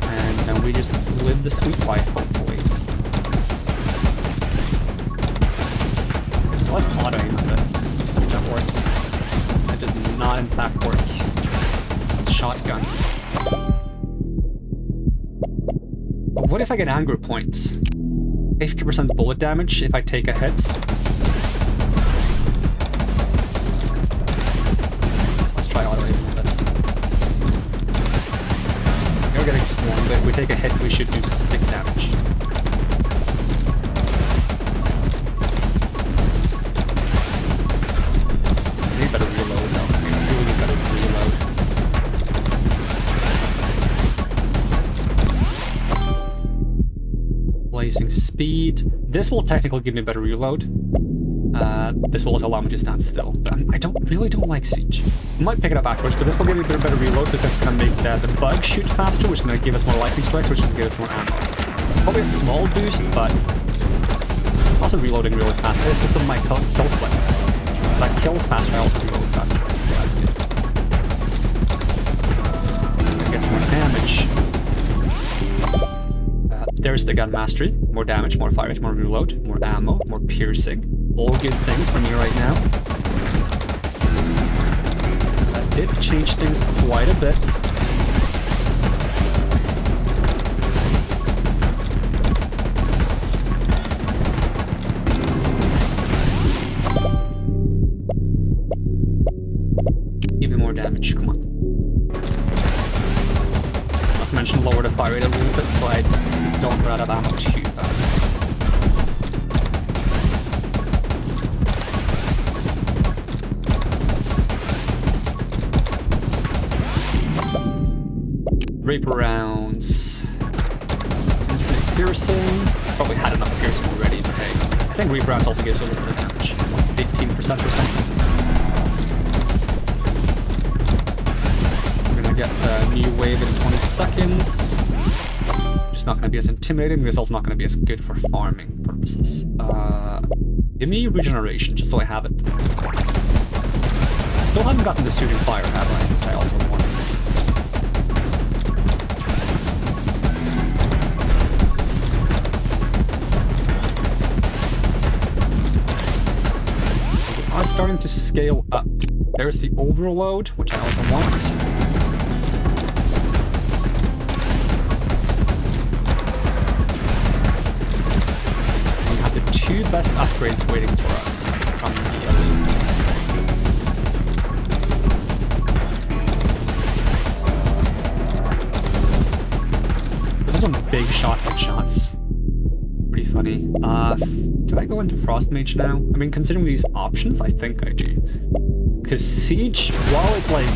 And then we just live the sweet life, hopefully. So let's auto aim at this. See if that works. It did not in fact work. Shotgun. But what if I get anger points? 50% bullet damage if I take a hit. Let's try auto aim with it. We're getting swarmed, but if we take a hit, we should do 6 damage. Maybe better reload though. Maybe we need better reload. Blazing speed. This will technically give me a better reload. This will also allow me to stand still. But I really don't like siege. I might pick it up afterwards, but this will give me a better reload because it's going to make the bug shoot faster, which is going to give us more lightning strikes, which is going to give us more ammo. Probably a small boost, but also reloading really fast. It's just my kill flip. If I kill faster, I also reload faster. Yeah, that's good. It gets more damage. There's the gun mastery. More damage, more fire rate, more reload, more ammo, more piercing. All good things for me right now. That did change things quite a bit. Even more damage, come on. Not to mention lower the fire rate a little bit so I don't run out of ammo too fast. Rape rounds. Infinite piercing. Probably had enough piercing already, but hey. I think rape rounds also gives a little bit of damage. 15% or something. We're gonna get the new wave in 20 seconds. It's not going to be as intimidating, but it's also not going to be as good for farming purposes. Give me regeneration, just so I have it. I still haven't gotten the shooting fire, have I? Which I also want. We are starting to scale up. There's the overload, which I also want. Two best upgrades waiting for us from the elites. Those are some big shotgun shots. Pretty funny. Do I go into Frost Mage now? I mean, considering these options, I think I do. Because Siege, while it's like,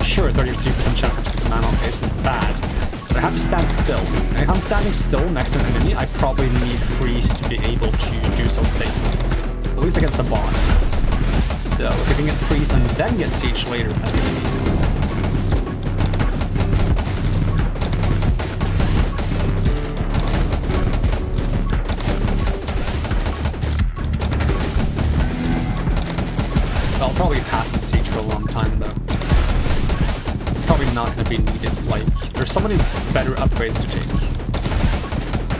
sure, 33% chance to some ammo, isn't bad. I have to stand still. And if I'm standing still next to an enemy, I probably need freeze to be able to do so safely. At least against the boss. So if I can get freeze and then get siege later, that'd be neat. I'll probably pass in siege for a long time though. not going to be needed. Like, there's so many better upgrades to take.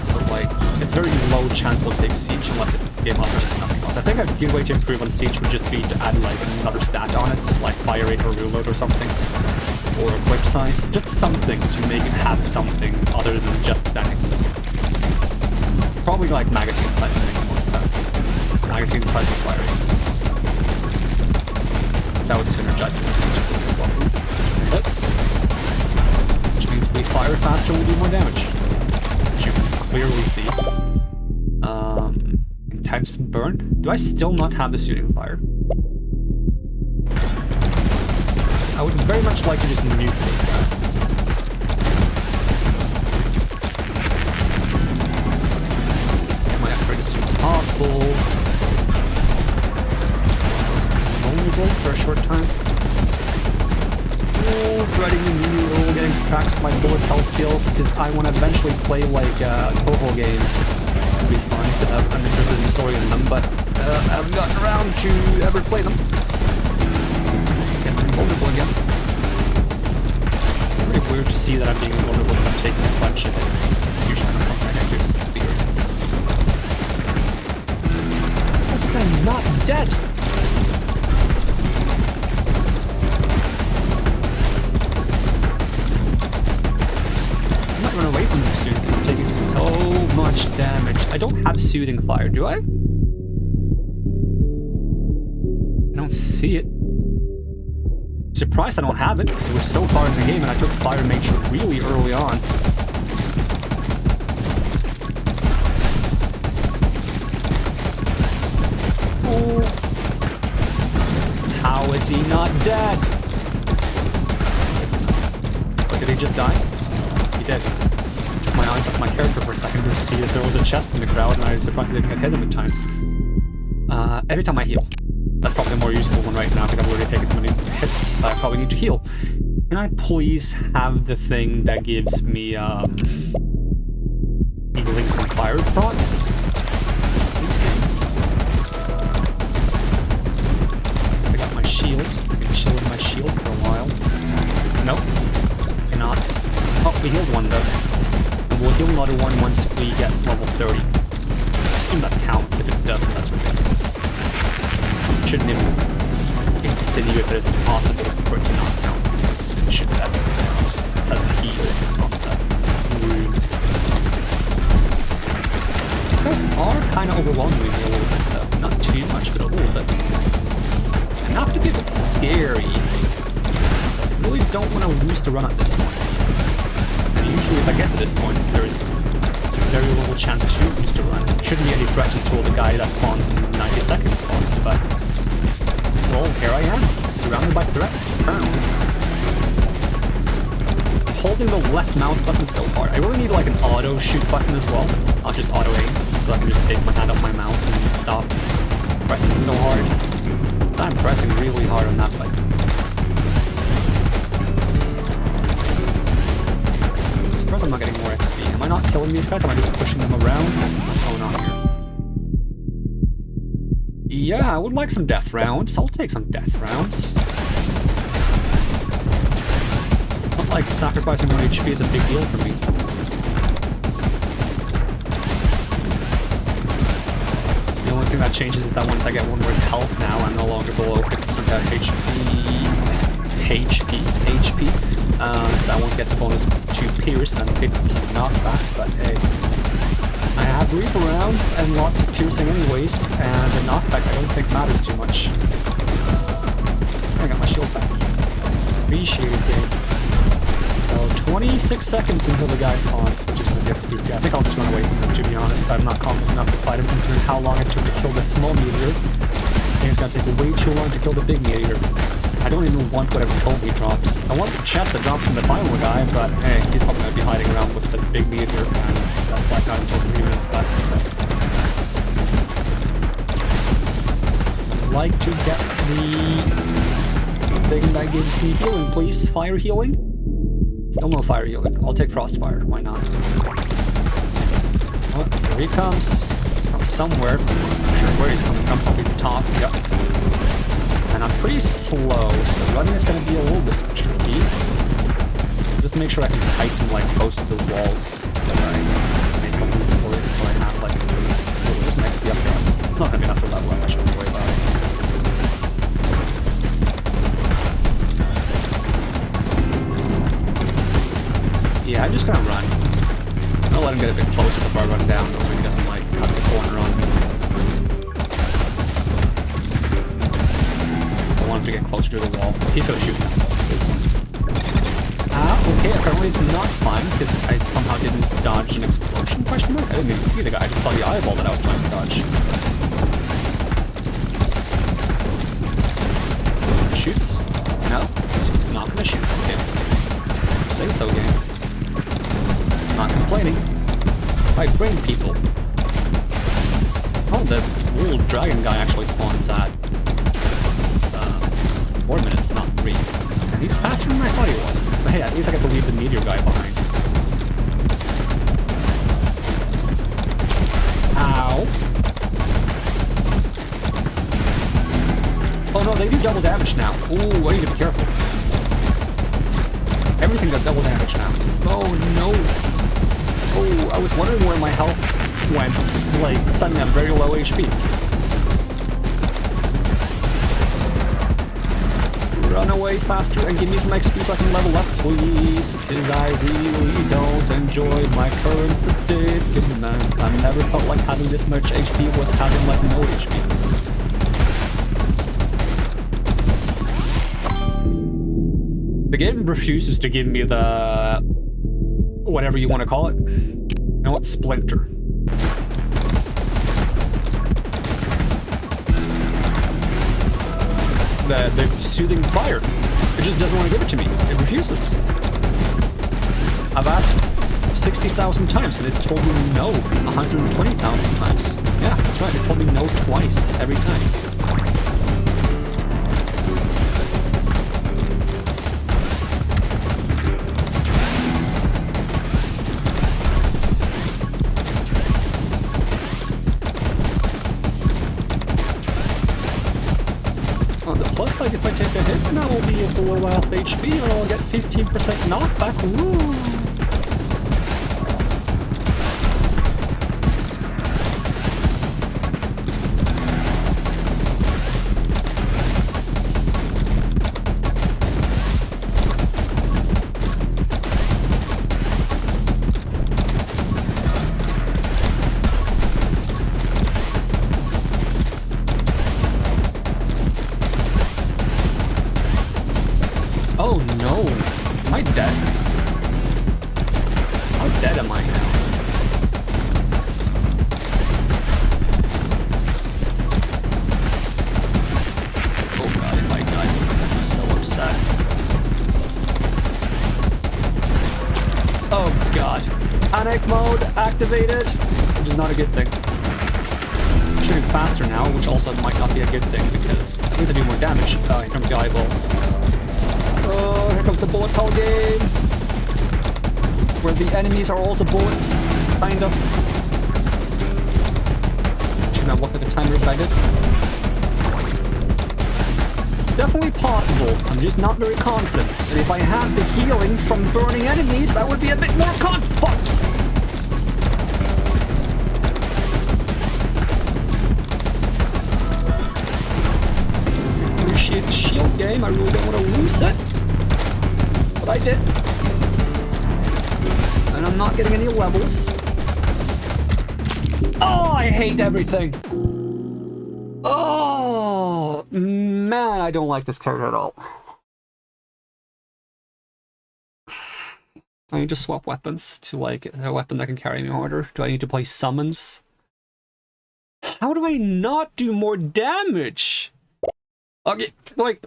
So, like, it's very low chance we'll take Siege unless it game offers nothing else. I think a good way to improve on Siege would just be to add, like, another stat on it, like fire rate or reload or something. Or equip size. Just something to make it have something other than just standing still. Probably, like, magazine size would make the most sense. Magazine size and fire rate would make the most sense. That would synergize with the Siege as well. Hits. Which means we fire faster and we do more damage. Which you can clearly see. Intense burn. Do I still not have the shooting fire? I would very much like to just nuke this guy. Get my upgrade as soon as possible. Vulnerable for a short time. Oh, dreading the new getting to practice my bullet hell skills because I want to eventually play like Toho games. It'll be fun because I'm interested in the story in them, but I haven't gotten around to ever play them. Guess I'm vulnerable again. It's very weird to see that I'm being vulnerable because I'm taking a bunch of hits. Usually not something I can experience. This guy not dead! Run away from him soon. I'm taking so much damage. I don't have Soothing Fire, do I? I don't see it. I'm surprised I don't have it, because we're so far in the game and I took Fire Mage really early on. Oh. How is he not dead? Or did he just die? He did. Took my eyes off my character for a second to see that there was a chest in the crowd, and I was surprised I didn't get hit at the time. Every time I heal. That's probably a more useful one right now because I've already taken so many hits, so I probably need to heal. Can I please have the thing that gives me healing from fire procs? Please game. I got my shield. I can chill with my shield for a while. Nope. Cannot. Oh, we healed one though. And we'll heal another one once we get level 30. I assume that counts. If it doesn't, that's ridiculous. Shouldn't even insinuate that it's impossible for it to not count, because it should definitely count. It says heal on the rune. These guys are kind of overwhelming me a little bit though. Not too much, but a little bit. Enough to be a bit scary. I really don't want to lose the run at this point. And usually if I get to this point, there's very little chance to lose the run. Shouldn't be any threat until the guy that spawns in 90 seconds spawns, but well, here I am, surrounded by threats, currently. Holding the left mouse button so hard. I really need like an auto shoot button as well. I'll just auto aim, so I can just take my hand off my mouse and stop pressing so hard. I'm pressing really hard on that button. I'm surprised I'm not getting more XP. Am I not killing these guys? Am I just pushing them around? What's going on here? Yeah, I would like some death rounds. I'll take some death rounds. Not like sacrificing 1 HP is a big deal for me. The only thing that changes is that once I get 1 more health now, I'm no longer below 50% HP. So I won't get the bonus to Pierce and 50% knockback, but hey. I have Reaper rounds and lots of piercing anyways, and the knockback I don't think matters too much. I got my shield back. Appreciate it. So 26 seconds until the guy spawns, which is gonna get spooky. I think I'll just run away from him, to be honest. I'm not confident enough to fight him considering how long it took to kill the small meteor. I think it's gonna take way too long to kill the big meteor. I don't even want whatever gold he drops. I want the chest that drops from the final guy, but hey, he's probably gonna be hiding around with the big meteor, and that's like not until 3 minutes back, so. I'd like to get the thing that gives me healing, please. Fire healing? Still no fire healing. I'll take frost fire, why not? Oh, here he comes. From somewhere. I'm not sure where he's coming from, probably the top, yep. And I'm pretty slow, so running is going to be a little bit tricky. to make sure I can tighten like close to the walls. Make a loop for it so I have like space. There's an XP up there. It's not gonna be enough to level up, I shouldn't worry about it. Yeah, I'm just gonna run. I'll let him get a bit closer before I run down, so he doesn't like cut the corner on me. I want him to get closer to the wall. He's gonna shoot now. Okay, apparently it's not fine, because I somehow didn't dodge an explosion, question mark? I didn't even see the guy, I just saw the eyeball that I was trying to dodge. Shoots? No? He's not gonna shoot. Okay. Say so, game. Not complaining. I bring people. Oh, the little dragon guy actually spawns at 4 minutes, not 3. And he's faster than I thought he was. But hey, at least I get to leave the meteor guy behind. Ow. Oh no, they do double damage now. Ooh, I need to be careful. Everything does double damage now. Oh no. Oh, I was wondering where my health went. Like, suddenly I'm very low HP. Run away faster and give me some XP so I can level up, please. Because I really don't enjoy my current predicament. I never felt like having this much HP was having like no HP. The game refuses to give me the... whatever you want to call it. You know what? Splinter. The soothing fire. It just doesn't want to give it to me. It refuses. I've asked 60,000 times and it's told me no 120,000 times. Yeah, that's right. It told me no twice every time. Plus, like, if I take a hit, then I will be at below half HP, and I'll get 15% knockback. Woo! Oh no! Am I dead? How dead am I now? Oh god, if I die, I'm gonna be so upset. Oh god. Panic mode activated! Which is not a good thing. I'm shooting faster now, which also might not be a good thing, because I think I do more damage in terms of the eyeballs. Oh, here comes the bullet hell game. Where the enemies are also bullets, kind of. Should not look at the timer if I did. It's definitely possible. I'm just not very confident. And if I had the healing from burning enemies, I would be a bit more confident. Appreciate the shield game. I really don't want to lose it. But I did. And I'm not getting any levels. Oh, I hate everything. Oh, man, I don't like this character at all. I need to swap weapons to, like, a weapon that can carry me harder. Do I need to play summons? How do I not do more damage? Okay, like...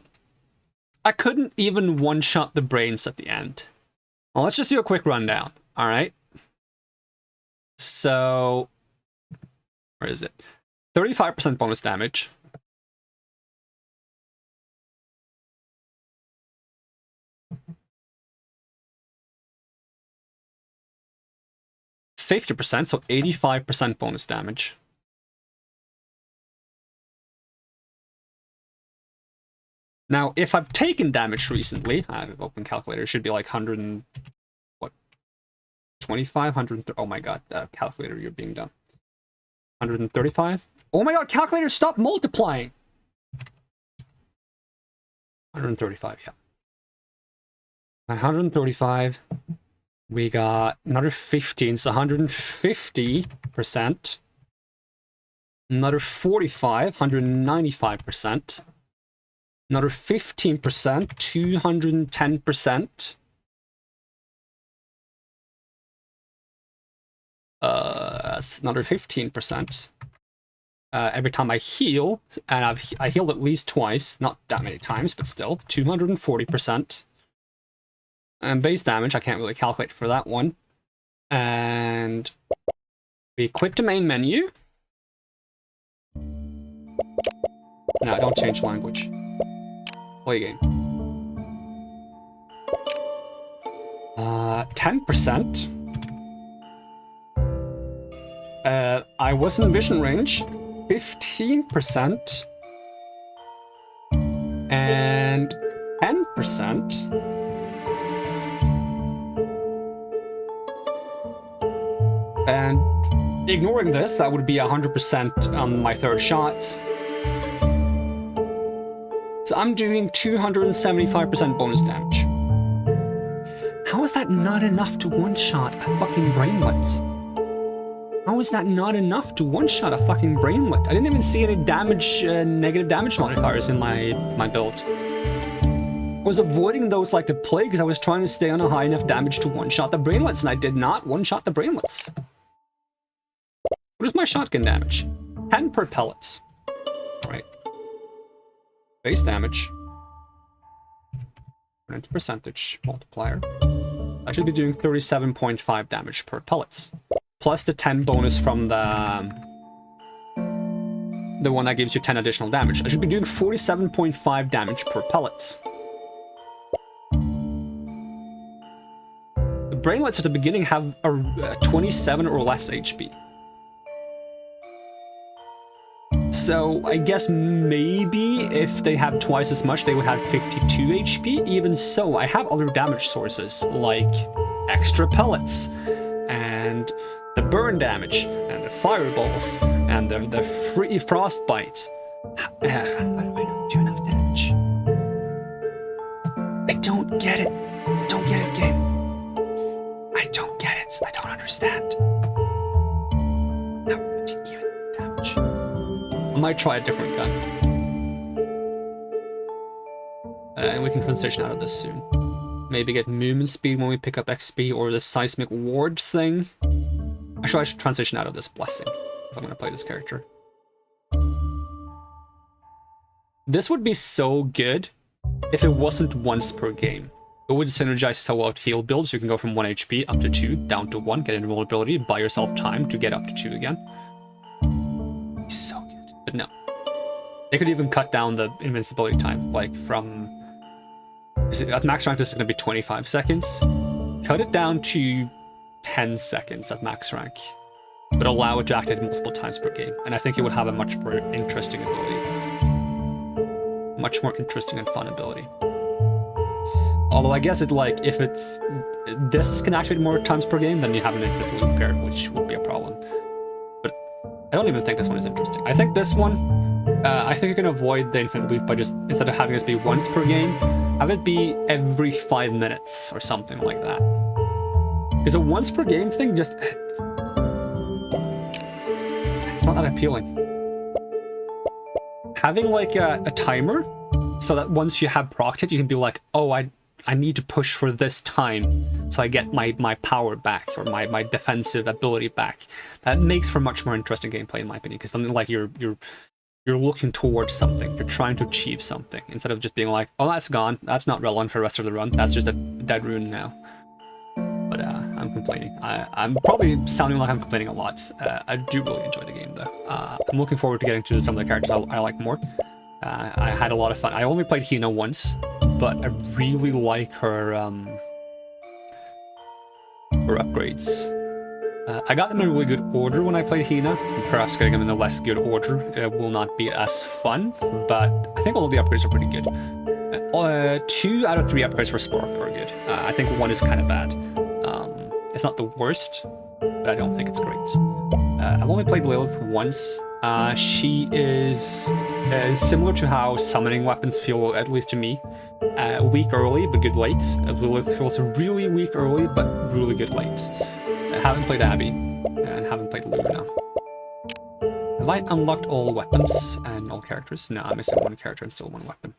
I couldn't even one-shot the brains at the end. Well, let's just do a quick rundown, alright? So... where is it? 35% bonus damage. %, so 85% bonus damage. Now, if I've taken damage recently, open calculator, it should be like 100 125, 130. Oh my god, calculator, you're being dumb. 135. Oh my god, calculator, stop multiplying. 135, yeah. 135. We got another 15, so 150%. Another 45, 195%. Another 15%, 210%. That's another 15%. Every time I heal, and I healed at least twice, not that many times, but still, 240%. And base damage, I can't really calculate for that one. And we quit the main menu. No, don't change language. Play game. 10%. I was in vision range. 15%. And 10%. And ignoring this, that would be 100% on my third shot. So I'm doing 275% bonus damage. How is that not enough to one-shot a fucking brainlet? How is that not enough to one-shot a fucking brainlet? I didn't even see any damage, negative damage modifiers in my build. I was avoiding those like the plague because I was trying to stay on a high enough damage to one-shot the brainlets, and I did not one-shot the brainlets. What is my shotgun damage? 10 per pellets. Right. Base damage. Turn into percentage multiplier. I should be doing 37.5 damage per pellets. Plus the 10 bonus from the one that gives you 10 additional damage. I should be doing 47.5 damage per pellets. The brainlets at the beginning have a 27 or less HP. So I guess maybe if they have twice as much, they would have 52 HP. Even so, I have other damage sources, like extra pellets, and the burn damage, and the fireballs, and the free frostbite. How do I not do enough damage? I don't get it. I don't get it, game. I don't get it. I don't understand. How do you even damage? I might try a different gun. And we can transition out of this soon. Maybe get movement speed when we pick up XP, or the seismic ward thing. Actually, I should transition out of this blessing if I'm going to play this character. This would be so good if it wasn't once per game. It would synergize so well with heal builds. You can go from 1 HP up to 2, down to 1, get invulnerability, buy yourself time to get up to 2 again. So good. But no. They could even cut down the invincibility time, like from... At max rank, this is going to be 25 seconds. Cut it down to 10 seconds at max rank, but allow it to activate multiple times per game. And I think it would have a much more interesting ability. Much more interesting and fun ability. Although I guess it, like, if it's... This can activate more times per game, then you have an infinite loop pair, which would be a problem. But I don't even think this one is interesting. I think this one, I think you can avoid the infinite loop by just, instead of having this be once per game, have it be every 5 minutes or something like that. Because a once per game thing just... It's not that appealing. Having like a timer, so that once you have procced it, you can be like, oh, I need to push for this time so I get my power back, or my defensive ability back. That makes for much more interesting gameplay in my opinion, because something like you're looking towards something, you're trying to achieve something, instead of just being like, oh, that's gone, that's not relevant for the rest of the run, that's just a dead rune now. But I'm complaining. I'm probably sounding like I'm complaining a lot. I do really enjoy the game though. I'm looking forward to getting to some of the characters I like more. I had a lot of fun. I only played Hina once, but I really like her upgrades. I got them in a really good order when I played Hina. Perhaps getting them in a less good order will not be as fun, but I think all of the upgrades are pretty good. 2 out of 3 upgrades for Spark are good. I think 1 is kind of bad. It's not the worst, but I don't think it's great. I've only played Lilith once. She is similar to how summoning weapons feel, at least to me. Weak early, but good late. Lilith feels really weak early, but really good late. I haven't played Abby, and haven't played Luna. Have I unlocked all weapons and all characters? No, I'm missing one character and still one weapon.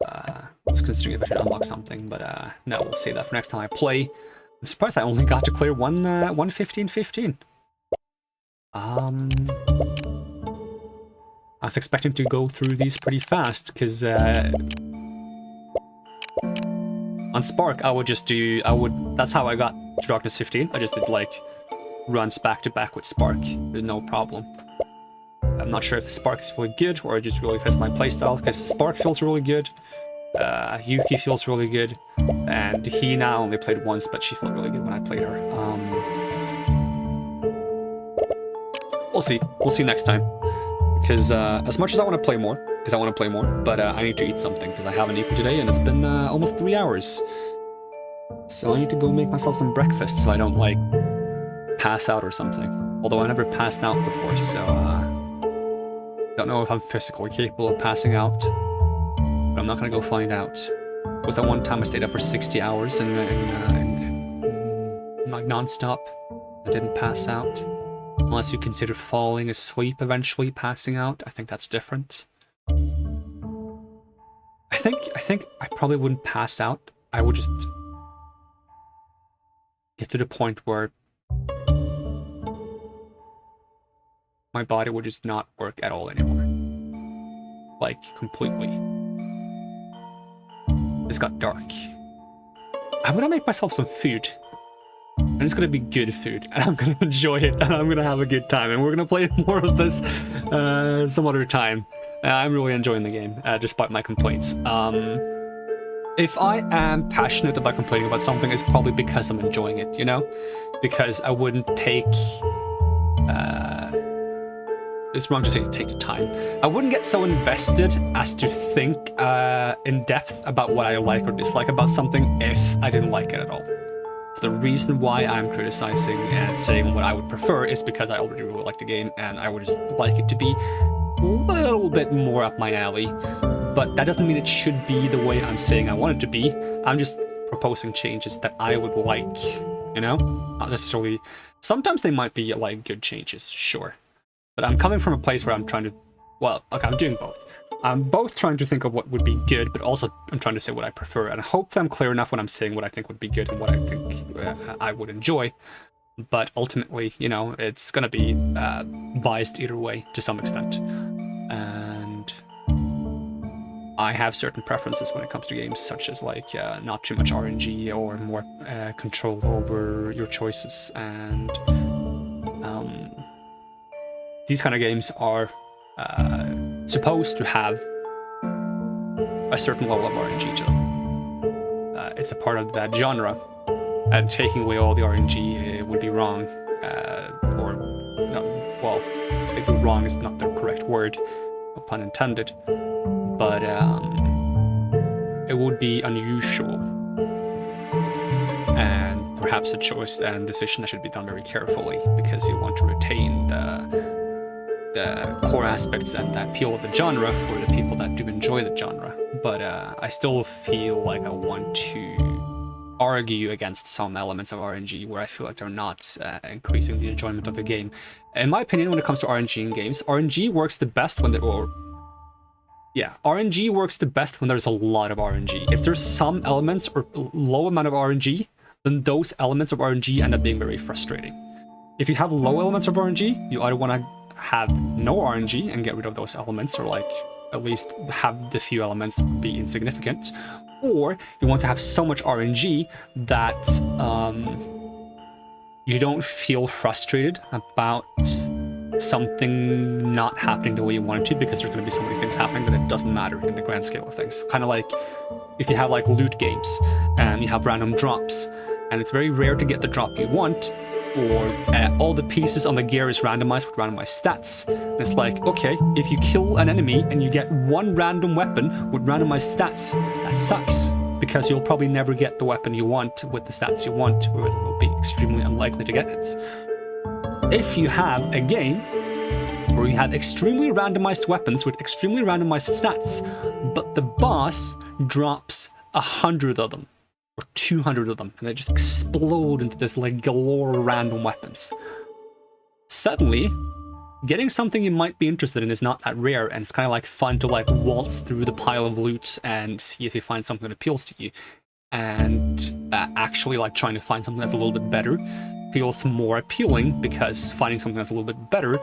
I was considering if I should unlock something, but no, we'll save that for next time I play. I'm surprised I only got to clear one 15-15. I was expecting to go through these pretty fast, because on Spark I would just do, that's how I got to Darkness 15. I just did like runs back to back with Spark, with no problem. I'm not sure if Spark is really good or it just really fits my playstyle, because Spark feels really good, Yuki feels really good, and Hina I only played once, but she felt really good when I played her. We'll see. We'll see next time. Because as much as I want to play more, but I need to eat something, because I haven't eaten today, and it's been almost 3 hours. So I need to go make myself some breakfast so I don't, like, pass out or something. Although I never passed out before, so don't know if I'm physically capable of passing out. But I'm not gonna go find out. It was that one time I stayed up for 60 hours and like non-stop. I didn't pass out. Unless you consider falling asleep eventually passing out. I think that's different. I think I probably wouldn't pass out. I would just get to the point where my body would just not work at all anymore. Like, completely. It's got dark. I'm gonna make myself some food. And it's gonna be good food, and I'm gonna enjoy it, and I'm gonna have a good time, and we're gonna play more of this some other time. I'm really enjoying the game, despite my complaints. If I am passionate about complaining about something, it's probably because I'm enjoying it, you know? Because I wouldn't take... it's wrong to say take the time. I wouldn't get so invested as to think in depth about what I like or dislike about something if I didn't like it at all. So the reason why I'm criticizing and saying what I would prefer is because I already really like the game, and I would just like it to be a little bit more up my alley. But that doesn't mean it should be the way I'm saying I want it to be. I'm just proposing changes that I would like, you know? Not necessarily... Sometimes they might be, like, good changes, sure. But I'm coming from a place where I'm trying to... Well, okay, I'm doing both. I'm both trying to think of what would be good, but also I'm trying to say what I prefer. And I hope I'm clear enough when I'm saying what I think would be good and what I think I would enjoy. But ultimately, you know, it's gonna be biased either way to some extent. And I have certain preferences when it comes to games, such as like not too much RNG or more control over your choices. And these kind of games are supposed to have a certain level of RNG to them. It's a part of that genre, and taking away all the RNG would be wrong, or no, well, maybe wrong is not the correct word, no pun intended, but it would be unusual, and perhaps a choice and decision that should be done very carefully, because you want to retain the core aspects and the appeal of the genre for the people that do enjoy the genre. But I still feel like I want to argue against some elements of RNG where I feel like they're not increasing the enjoyment of the game. In my opinion, when it comes to RNG in games, RNG works the best when RNG works the best when there's a lot of RNG. If there's some elements or low amount of RNG, then those elements of RNG end up being very frustrating. If you have low elements of RNG, you either want to have no RNG and get rid of those elements, or like at least have the few elements be insignificant, or you want to have so much RNG that you don't feel frustrated about something not happening the way you want it to, because there's going to be so many things happening that it doesn't matter in the grand scale of things. Kind of like if you have like loot games and you have random drops and it's very rare to get the drop you want, or all the pieces on the gear is randomized with randomized stats. And it's like, okay, if you kill an enemy and you get one random weapon with randomized stats, that sucks, because you'll probably never get the weapon you want with the stats you want, or it will be extremely unlikely to get it. If you have a game where you have extremely randomized weapons with extremely randomized stats, but the boss drops 100 of them, or 200 of them, and they just explode into this like galore random weapons. Suddenly, getting something you might be interested in is not that rare, and it's kind of like fun to like waltz through the pile of loot and see if you find something that appeals to you. And actually like trying to find something that's a little bit better feels more appealing, because finding something that's a little bit better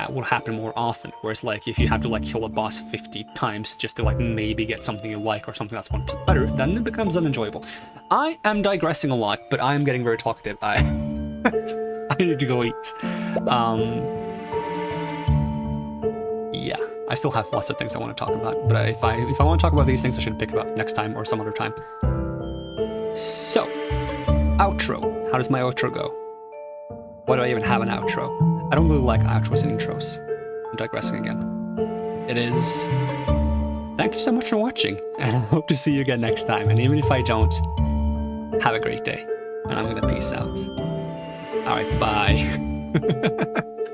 will happen more often. Whereas like if you have to like kill a boss 50 times just to like maybe get something you like or something that's 1% better, then it becomes unenjoyable. I am digressing a lot, but I am getting very talkative. I need to go eat. Yeah, I still have lots of things I want to talk about, but if I want to talk about these things, I should pick it up next time or some other time. So, outro. How does my outro go? Why do I even have an outro? I don't really like outros and intros. I'm digressing again. It is... Thank you so much for watching, and I hope to see you again next time. And even if I don't, have a great day. And I'm gonna peace out. Alright, bye.